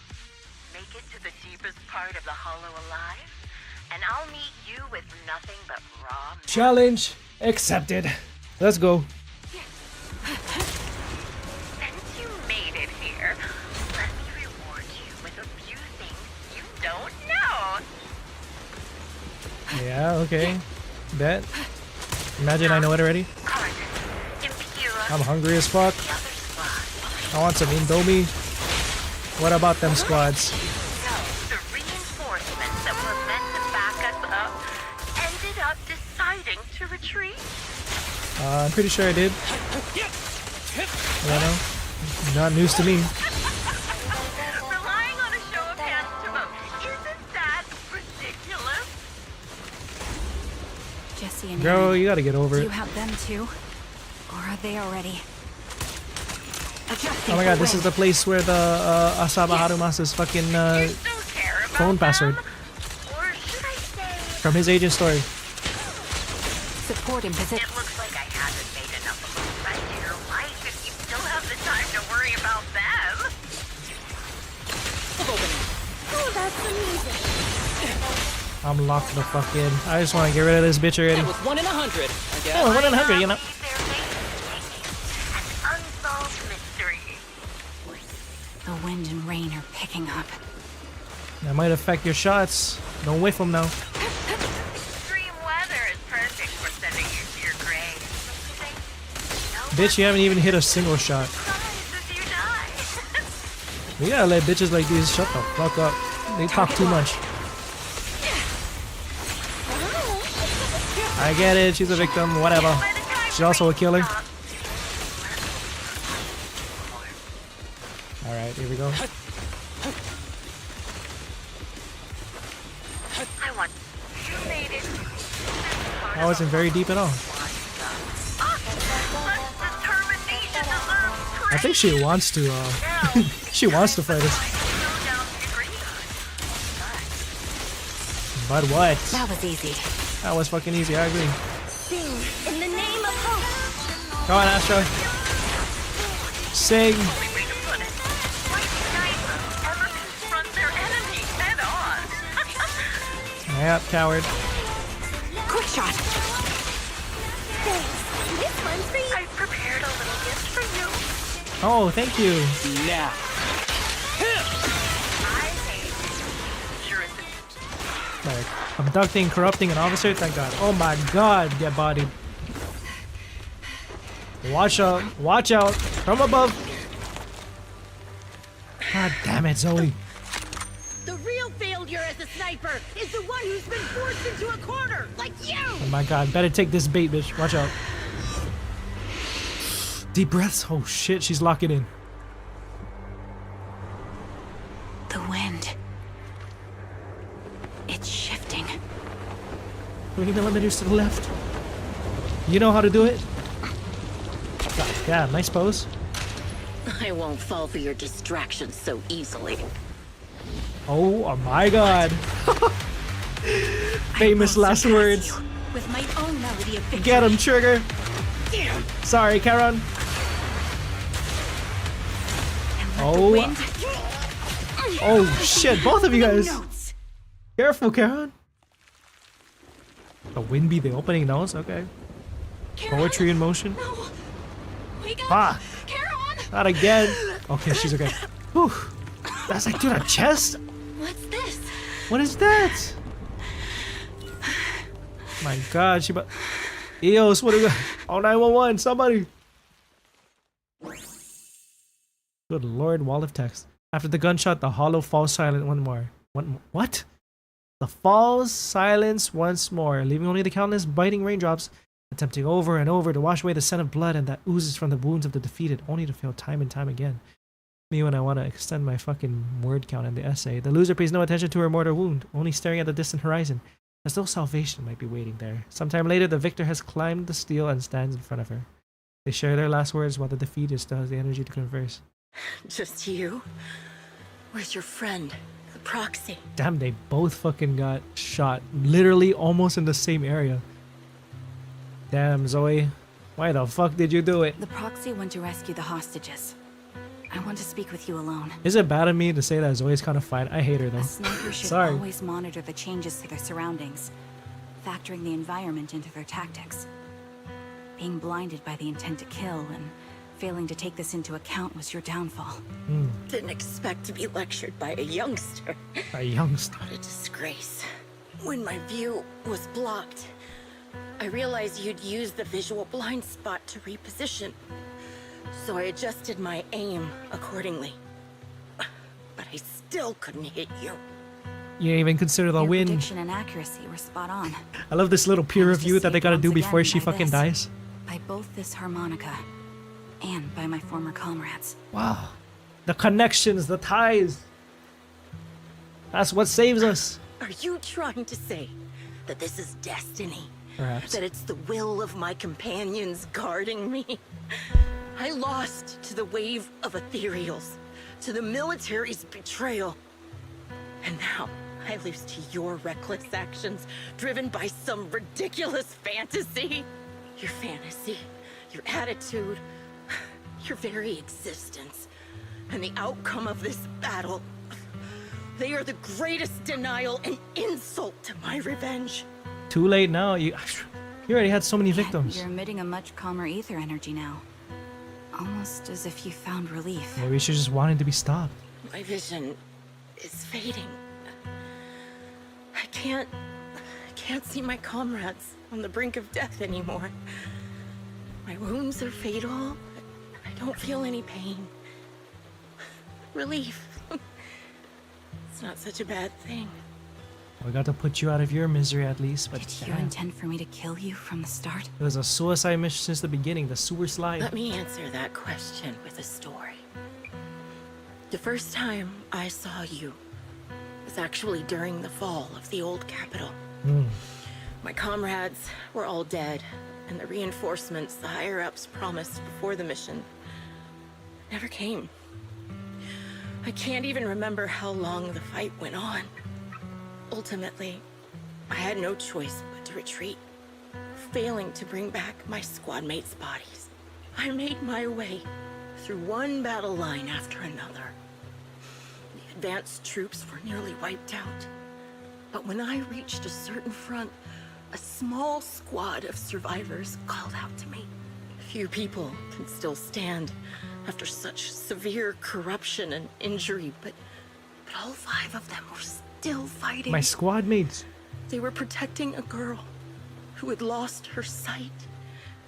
Make it to the deepest part of the hollow alive, and I'll meet you with nothing but raw meat. Challenge accepted. Let's go. Since you made it here, let me reward you with a few things you don't know. Yeah, okay. Bet. Imagine I know it already. I'm hungry as fuck. I want some Indomie. What about them squads? So, the reinforcements that were meant to back us up ended up deciding to retreat. I'm pretty sure I did. I don't know. Not news to me. Relying on a show of hands to vote. Isn't that ridiculous? Jesse and Girl, Aaron, you gotta get over do it. you have them too? Or are they already? Oh my god, this is the place where the Asaba Harumasa's fucking phone password. From his agent story. Support him, visit. It looks like I haven't made enough of a friend in your life if you still have the time to worry about them. Oh, that's amazing. Oh, I'm locked the fuck in. I just want to get rid of this bitch already. That was 1 in 100. I guess. Oh, 1 in 100, you know. Unsolved mystery. The wind and rain are picking up. That might affect your shots. Don't whiff them now. Extreme weather is perfect for sending you to your grave. Bitch, you haven't even hit a single shot. We gotta let bitches like these shut the fuck up. They talk too much. I get it, she's a victim, whatever. She's also a killer. Alright, here we go. I wasn't very deep at all. I think she wants to, she wants to fight us. But what? That was easy. That was fucking easy, I agree. Sing in the name of hope. Come on, Astro. Sing. Yep, coward. Quick shot. Thanks. This one's for you. I prepared a little gift for you. Oh, thank you. Now. Like, abducting, corrupting an officer? Thank God. Oh my God, get bodied. Watch out. Watch out. From above. God damn it, Zoe. The real failure as a sniper is the one who's been forced into a corner, like you! Oh my God, better take this bait, bitch. Watch out. Deep breaths. Oh shit, she's locking in. The wind. It's shifting. 20 millimeters to the left. You know how to do it? God, yeah, nice pose. I won't fall for your distractions so easily. Oh my God. Famous last words. With my own melody of victory. Get him, Trigger. Sorry, Karen. Oh. Oh shit, both of you guys. Careful, Karen. The wind be the opening notes? Okay. Poetry in motion. Ah. Not again. Okay, she's okay. Whew. That's like through the chest? What's this? What is that? My God, she but EOS, what do we got? Oh, 911, somebody. Good Lord, wall of text. After the gunshot, the hollow falls silent one more. What? The falls silence once more, leaving only the countless biting raindrops, attempting over and over to wash away the scent of blood and that oozes from the wounds of the defeated, only to fail time and time again. Me when I want to extend my fucking word count in the essay. The loser pays no attention to her mortal wound, only staring at the distant horizon. as though salvation might be waiting there. Sometime later, the victor has climbed the steel and stands in front of her. They share their last words while the defeated still has the energy to converse. Just you? Where's your friend, the proxy? Damn, they both fucking got shot. Literally almost in the same area. Damn, Zoe. Why the fuck did you do it? The proxy went to rescue the hostages. I want to speak with you alone. Is it bad of me to say that Zoe's kind of fine? I hate her though. A sniper should Sorry. always monitor the changes to their surroundings, factoring the environment into their tactics. Being blinded by the intent to kill and failing to take this into account was your downfall. Didn't expect to be lectured by a youngster. A youngster? What a disgrace. When my view was blocked, I realized you'd used the visual blind spot to reposition. So I adjusted my aim accordingly. But I still couldn't hit you. You didn't even consider the Your win. prediction and accuracy were spot on. I love this little peer review that they gotta do before she fucking dies. By both this harmonica and by my former comrades. Wow. The connections, the ties. That's what saves us. Are you trying to say that this is destiny? Perhaps. That it's the will of my companions guarding me? I lost to the wave of ethereals, to the military's betrayal. And now I lose to your reckless actions, driven by some ridiculous fantasy. Your fantasy, your attitude, your very existence, and the outcome of this battle. They are the greatest denial and insult to my revenge. Too late now. You already had so many victims. You're emitting a much calmer ether energy now. Almost as if you found relief. Maybe she just wanted to be stopped. My vision is fading. I can't see my comrades on the brink of death anymore. My wounds are fatal. I don't feel any pain. Relief. It's not such a bad thing. We got to put you out of your misery at least, but Did you intend for me to kill you from the start? It was a suicide mission since the beginning, the sewer slide. Let me answer that question with a story. The first time I saw you was actually during the fall of the old capital. My comrades were all dead, and the reinforcements the higher-ups promised before the mission never came. I can't even remember how long the fight went on. Ultimately, I had no choice but to retreat, failing to bring back my squad mates' bodies. I made my way through one battle line after another. The advanced troops were nearly wiped out. But when I reached a certain front, a small squad of survivors called out to me. Few people can still stand after such severe corruption and injury, but all 5 of them were still fighting. My squad mates. They were protecting a girl who had lost her sight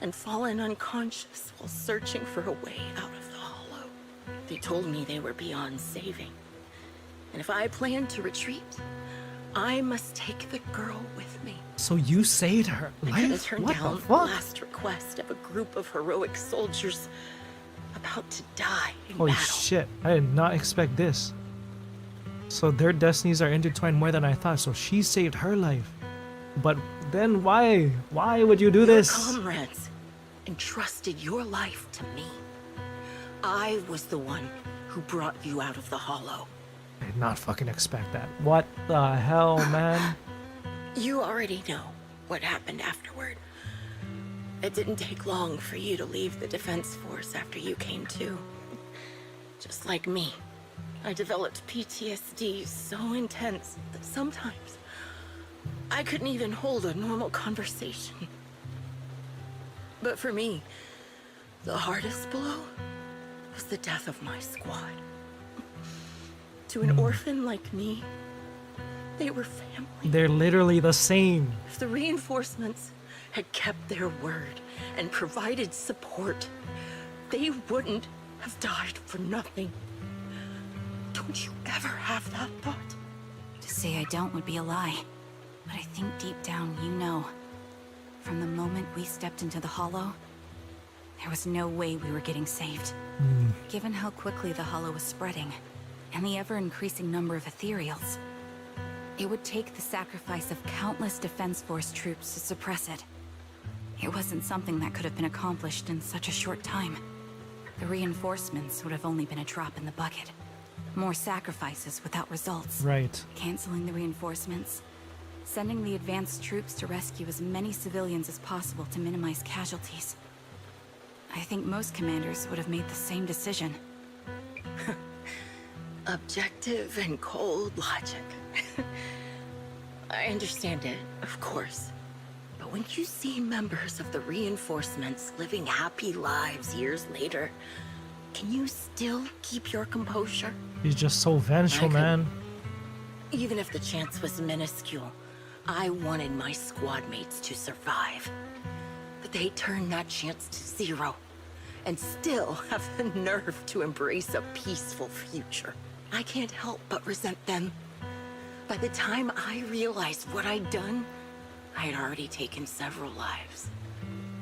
and fallen unconscious while searching for a way out of the hollow. They told me they were beyond saving. And if I planned to retreat, I must take the girl with me. So you saved her I couldn't life? turn What down the the fuck? last request of a group of heroic soldiers about to die in Holy battle. shit, I did not expect this. So their destinies are intertwined more than I thought, so she saved her life. But then why? Why would you do this? Your comrades entrusted your life to me. I was the one who brought you out of the hollow. I did not fucking expect that. What the hell, man? You already know what happened afterward. It didn't take long for you to leave the defense force after you came to. Just like me, I developed PTSD so intense that sometimes I couldn't even hold a normal conversation. But for me, the hardest blow was the death of my squad. To an orphan like me, they were family. They're literally the same. If the reinforcements had kept their word and provided support, they wouldn't have died for nothing. Don't you ever have that thought? To say I don't would be a lie. But I think deep down you know. From the moment we stepped into the hollow, there was no way we were getting saved. Given how quickly the hollow was spreading, and the ever-increasing number of ethereals, It would take the sacrifice of countless Defense Force troops to suppress it. It wasn't something that could have been accomplished in such a short time. The reinforcements would have only been a drop in the bucket. More sacrifices without results. Right. Canceling the reinforcements. Sending the advanced troops to rescue as many civilians as possible to minimize casualties. I think most commanders would have made the same decision. Objective and cold logic. I understand it, of course. But when you see members of the reinforcements living happy lives years later, can you still keep your composure? He's just so vengeful, man. Even if the chance was minuscule, I wanted my squad mates to survive. But they turned that chance to zero, and still have the nerve to embrace a peaceful future. I can't help but resent them. By the time I realized what I'd done, I had already taken several lives.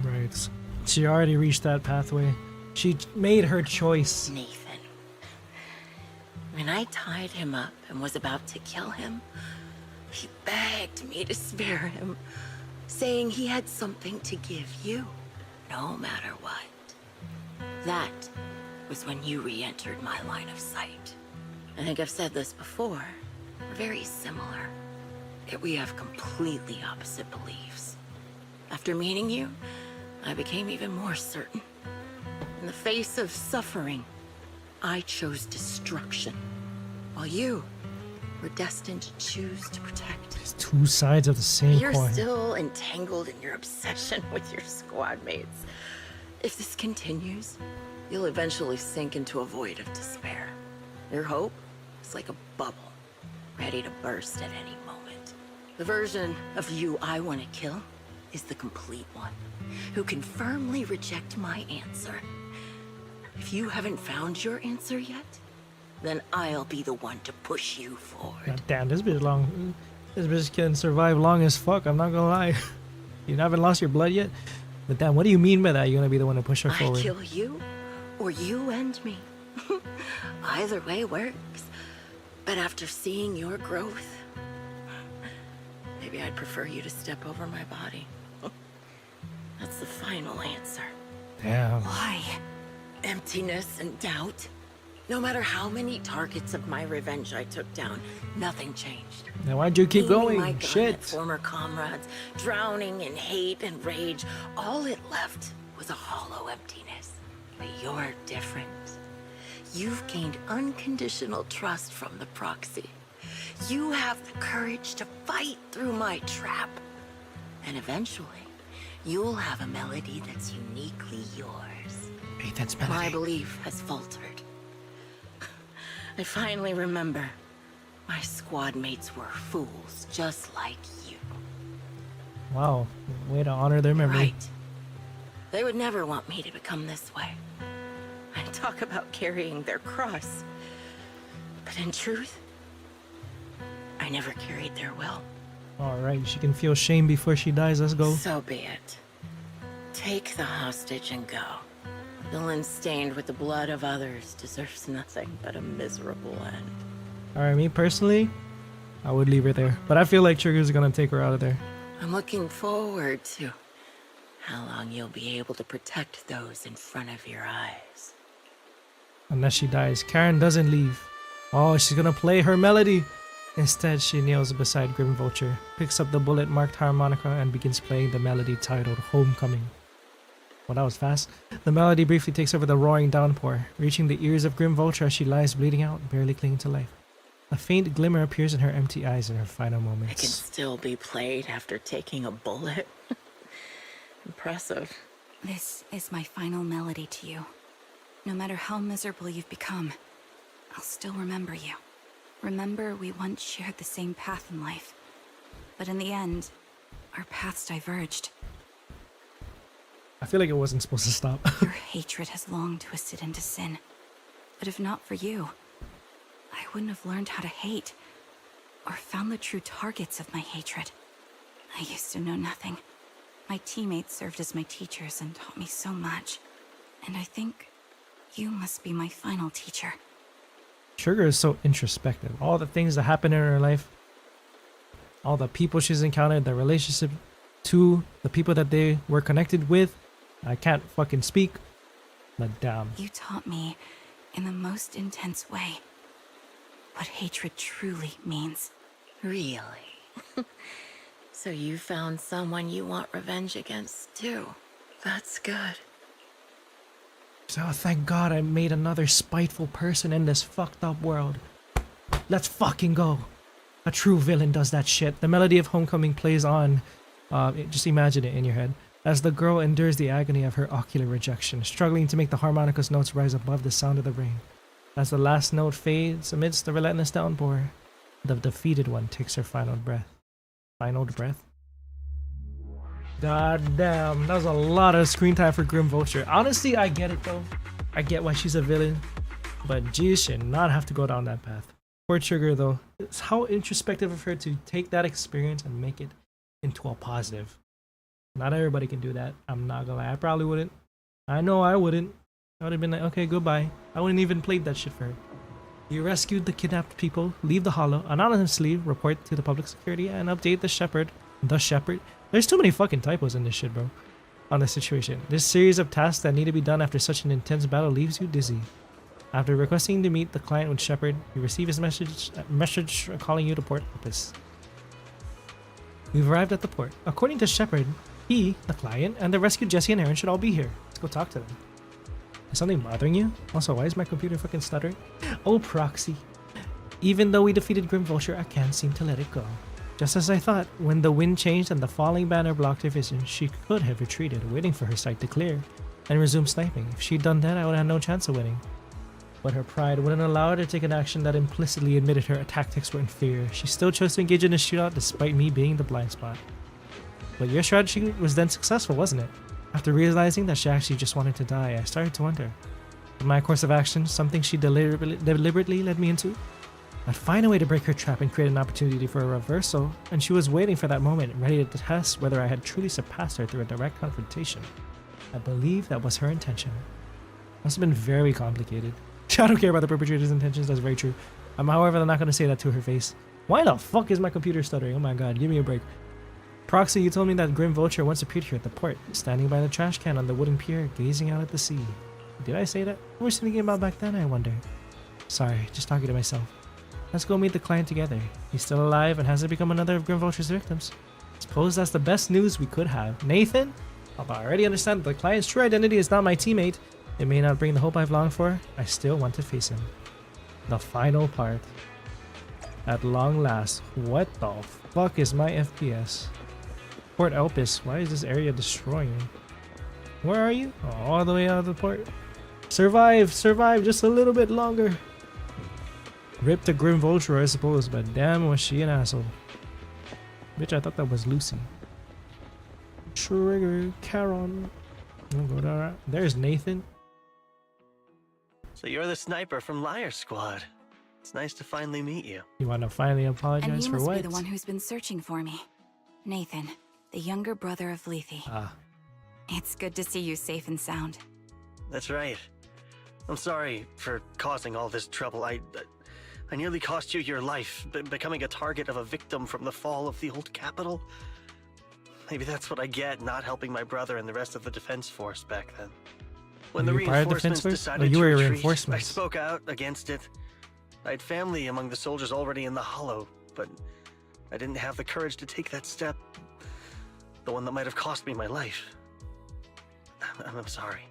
Right. She already reached that pathway. She made her choice. Nathan. When I tied him up and was about to kill him, he begged me to spare him, saying he had something to give you, no matter what. That was when you re-entered my line of sight. I think I've said this before. We're very similar, yet we have completely opposite beliefs. After meeting you, I became even more certain. In the face of suffering, I chose destruction, while you were destined to choose to protect. It's two sides of the same You're coin. still entangled in your obsession with your squad mates. If this continues, you'll eventually sink into a void of despair. Your hope is like a bubble, ready to burst at any moment. The version of you I want to kill is the complete one, who can firmly reject my answer. If you haven't found your answer yet, then I'll be the one to push you forward. God damn, this bitch long. This bitch can survive long as fuck. I'm not gonna lie. You haven't lost your blood yet? But damn, what do you mean by that? You're gonna be the one to push her forward. I kill you, or you end me. Either way works. But after seeing your growth, maybe I'd prefer you to step over my body. That's the final answer. Damn. Why? Emptiness and doubt. No matter how many targets of my revenge I took down, nothing changed. Now why'd you keep Aiming going? my gun Shit. at former comrades, drowning in hate and rage. All it left was a hollow emptiness. But you're different. You've gained unconditional trust from the proxy. You have the courage to fight through my trap. And eventually, you'll have a melody that's uniquely yours. Phaethon's melody. My belief has faltered. I finally remember. My squad mates were fools, just like you. Wow. Way to honor their memory. Right. They would never want me to become this way. I talk about carrying their cross. But in truth, I never carried their will. Alright, she can feel shame before she dies. Let's go. So be it. Take the hostage and go. Villain stained with the blood of others deserves nothing but a miserable end. Alright, me personally, I would leave her there. But I feel like Trigger's gonna take her out of there. I'm looking forward to how long you'll be able to protect those in front of your eyes. Unless she dies. Karen doesn't leave. Oh, she's gonna play her melody. Instead, she kneels beside Grim Vulture, picks up the bullet-marked harmonica, and begins playing the melody titled Homecoming. Well, that was fast. The melody briefly takes over the roaring downpour, reaching the ears of Grim Vulture as she lies bleeding out, barely clinging to life. A faint glimmer appears in her empty eyes in her final It can moments. still be played after taking a bullet. Impressive. This is my final melody to you. No matter how miserable you've become, I'll still remember you. Remember we once shared the same path in life. But in the end, our paths diverged. I feel like it wasn't supposed to stop. Your hatred has long twisted into sin. But if not for you, I wouldn't have learned how to hate, or found the true targets of my hatred. I used to know nothing. My teammates served as my teachers and taught me so much. And I think you must be my final teacher. Trigger is so introspective. All the things that happen in her life, all the people she's encountered, the relationship to the people that they were connected with. I can't fucking speak, but damn. You taught me in the most intense way what hatred truly means. Really? So you found someone you want revenge against, too. That's good. So thank God I made another spiteful person in this fucked up world. Let's fucking go. A true villain does that shit. The melody of Homecoming plays on. Just imagine it in your head. As the girl endures the agony of her ocular rejection, struggling to make the harmonica's notes rise above the sound of the rain. As the last note fades amidst the relentless downpour, the defeated one takes her final breath. Final breath? God damn, that was a lot of screen time for Grim Vulture. Honestly, I get it though. I get why she's a villain, but G should not have to go down that path. Poor Trigger though, it's how introspective of her to take that experience and make it into a positive. Not everybody can do that. I'm not gonna lie, I probably wouldn't. I know I wouldn't. I would have been like, okay, goodbye. I wouldn't even played that shit for her. You rescued the kidnapped people, leave the hollow, anonymously report to the public security, and update the shepherd. The shepherd? There's too many fucking typos in this shit, bro. On this situation. This series of tasks that need to be done after such an intense battle leaves you dizzy. After requesting to meet the client with Shepard, you receive his message calling you to Port Opus. We've arrived at the port. According to Shepard, he, the client, and the rescued Jesse and Aaron should all be here. Let's go talk to them. Is something bothering you? Also, why is my computer fucking stuttering? Oh, proxy. Even though we defeated Grim Vulture, I can't seem to let it go. Just as I thought, when the wind changed and the falling banner blocked her vision, she could have retreated, waiting for her sight to clear, and resume sniping. If she'd done that, I would have had no chance of winning. But her pride wouldn't allow her to take an action that implicitly admitted her tactics were inferior. She still chose to engage in a shootout despite me being the blind spot. But your strategy was then successful, wasn't it? After realizing that she actually just wanted to die, I started to wonder. In my course of action, something she deliberately led me into? I'd find a way to break her trap and create an opportunity for a reversal, and she was waiting for that moment, ready to test whether I had truly surpassed her through a direct confrontation. I believe that was her intention. Must have been very complicated. I don't care about the perpetrator's intentions, that's very true. However, I'm not going to say that to her face. Why the fuck is my computer stuttering? Oh my god, give me a break. Proxy, you told me that Grim Vulture once appeared here at the port, standing by the trash can on the wooden pier, gazing out at the sea. Did I say that? What was I thinking about back then, I wonder? Sorry, just talking to myself. Let's go meet the client together. He's still alive and hasn't become another of Grim Vulture's victims. Suppose that's the best news we could have. Nathan? Although I already understand that the client's true identity is not my teammate, it may not bring the hope I've longed for, I still want to face him. The final part. At long last. What the fuck is my FPS? Port Opus, why is this area destroying? Where are you? Oh, all the way out of the port. Survive, survive just a little bit longer. Rip the Grim Vulture, I suppose, but damn was she an asshole. Bitch, I thought that was Lucy. Trigger, Charon. We'll go down. There's Nathan. So you're the sniper from Lyre Squad. It's nice to finally meet you. You want to finally And apologize you for must what? be the one who's been searching for me. Nathan, the younger brother of Lethe. Ah. It's good to see you safe and sound. That's right. I'm sorry for causing all this trouble. I nearly cost you your life, becoming a target of a victim from the fall of the old capital. Maybe that's what I get, not helping my brother and the rest of the defense force back then. When the reinforcements decided to retreat, I spoke out against it. I had family among the soldiers already in the Hollow, but I didn't have the courage to take that step. The one that might have cost me my life. I'm sorry.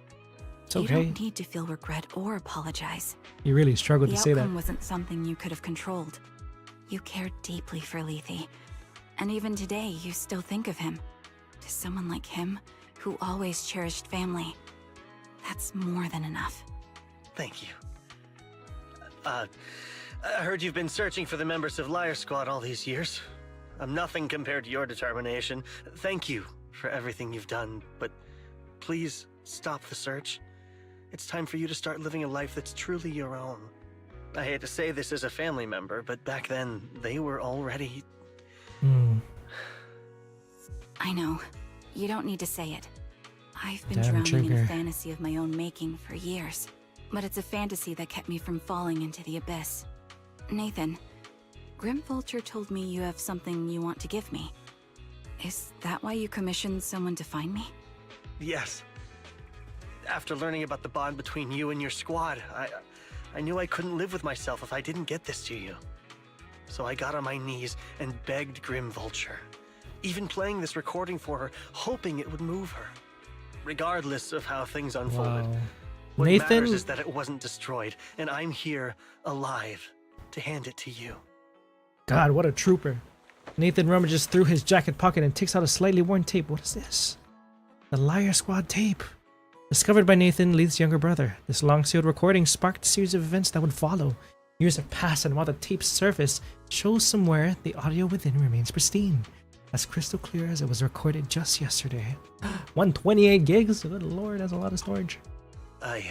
It's okay. You don't need to feel regret or apologize. You really struggled to say that. The outcome wasn't something you could have controlled. You cared deeply for Lethe. And even today, you still think of him. To someone like him, who always cherished family, that's more than enough. Thank you. I heard you've been searching for the members of Lyre Squad all these years. I'm nothing compared to your determination. Thank you for everything you've done, but please stop the search. It's time for you to start living a life that's truly your own. I hate to say this as a family member, but back then, they were already... I know. You don't need to say it. I've been drowning in a fantasy of my own making for years. But it's a fantasy that kept me from falling into the abyss. Nathan, Grim Vulture told me you have something you want to give me. Is that why you commissioned someone to find me? Yes. After learning about the bond between you and your squad, I knew I couldn't live with myself if I didn't get this to you. So I got on my knees and begged Grim Vulture, even playing this recording for her, hoping it would move her. Regardless of how things unfolded, what matters is that it wasn't destroyed, and I'm here, alive, to hand it to you. God, what a trooper. Nathan rummages through his jacket pocket and takes out a slightly worn tape. What is this? The Lyre Squad tape. Discovered by Nathan, Leith's younger brother. This long-sealed recording sparked a series of events that would follow. Years have passed, and while the tape's surface shows somewhere, the audio within remains pristine. As crystal clear as it was recorded just yesterday. 128 gigs? Good lord, that's a lot of storage. I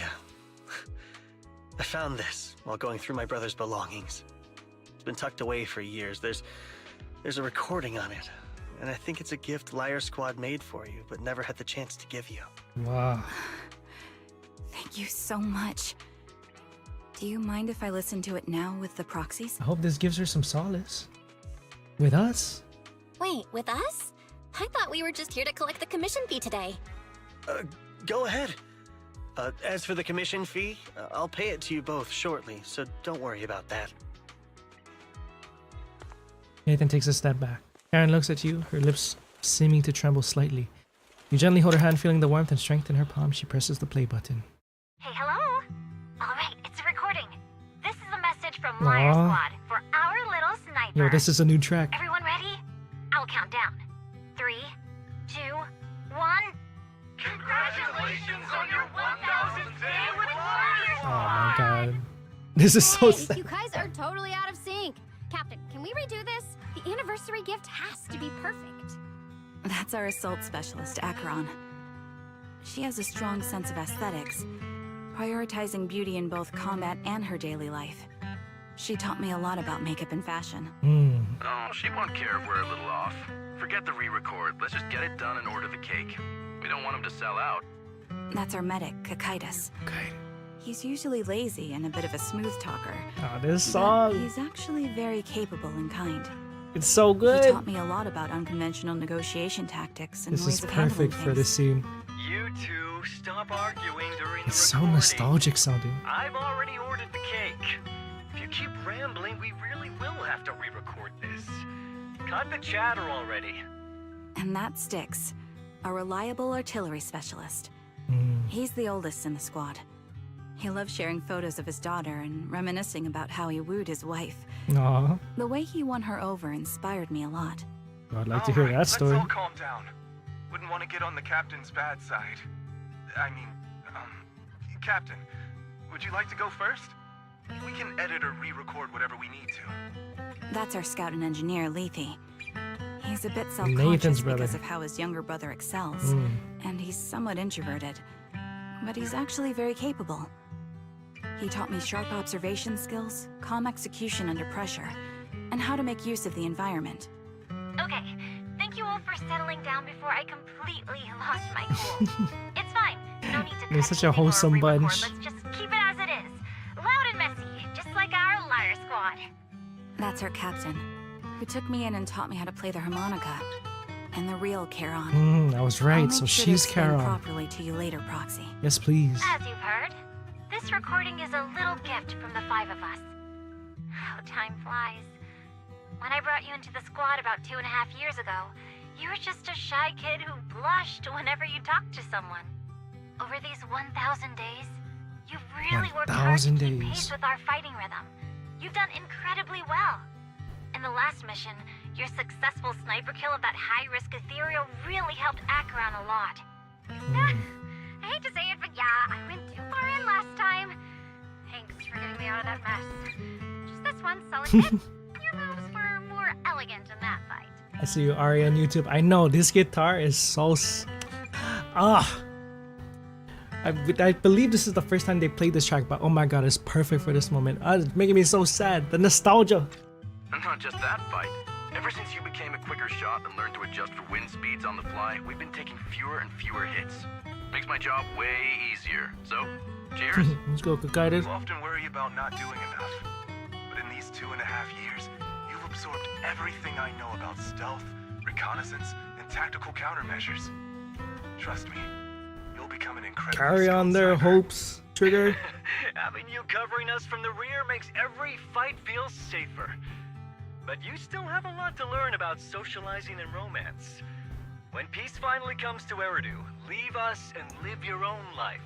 found this while going through my brother's belongings. It's been tucked away for years. There's a recording on it, and I think it's a gift Lyre Squad made for you, but never had the chance to give you. Wow. Thank you so much. Do you mind if I listen to it now with the proxies? I hope this gives her some solace. With us? Wait, with us? I thought we were just here to collect the commission fee today. Go ahead. As for the commission fee, I'll pay it to you both shortly, so don't worry about that. Nathan takes a step back. Karen looks at you, her lips seeming to tremble slightly. You gently hold her hand, feeling the warmth and strength in her palm. She presses the play button. Hey, hello? Alright, it's a recording. This is a message from Lyre Squad for our little sniper. Yo, this is a new track. Everyone ready? I'll count down. 3, 2, 1. Congratulations on your 1000th day with Lyre Squad! Oh my god. This is so sad. You guys are totally out of sync. Captain, can we redo this? The anniversary gift has to be perfect. That's our assault specialist, Acheron. She has a strong sense of aesthetics, prioritizing beauty in both combat and her daily life. She taught me a lot about makeup and fashion. Oh, she won't care if we're a little off. Forget the re-record. Let's just get it done and order the cake. We don't want him to sell out. That's our medic, Kakaitis. Okay. He's usually lazy and a bit of a smooth talker. Oh, this song. But he's actually very capable and kind. It's so good. He taught me a lot about unconventional negotiation tactics and This ways is of handling perfect for this scene. You two, stop arguing during It's the so recording. nostalgic sounding. I've already ordered the cake. If you keep rambling, we really will have to re-record this. Cut the chatter already. And that Styx, a reliable artillery specialist. He's the oldest in the squad. He loves sharing photos of his daughter and reminiscing about how he wooed his wife. Aw. The way he won her over inspired me a lot. I'd like to hear that story. Let's all calm down. Wouldn't want to get on the captain's bad side. I mean, Captain, would you like to go first? We can edit or re-record whatever we need to. That's our scout and engineer, Lethe. He's a bit Nathan's self-conscious brother. because of how his younger brother excels, and he's somewhat introverted. But he's actually very capable. He taught me sharp observation skills, calm execution under pressure, and how to make use of the environment. Okay, thank you all for settling down before I completely lost my cool. It's fine. No need to They're such a wholesome bunch. Let's just keep it as it is. Loud and messy, just like our Lyre Squad. That's our captain, who took me in and taught me how to play the harmonica. And the real Charon. I was right, I'll so make sure she's to explain Charon. properly to you later, Proxy. Yes, please. As you've heard, this recording is a little gift from the 5 of us. How time flies. When I brought you into the squad about 2.5 years ago, you were just a shy kid who blushed whenever you talked to someone. Over these 1,000 days, you've really worked hard to 1,000 keep days. pace with our fighting rhythm. You've done incredibly well. In the last mission, your successful sniper kill of that high-risk ethereal really helped Acheron a lot. I hate to say it, but yeah, I went too far in last time. Thanks for getting me out of that mess. Just this one solid hit. Your moves were more elegant in that fight. I see you, Aria, on YouTube. I know, this guitar is so... I believe this is the first time they played this track, but oh my god, it's perfect for this moment. It's making me so sad. The nostalgia. And not just that fight. Ever since you became a quicker shot and learned to adjust for wind speeds on the fly, we've been taking fewer and fewer hits. Makes my job way easier. So, cheers. Let's go, Kakaitis. You often worry about not doing enough. But in these 2.5 years, you've absorbed everything I know about stealth, reconnaissance, and tactical countermeasures. Trust me, you'll become an incredible Carry on their hopes, Trigger. Having you covering us from the rear makes every fight feel safer. But you still have a lot to learn about socializing and romance. When peace finally comes to Eridu, leave us and live your own life.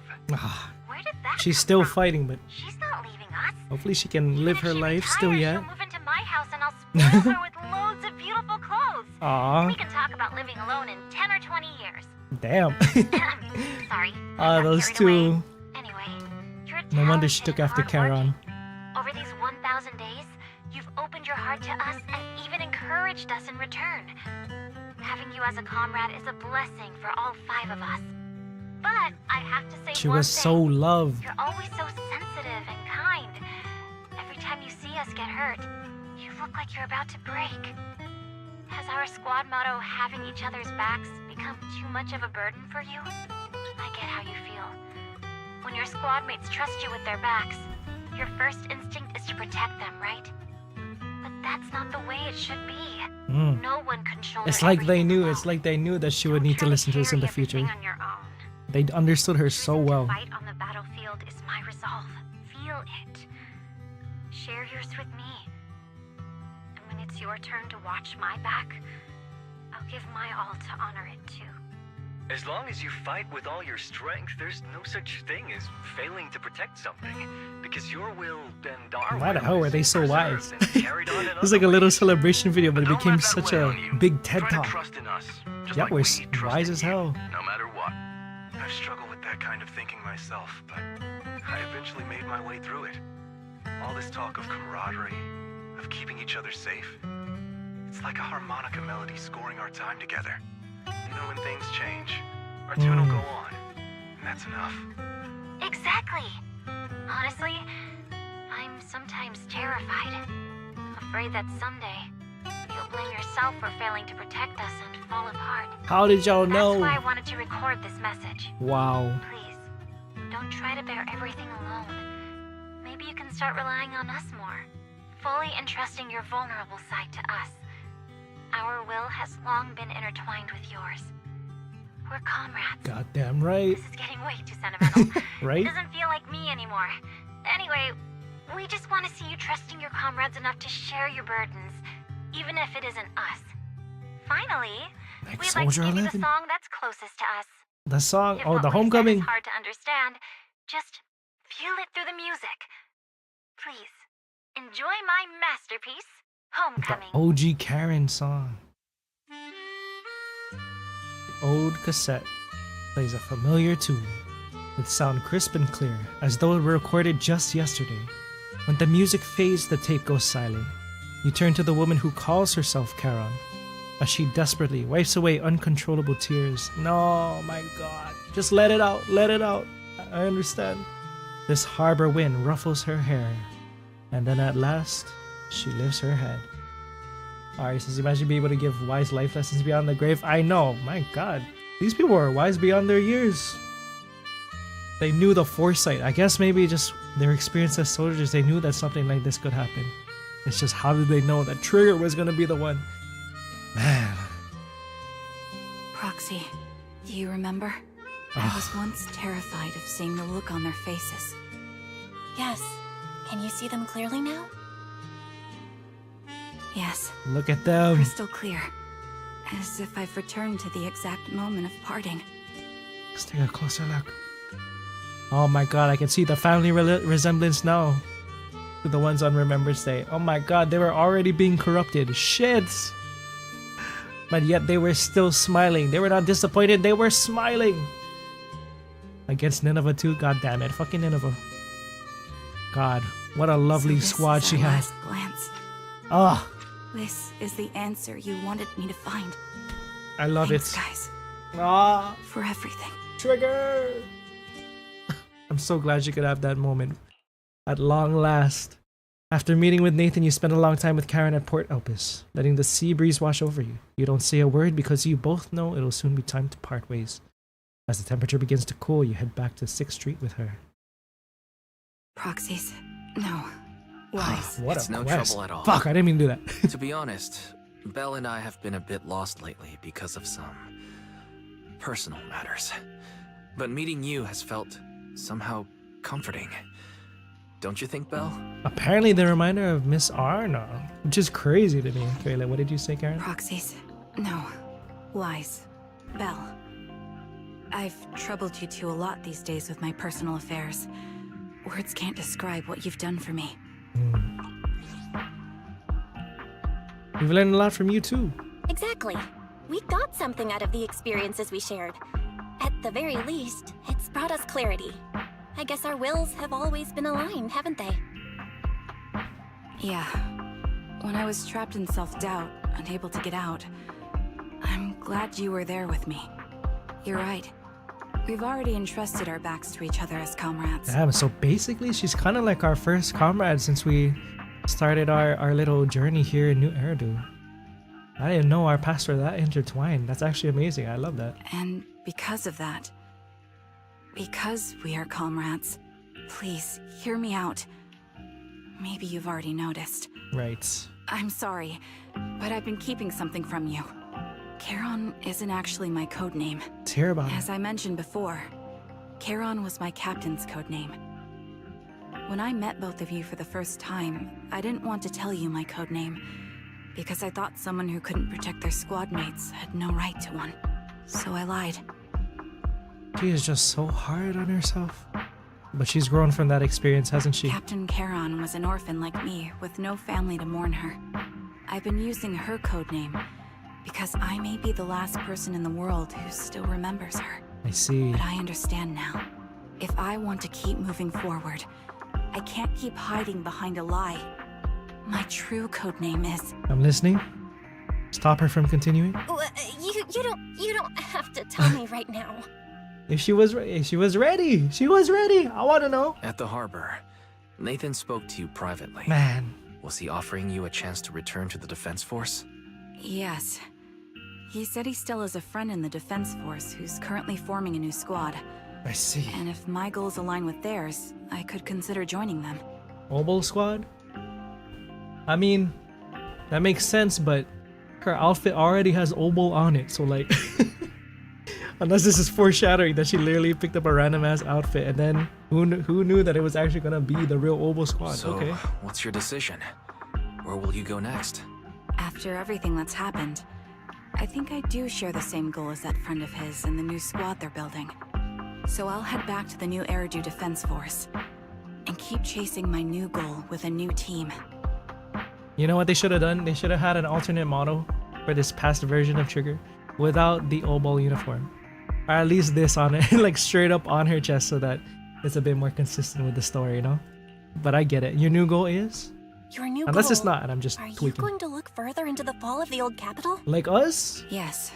Where did that She's come still from? fighting, but She's not leaving us. hopefully she can live her life still yet. She'll move into my house and I'll spoil her with loads of beautiful clothes. Aw. We can talk about living alone in 10 or 20 years. Damn. Sorry. Those two. Anyway, you're No wonder she took after Charon. over these 1,000 days, you've opened your heart to us and even encouraged us in return. Having you as a comrade is a blessing for all 5 of us. But I have to say She one was thing. so loved. You're always so sensitive and kind. Every time you see us get hurt, you look like you're about to break. Has our squad motto, having each other's backs, become too much of a burden for you? I get how you feel. When your squad mates trust you with their backs, your first instinct is to protect them, right? But that's not the way it should be. No one can shoulder It's like they everything knew. alone. It's like they knew that she would need to listen to us in the future. On your own. They understood her so well. Fight on the battlefield is my resolve. Feel it. Share yours with me. And when it's your turn to watch my back, I'll give my all to honor it too. As long as you fight with all your strength, there's no such thing as failing to protect something. Because your will and our Why the will hell were is they so preserved wise? and carried on in It was like a little celebration video, but it became such a big TED Try to talk. trust in us, just Yeah, like we're we trust wise in as you, hell. no matter what. I've struggled with that kind of thinking myself, but I eventually made my way through it. All this talk of camaraderie, of keeping each other safe, it's like a harmonica melody scoring our time together. Even when things change, our tune will go on, and that's enough. Exactly. Honestly, I'm sometimes terrified. Afraid that someday you'll blame yourself for failing to protect us and fall apart. How did y'all know? That's why I wanted to record this message. Wow. Please, don't try to bear everything alone. Maybe you can start relying on us more, fully entrusting your vulnerable side to us. Our will has long been intertwined with yours. We're comrades. Goddamn right. This is getting way too sentimental. Right? It doesn't feel like me anymore. Anyway, we just want to see you trusting your comrades enough to share your burdens, even if it isn't us. Finally, Like we'd like to Soldier give you the 11? song that's closest to us. The song, If oh, what the we said homecoming. is hard to understand, just feel it through the music. Please, enjoy my masterpiece, Homecoming. OG Karen song. The old cassette plays a familiar tune with sound crisp and clear, as though it were recorded just yesterday. When the music fades, the tape goes silent. You turn to the woman who calls herself Charon, as she desperately wipes away uncontrollable tears. No, my God. Just let it out, let it out. I understand. This harbor wind ruffles her hair, and then at last, she lifts her head. Alright, says imagine being able to give wise life lessons beyond the grave. I know, my God. These people are wise beyond their years. They knew the foresight. I guess maybe just their experience as soldiers, they knew that something like this could happen. It's just how did they know that Trigger was gonna be the one? Man. Proxy, do you remember? I was once terrified of seeing the look on their faces. Yes. Can you see them clearly now? Yes. Look at them. Crystal clear. As if I've returned to the exact moment of parting. Let's take a closer look. Oh my God, I can see the family resemblance now to the ones on Remembrance Day. Oh my God, they were already being corrupted. Shit. But yet they were still smiling. They were not disappointed. They were smiling. Against Nineveh too. God damn it. Fucking Nineveh. God, what a lovely squad she had. Glance. Ah, This is the answer you wanted me to find. I love Thanks, it. guys. Ah, For everything. Trigger. I'm so glad you could have that moment. At long last. After meeting with Nathan, you spend a long time with Karen at Port Elpis, letting the sea breeze wash over you. You don't say a word because you both know it'll soon be time to part ways. As the temperature begins to cool, you head back to 6th Street with her. Proxies. No. Wise. What It's a no quest. trouble at all. Fuck, I didn't mean to do that. To be honest, Belle and I have been a bit lost lately because of some personal matters. But meeting you has felt somehow comforting. Don't you think, Belle? Apparently the reminder of Miss Arna, which is crazy to me. Okay, like, what did you say, Karen? Proxies. No. Lies. Belle. I've troubled you two a lot these days with my personal affairs. Words can't describe what you've done for me. We've learned a lot from you too. Exactly. We got something out of the experiences we shared. At the very least, it's brought us clarity. I guess our wills have always been aligned, haven't they? Yeah. When I was trapped in self-doubt, unable to get out, I'm glad you were there with me. You're right. We've already entrusted our backs to each other as comrades. Damn, so basically she's kind of like our first comrade since we started our little journey here in New Eridu. I didn't know our paths were that intertwined. That's actually amazing. I love that. And because of that, because we are comrades, please hear me out. Maybe you've already noticed. Right. I'm sorry, but I've been keeping something from you. Charon isn't actually my codename. Let's hear about it. As I mentioned before, Charon was my captain's codename. When I met both of you for the first time, I didn't want to tell you my codename, because I thought someone who couldn't protect their squad mates had no right to one. So I lied. She is just so hard on herself. But she's grown from that experience, hasn't she? Captain Charon was an orphan like me, with no family to mourn her. I've been using her codename because I may be the last person in the world who still remembers her. I see. But I understand now. If I want to keep moving forward, I can't keep hiding behind a lie. My true codename is... I'm listening. Stop her from continuing. You don't have to tell me right now. If she was ready. She was ready. I want to know. At the harbor, Nathan spoke to you privately. Man. Was he offering you a chance to return to the Defense Force? Yes. He said he still has a friend in the Defense Force who's currently forming a new squad. I see. And if my goals align with theirs, I could consider joining them. OBOL SQUAD? I mean, that makes sense, but her outfit already has OBOL on it, so like... Unless this is foreshadowing that she literally picked up a random ass outfit and then who knew that it was actually gonna be the real OBOL SQUAD. So, okay. What's your decision? Where will you go next? After everything that's happened, I think I do share the same goal as that friend of his and the new squad they're building. So I'll head back to the New Eridu Defense Force and keep chasing my new goal with a new team. You know what they should have done? They should have had an alternate model for this past version of Trigger without the OBOL uniform. Or at least this on it, like straight up on her chest so that it's a bit more consistent with the story, you know? But I get it. Your new goal is? Your new Unless goal? it's not, and I'm just Are tweaking. you going to look further into the fall of the old capital? Like us? Yes.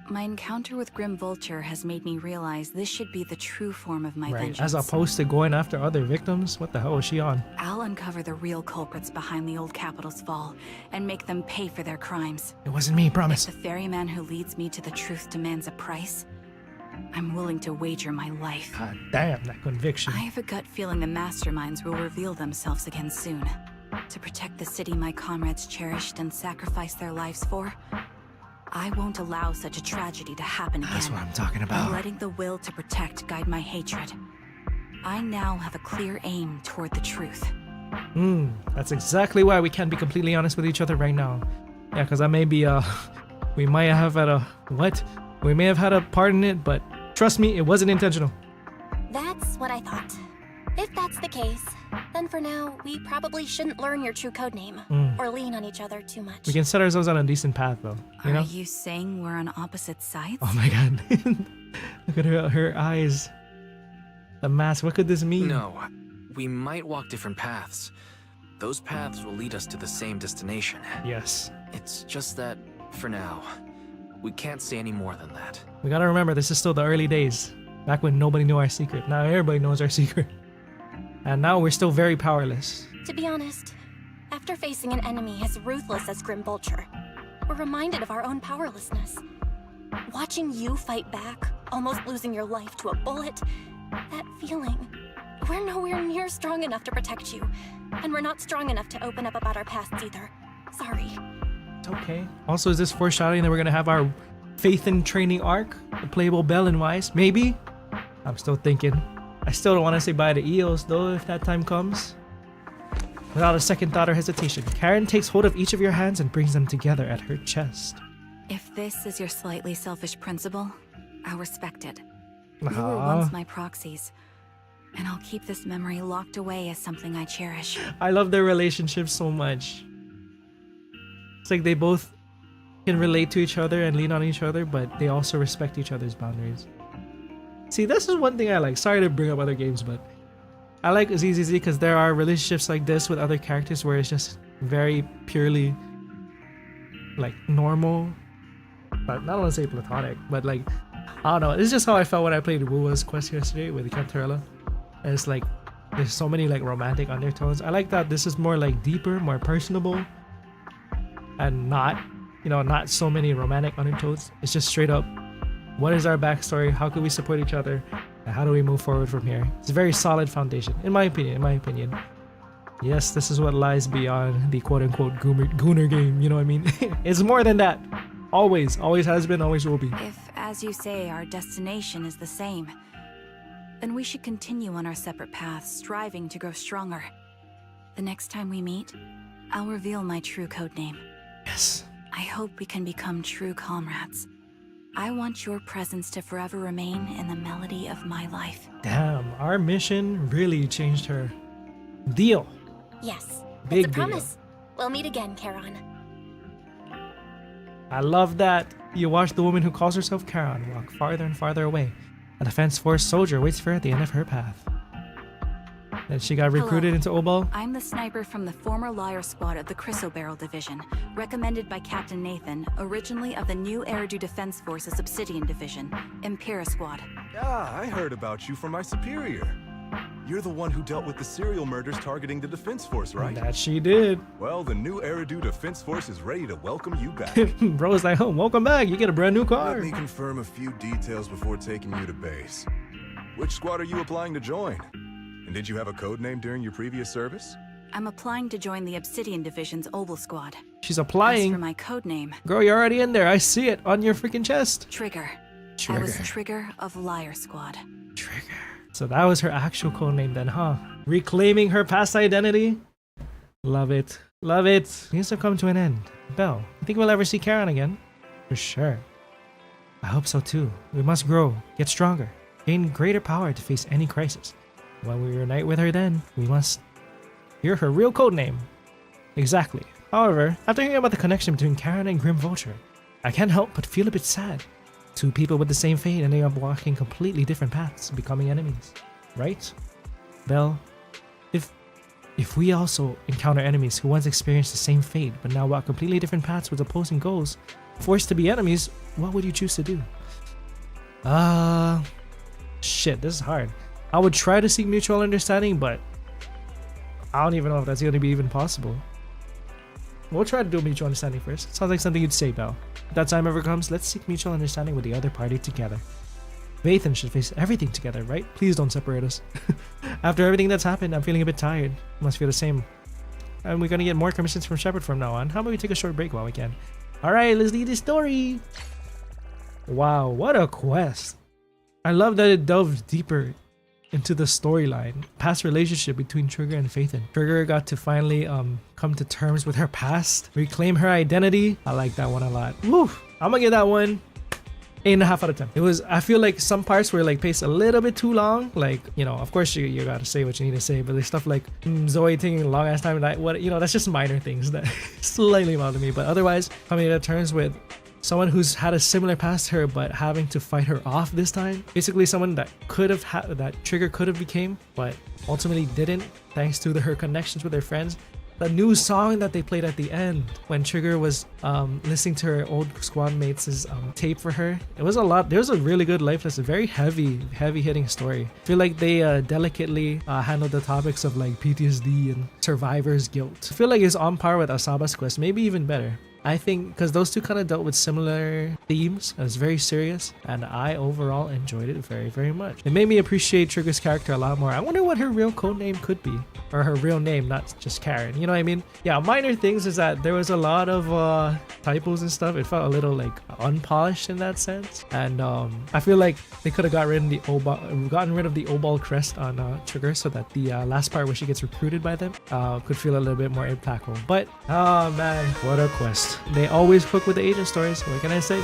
My encounter with Grim Vulture has made me realize this should be the true form of my Right, vengeance. as opposed to going after other victims? What the hell is she on? I'll uncover the real culprits behind the old capital's fall and make them pay for their crimes. It wasn't me, promise. If the ferryman who leads me to the truth demands a price, I'm willing to wager my life. God damn, that conviction. I have a gut feeling the masterminds will reveal themselves again soon. To protect the city my comrades cherished and sacrificed their lives for, I won't allow such a tragedy to happen again. That's what I'm talking By about. letting the will to protect guide my hatred, I now have a clear aim toward the truth. That's exactly why we can't be completely honest with each other right now. Yeah, because I may be, we might have had a, what? We may have had a part in it, but trust me, it wasn't intentional. That's what I thought. If that's the case, then for now, we probably shouldn't learn your true codename or lean on each other too much. We can set ourselves on a decent path, though. You know? Are you saying we're on opposite sides? Oh my god. Look at her eyes. The mask, what could this mean? No, we might walk different paths. Those paths will lead us to the same destination. Yes. It's just that, for now, we can't say any more than that. We gotta remember, this is still the early days. Back when nobody knew our secret. Now everybody knows our secret. And now we're still very powerless. To be honest, after facing an enemy as ruthless as Grim Vulture, we're reminded of our own powerlessness. Watching you fight back, almost losing your life to a bullet, that feeling, we're nowhere near strong enough to protect you. And we're not strong enough to open up about our pasts either. Sorry. It's okay. Also, is this foreshadowing that we're gonna have our Phaethon training arc? The playable Belle and Wise? Maybe? I'm still thinking. I still don't want to say bye to Eos though if that time comes. Without a second thought or hesitation, Karen takes hold of each of your hands and brings them together at her chest. If this is your slightly selfish principle, I'll respect it. You Aw. were once my proxies, and I'll keep this memory locked away as something I cherish. I love their relationship so much. It's like they both can relate to each other and lean on each other, but they also respect each other's boundaries. See, this is one thing I like. Sorry to bring up other games, but I like ZZZ because there are relationships like this with other characters where it's just very purely like normal, but not want to say platonic, but like I don't know. This is just how I felt when I played OBOL SQUAD yesterday with Cantarella. And it's like there's so many like romantic undertones. I like that this is more like deeper, more personable, and not, you know, not so many romantic undertones. It's just straight up, what is our backstory? How can we support each other? And how do we move forward from here? It's a very solid foundation, in my opinion. Yes, this is what lies beyond the quote-unquote gooner game, you know what I mean? It's more than that. Always has been, always will be. If, as you say, our destination is the same, then we should continue on our separate paths, striving to grow stronger. The next time we meet, I'll reveal my true codename. Yes. I hope we can become true comrades. I want your presence to forever remain in the melody of my life. Damn, our mission really changed her. Deal. Yes. Big it's a deal. promise. We'll meet again, Charon. I love that. You watch the woman who calls herself Charon walk farther and farther away. A defense force soldier waits for her at the end of her path. Then she got recruited into OBOL. I'm the sniper from the former Lyre Squad of the Chrysoberyl Division, recommended by Captain Nathan, originally of the new Eridu Defense Force's Obsidian Division, Lyre Squad. Ah, I heard about you from my superior. You're the one who dealt with the serial murders targeting the Defense Force, right? That she did. Well, the new Eridu Defense Force is ready to welcome you back. Bro's like, oh, welcome back. You get a brand new car. Let me confirm a few details before taking you to base. Which squad are you applying to join? And did you have a code name during your previous service? I'm applying to join the Obsidian Division's OBOL Squad. She's applying. As for my code name, Girl, you're already in there. I see it on your freaking chest. Trigger. I was Trigger of Lyre Squad. Trigger. So that was her actual code name then, huh? Reclaiming her past identity. Love it. Love it. Things have come to an end. Belle, you think we'll ever see Karen again? For sure. I hope so too. We must grow, get stronger, gain greater power to face any crisis. When we reunite with her then, we must hear her real code name. Exactly. However, after hearing about the connection between Karen and Grim Vulture, I can't help but feel a bit sad. Two people with the same fate and they are walking completely different paths, becoming enemies. Right? Belle, if we also encounter enemies who once experienced the same fate but now walk completely different paths with opposing goals, forced to be enemies, what would you choose to do? Shit, this is hard. I would try to seek mutual understanding, but I don't even know if that's going to be even possible. We'll try to do mutual understanding first. Sounds like something you'd say, Belle. If that time ever comes, let's seek mutual understanding with the other party together. Phaethon should face everything together, right? Please don't separate us. After everything that's happened, I'm feeling a bit tired. You must feel the same. And we're going to get more commissions from Shepard from now on. How about we take a short break while we can? Alright, let's lead the story. Wow, what a quest. I love that it delved deeper into the storyline, past relationship between Trigger and Phaethon. Trigger got to finally come to terms with her past, reclaim her identity. I like that one a lot. Woo! I'm gonna give that one 8.5 out of 10. It was, I feel like some parts were like paced a little bit too long. Like, you know, of course you gotta say what you need to say, but there's stuff like Zoe taking a long ass time, like what, you know, that's just minor things that slightly bother me. But otherwise, coming to terms with someone who's had a similar past to her but having to fight her off this time. Basically someone that could have that Trigger could have became but ultimately didn't, thanks to her connections with her friends. The new song that they played at the end when Trigger was listening to her old squad mates' tape for her. It was a lot. There was a really good life lesson. Very heavy hitting story. I feel like they delicately handled the topics of like PTSD and survivor's guilt. I feel like it's on par with Asaba's quest, maybe even better. I think because those two kind of dealt with similar themes. It was very serious, and I overall enjoyed it very, very much. It made me appreciate Trigger's character a lot more. I wonder what her real code name could be, or her real name, not just Karen. You know what I mean? Yeah, minor things is that there was a lot of typos and stuff. It felt a little like unpolished in that sense, and I feel like they could have gotten rid of the OBOL crest on Trigger, so that the last part where she gets recruited by them could feel a little bit more impactful. But oh man, what a quest! They always hook with the agent stories. What can I say?